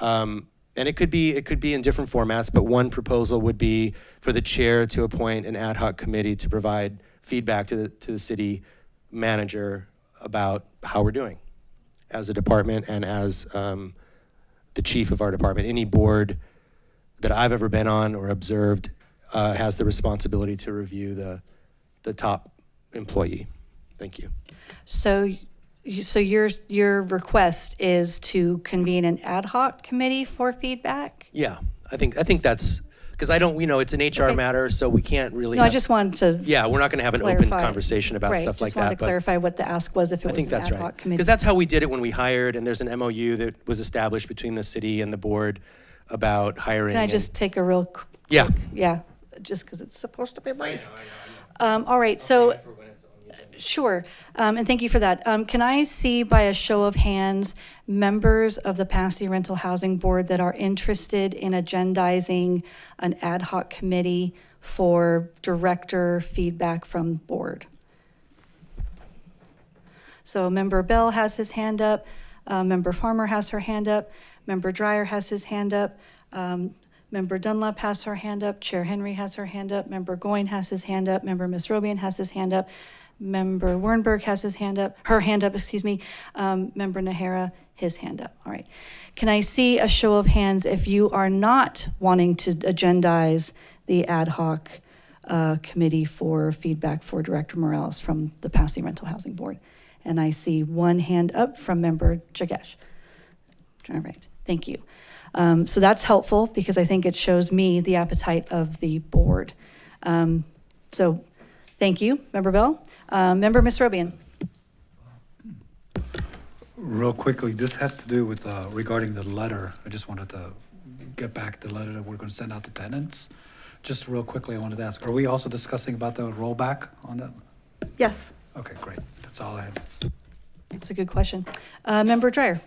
and it could be in different formats, but one proposal would be for the chair to appoint an ad hoc committee to provide feedback to the city manager about how we're doing as a department and as the chief of our department. Any board that I've ever been on or observed has the responsibility to review the top employee. Thank you. So So your request is to convene an ad hoc committee for feedback? Yeah, I think that's, because I don't, it's an HR Okay. matter, so we can't really. No, I have- just wanted to. Yeah, we're not going to have an open clarify. conversation about Right, stuff like just wanted that. to but clarify what the ask was, if it I was think an that's ad right. hoc committee. Because that's how we did it when we hired, and there's an MOU that was established between the city and the board about hiring. Can I and- just take a real? Yeah. Yeah, just because it's supposed to be brief. All right, so, sure, and thank you for that. Can I see by a show of hands, members of the Pasadena Rental Housing Board that are interested in agendizing an ad hoc committee for director feedback from board? So Member Bell has his hand up, Member Farmer has her hand up, Member Dreyer has his hand up, Member Dunlap has her hand up, Chair Henry has her hand up, Member Goyne has his hand up, Member Misrobian has his hand up, Member Wernberg has his hand up, her hand up, excuse me, Member Nahara, his hand up. All right. Can I see a show of hands if you are not wanting to agendize the ad hoc committee for feedback for Director Morales from the Pasadena Rental Housing Board? And I see one hand up from Member Jagesh. All right, thank you. So that's helpful because I think it shows me the appetite of the board. So thank you, Member Bell. Member Misrobian. Real quickly, this had to do with regarding the letter. I just wanted to get back the letter that we're going to send out to tenants. Just real quickly, I wanted to ask, are we also discussing about the rollback on that? Yes. Okay, great. That's all I have. That's a good question. Member Dreyer.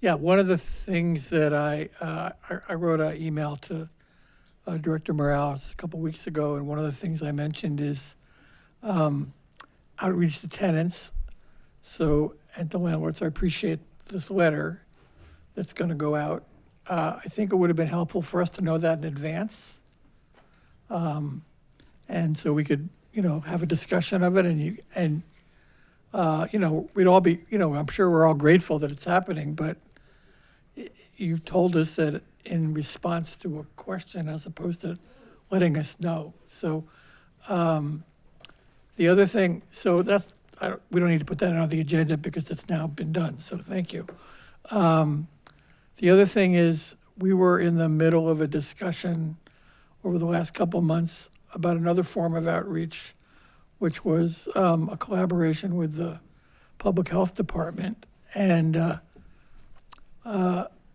Yeah, one of the things that I wrote an email to Director Morales a couple weeks ago, and one of the things I mentioned is outreach to tenants. So, and to landlords, I appreciate this letter that's going to go out. I think it would have been helpful for us to know that in advance. And so we could, have a discussion of it and we'd all be, I'm sure we're all grateful that it's happening, but you told us that in response to a question as opposed to letting us know. So the other thing, so that's, we don't need to put that on the agenda because it's now been done, so thank you. The other thing is we were in the middle of a discussion over the last couple months about another form of outreach, which was a collaboration with the Public Health Department. And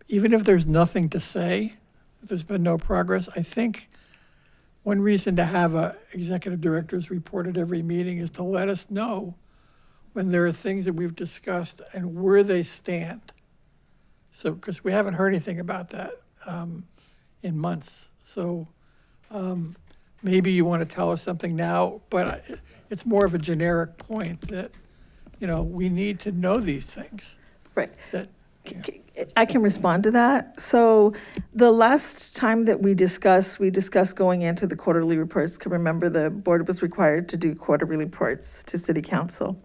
even if there's nothing to say, there's been no progress, I think one reason to have a executive director's report at every meeting is to let us know when there are things that we've discussed and where they stand. So, because we haven't heard anything about that in months. So maybe you want to tell us something now, but it's more of a generic point that, we need to know these things. Right. That, I can respond to that. So the last time that we discussed going into the quarterly reports. Because remember, the board was required to do quarterly reports to city council,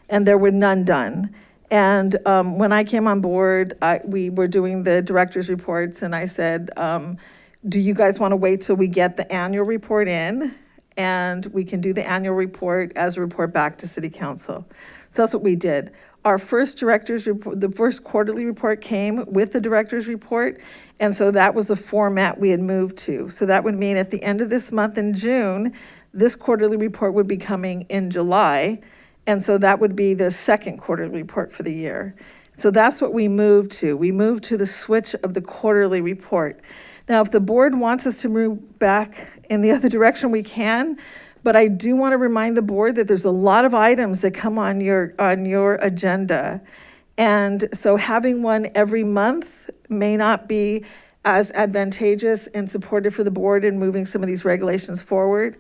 and there were none done. And when I came on board, we were doing the director's reports, and I said, do you guys want to wait till we get the annual report in? And we can do the annual report as a report back to city council. So that's what we did. Our first director's report, the first quarterly report came with the director's report. And so that was the format we had moved to. So that would mean at the end of this month in June, this quarterly report would be coming in July. And so that would be the second quarterly report for the year. So that's what we moved to. We moved to the switch of the quarterly report. Now, if the board wants us to move back in the other direction, we can. But I do want to remind the board that there's a lot of items that come on your agenda. And so having one every month may not be as advantageous and supportive for the board in moving some of these regulations forward.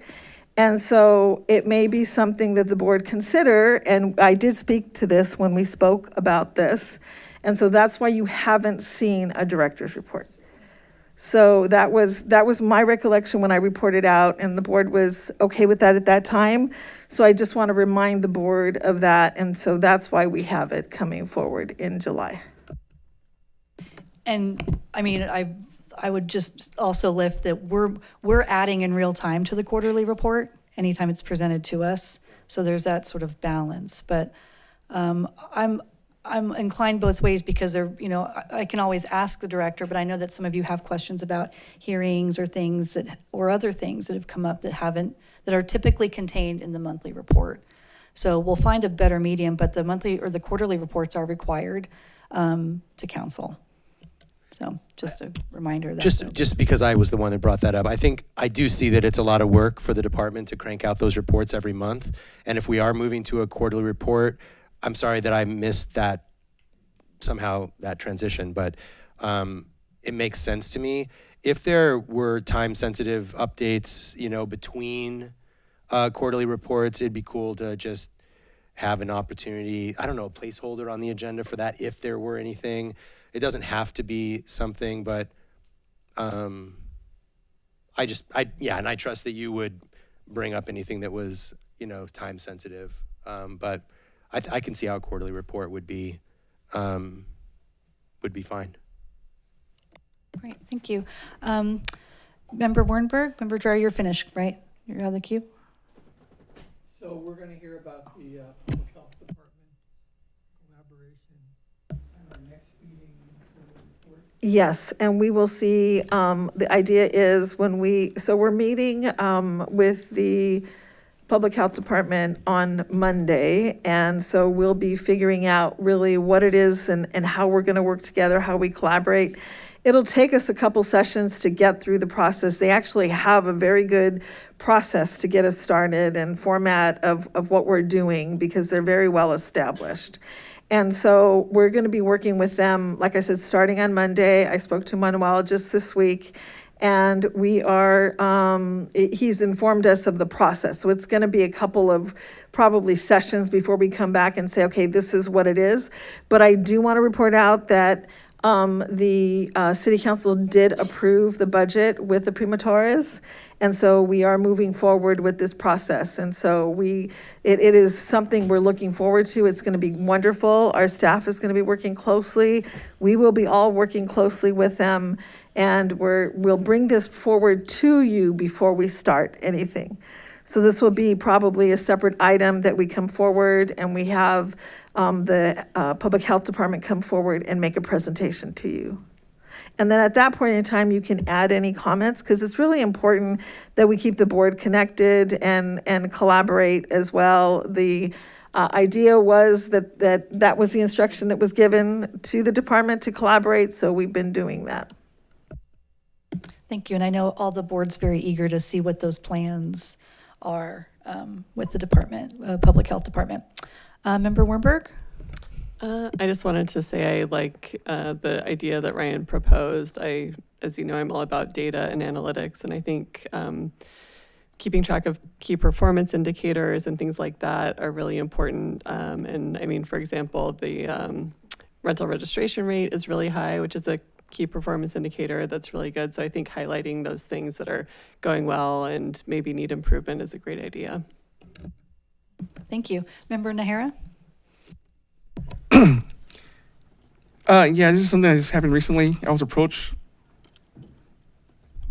And so it may be something that the board consider, and I did speak to this when we spoke about this. And so that's why you haven't seen a director's report. So that was my recollection when I reported out, and the board was okay with that at that time. So I just want to remind the board of that, and so that's why we have it coming forward in July. And I mean, I would just also lift that we're adding in real time to the quarterly report anytime it's presented to us. So there's that sort of balance. But I'm inclined both ways because they're, you know, I can always ask the director, but I know that some of you have questions about hearings or things that, or other things that have come up that haven't, that are typically contained in the monthly report. So we'll find a better medium, but the monthly or the quarterly reports are required to council. So just a reminder of that. Just because I was the one that brought that up, I think I do see that it's a lot of work for the department to crank out those reports every month. And if we are moving to a quarterly report, I'm sorry that I missed that somehow, that transition, but it makes sense to me. If there were time-sensitive updates, you know, between quarterly reports, it'd be cool to just have an opportunity, I don't know, a placeholder on the agenda for that if there were anything. It doesn't have to be something, but and I trust that you would bring up anything that was, you know, time sensitive. But I can see how a quarterly report would be fine. Great, thank you. Member Wernberg, Member Dreyer, you're finished, right? You're out of the queue? So we're going to hear about the Public Health Department collaboration at our next meeting. Yes, and we will see, the idea is we're meeting with the Public Health Department on Monday, and so we'll be figuring out really what it is and how we're gonna work together, how we collaborate. It'll take us a couple sessions to get through the process. They actually have a very good process to get us started and format of what we're doing because they're very well established. And so we're going to be working with them, like I said, starting on Monday. I spoke to Manuel just this week, and we are, he's informed us of the process. So it's going to be a couple of probably sessions before we come back and say, okay, this is what it is. But I do want to report out that the city council did approve the budget with the primatores. And so we are moving forward with this process. And so it is something we're looking forward to. It's going to be wonderful. Our staff is going to be working closely. We will be all working closely with them. And we'll bring this forward to you before we start anything. So this will be probably a separate item that we come forward and we have the Public Health Department come forward and make a presentation to you. And then at that point in time, you can add any comments because it's really important that we keep the board connected and collaborate as well. The idea was that was the instruction that was given to the department to collaborate, so we've been doing that. Thank you, and I know all the board's very eager to see what those plans are with the department, Public Health Department. Member Wernberg? I just wanted to say I like the idea that Ryan proposed. As you know, I'm all about data and analytics, and I think keeping track of key performance indicators and things like that are really important. And I mean, for example, the rental registration rate is really high, which is a key performance indicator that's really good. So I think highlighting those things that are going well and maybe need improvement is a great idea. Thank you. Member Nahara? Yeah, this is something that just happened recently. I was approached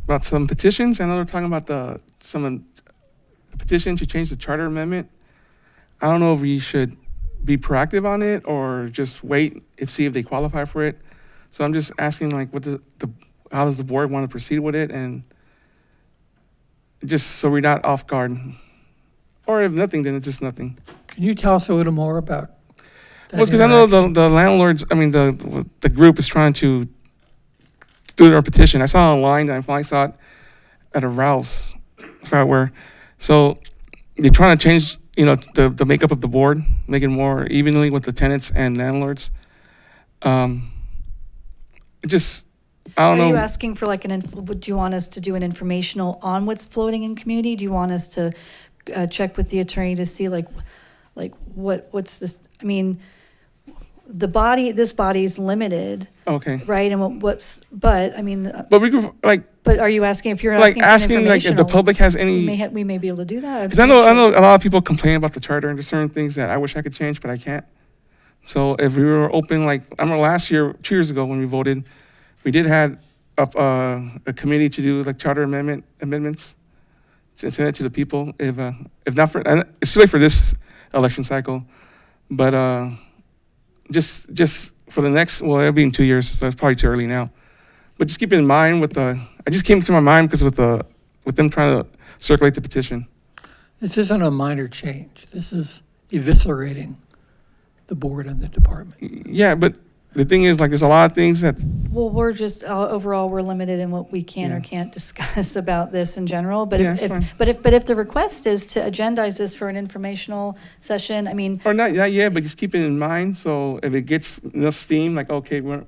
about some petitions. I know they're talking about some petition to change the charter amendment. I don't know if we should be proactive on it or just wait and see if they qualify for it. So I'm just asking, like, how does the board want to proceed with it, and just so we're not off guard. Or if nothing, then it's just nothing. Can you tell us a little more about that? Well, because I know the landlords, I mean, the group is trying to do their petition. I saw it online, and I finally saw it at a Ralph's, I forgot where. So they're trying to change, you know, the makeup of the board, make it more evenly with the tenants and landlords. I don't know. Are you asking for like do you want us to do an informational on what's floating in community? Do you want us to check with the attorney to see like what's this? I mean, this body is limited. Okay. Right, and but I mean. But we could But are you asking if you're like asking like if the public has any? We may be able to do that. Because I know a lot of people complain about the charter and there's certain things that I wish I could change, but I can't. So if we were open, like I remember last year, 2 years ago when we voted, we did have a committee to do like charter amendments and send it to the people. If not for, and it's too late for this election cycle, but just for the next, well, it'll be in 2 years, so it's probably too early now. But just keep it in mind I just came to my mind because with them trying to circulate the petition. This isn't a minor change. This is eviscerating the board and the department. Yeah, but the thing is, like, there's a lot of things that, Well, we're just, overall, we're limited in what we can or can't discuss about this in general. But Yeah, that's fine. but if the request is to agendize this for an informational session, I mean, or not yet, but just keep it in mind. So if it gets enough steam, like, okay, we at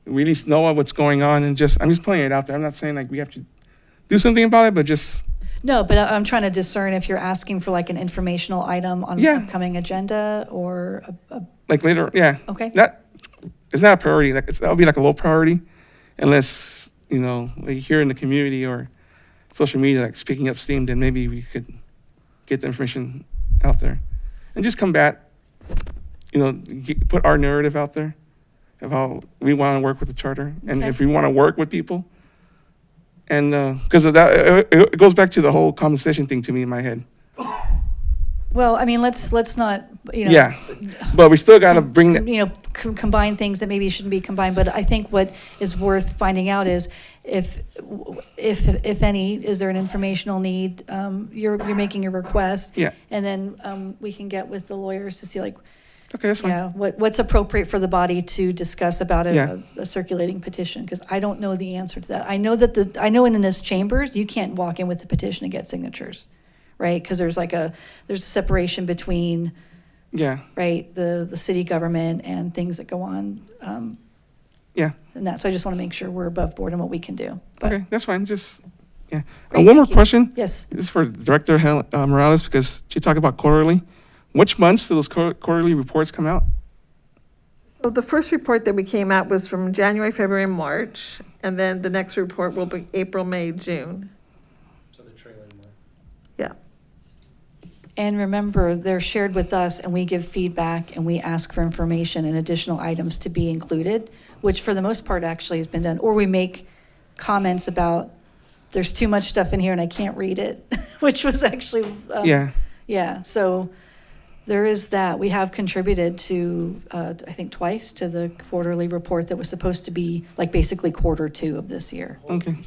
least know what's going on, and I'm just putting it out there. I'm not saying like we have to do something about it, but just, no, but I'm trying to discern if you're asking for like an informational item on an Yeah. upcoming agenda or a like later, yeah. Okay. It's not a priority. Like that'll be like a low priority, unless like here in the community or social media like picking up steam. Then maybe we could get the information out there, and just combat. Put our narrative out there of how we want to work with the charter, and Okay. if we want to work with people. And because of that, it goes back to the whole compensation thing to me in my head. well, I mean, let's not, Yeah, but we still got to bring that. Combine things that maybe shouldn't be combined. But I think what is worth finding out is if any, is there an informational need? You're making a request. Yeah. And then we can get with the lawyers to see like, Okay, that's fine. yeah, what's appropriate for the body to discuss about Yeah. a circulating petition, because I don't know the answer to that. I know in this chambers, you can't walk in with the petition and get signatures, right? Because there's a separation between, Yeah, right, the city government and things that go on. yeah. And that, so I just want to make sure we're above board on what we can do. But Okay, that's fine. Just, yeah. Great, One more thank you. question. Yes. This is for Director Morales, because she talked about quarterly. Which months do those quarterly reports come out? So the first report that we came out was from January, February, and March, and then the next report will be April, May, June. So the trailing month. Yeah. And remember, they're shared with us and we give feedback and we ask for information and additional items to be included, which for the most part actually has been done. Or we make comments about, there's too much stuff in here and I can't read it, which was actually, Yeah. Yeah, so there is that. We have contributed to, I think twice, to the quarterly report that was supposed to be like basically Q2 of this year. Okay.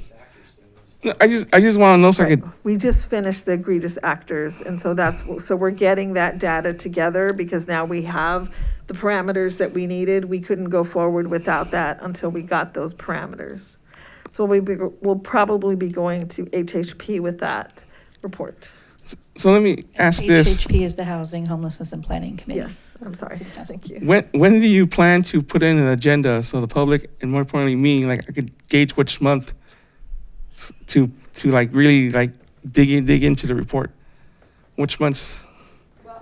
No, I just want to know so I could. We just finished the egregious actors, and so so we're getting that data together because now we have the parameters that we needed. We couldn't go forward without that until we got those parameters. So we'll probably be going to HHP with that report. So let me ask this. HHP is the Housing, Homelessness, and Planning Committee. Yes, I'm sorry. Thank you. When do you plan to put in an agenda so the public, and more importantly me, like I could gauge which month to like really like dig into the report? Which months?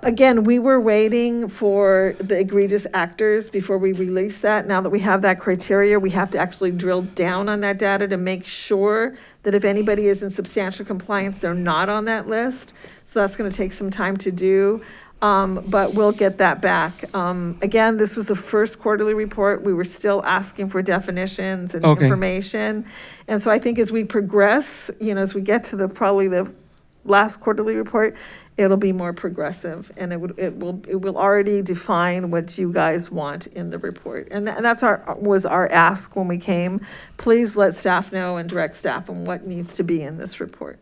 Again, we were waiting for the egregious actors before we release that. Now that we have that criteria, we have to actually drill down on that data to make sure that if anybody is in substantial compliance, they're not on that list. So that's going to take some time to do, but we'll get that back. Again, this was the first quarterly report. We were still asking for definitions and information. And so I think as we progress, as we get to probably the last quarterly report, it'll be more progressive, and it will already define what you guys want in the report. And that's was our ask when we came. Please let staff know and direct staff on what needs to be in this report.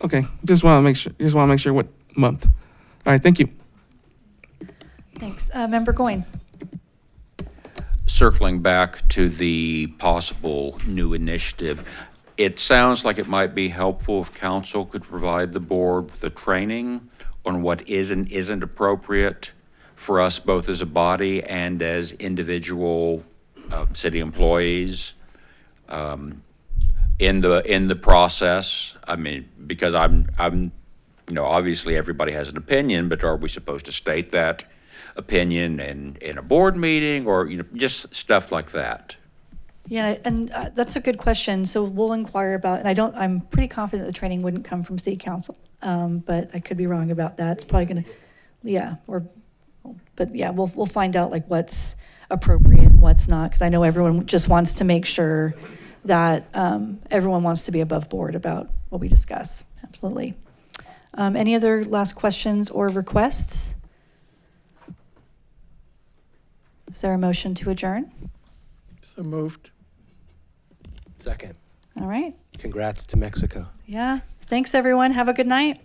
Okay, just want to make sure what month. All right, thank you. Thanks. Member Goin. Circling back to the possible new initiative, it sounds like it might be helpful if council could provide the board with a training on what is and isn't appropriate for us both as a body and as individual city employees in the process. I mean, because I'm obviously everybody has an opinion, but are we supposed to state that opinion in a board meeting or just stuff like that? Yeah, and that's a good question. So we'll inquire about, and I'm pretty confident the training wouldn't come from city council, but I could be wrong about that. It's probably gonna, but we'll find out like what's appropriate and what's not, because I know everyone just wants to make sure that everyone wants to be above board about what we discuss. Absolutely. Any other last questions or requests? Is there a motion to adjourn? So moved. Second. All right. Congrats to Mexico. Yeah. Thanks, everyone. Have a good night.